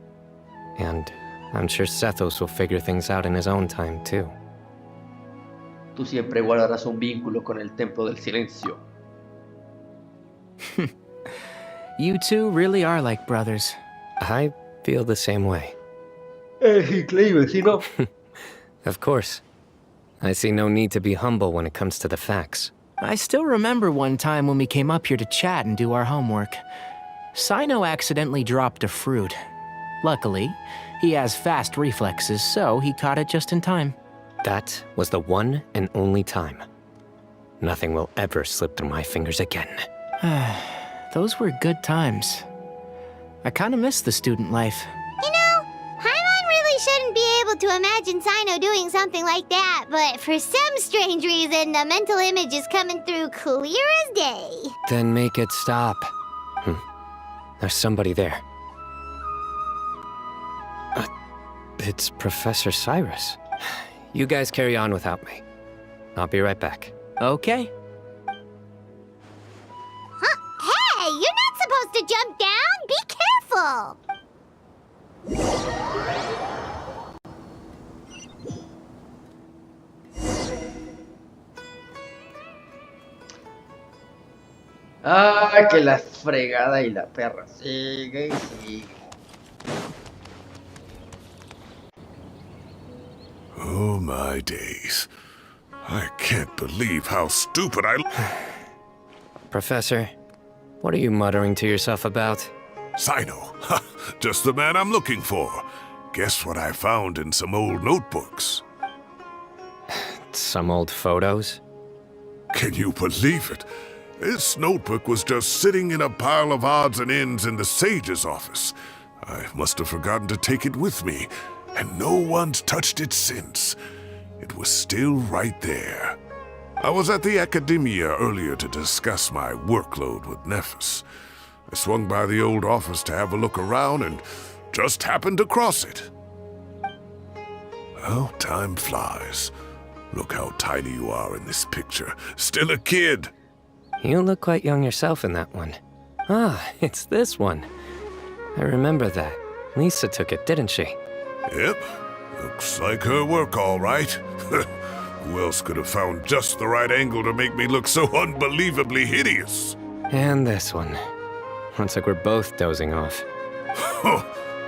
And I'm sure Sethos will figure things out in his own time, too. Tú siempre guardarás un vínculo con el Templo del Silencio. You two really are like brothers. I feel the same way. Vecino. Of course. I see no need to be humble when it comes to the facts. I still remember one time when we came up here to chat and do our homework. Cyno accidentally dropped a fruit. Luckily, he has fast reflexes, so he caught it just in time. That was the one and only time. Nothing will ever slip through my fingers again. Those were good times. I kinda miss the student life. You know, Paimon really shouldn't be able to imagine Cyno doing something like that, but for some strange reason, the mental image is coming through clear as day. Then make it stop. There's somebody there. It's Professor Cyrus. You guys carry on without me. I'll be right back. Okay. Huh? Hey, you're not supposed to jump down! Be careful! Ah, que la fregada y la perra. Sigue y sigue. Oh my days. I can't believe how stupid I... Professor, what are you muttering to yourself about? Cyno. Just the man I'm looking for. Guess what I found in some old notebooks? Some old photos? Can you believe it? This notebook was just sitting in a pile of odds and ends in the sage's office. I must have forgotten to take it with me, and no one's touched it since. It was still right there. I was at the Academia earlier to discuss my workload with Nephis. I swung by the old office to have a look around and just happened to cross it. Well, time flies. Look how tiny you are in this picture. Still a kid. You look quite young yourself in that one. Ah, it's this one. I remember that. Lisa took it, didn't she? Yep. Looks like her work, all right. Who else could have found just the right angle to make me look so unbelievably hideous? And this one. Looks like we're both dozing off.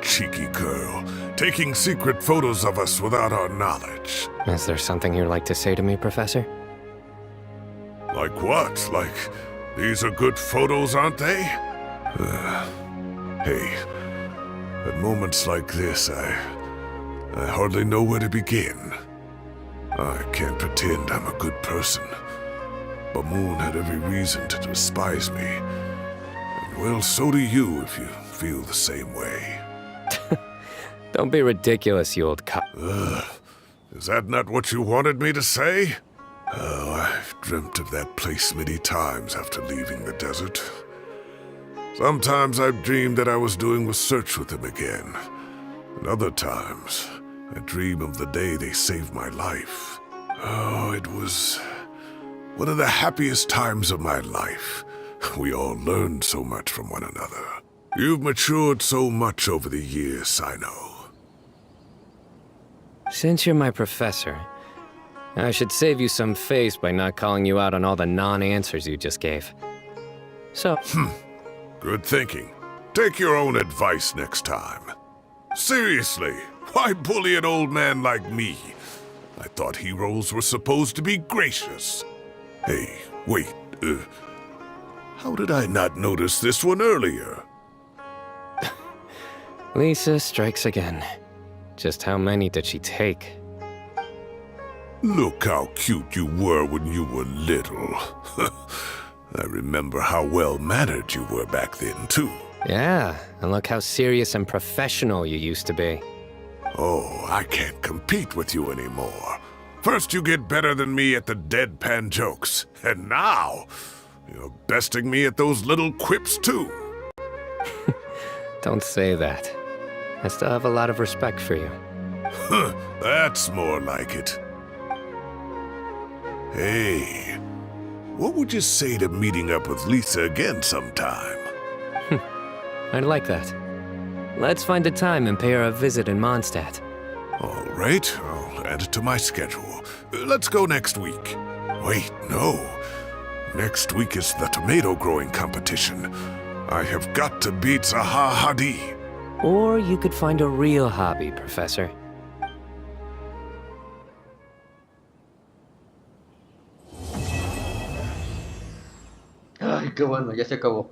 Cheeky girl. Taking secret photos of us without our knowledge. Is there something you'd like to say to me, Professor? Like what? Like, these are good photos, aren't they? Hey, at moments like this, I hardly know where to begin. I can't pretend I'm a good person. But Moon had every reason to despise me. And well, so do you if you feel the same way. Don't be ridiculous, you old Is that not what you wanted me to say? Oh, I've dreamt of that place many times after leaving the desert. Sometimes I've dreamed that I was doing research with them again. And other times, I dream of the day they saved my life. Oh, it was one of the happiest times of my life. We all learned so much from one another. You've matured so much over the years, Cyno. Since you're my professor, I should save you some face by not calling you out on all the non-answers you just gave. So... Good thinking. Take your own advice next time. Seriously, why bully an old man like me? I thought heroes were supposed to be gracious. Hey, wait, how did I not notice this one earlier? Lisa strikes again. Just how many did she take? Look how cute you were when you were little. I remember how well-mannered you were back then, too. Yeah, and look how serious and professional you used to be. Oh, I can't compete with you anymore. First you get better than me at the deadpan jokes, and now you're besting me at those little quips, too. Don't say that. I still have a lot of respect for you. That's more like it. Hey, what would you say to meeting up with Lisa again sometime? I'd like that. Let's find a time and pay her a visit in Mondstadt. All right, I'll add it to my schedule. Let's go next week. Wait, no. Next week is the tomato growing competition. I have got to beat Zaha Hadi. Or you could find a real hobby, Professor. Ay, qué bueno, ya se acabó.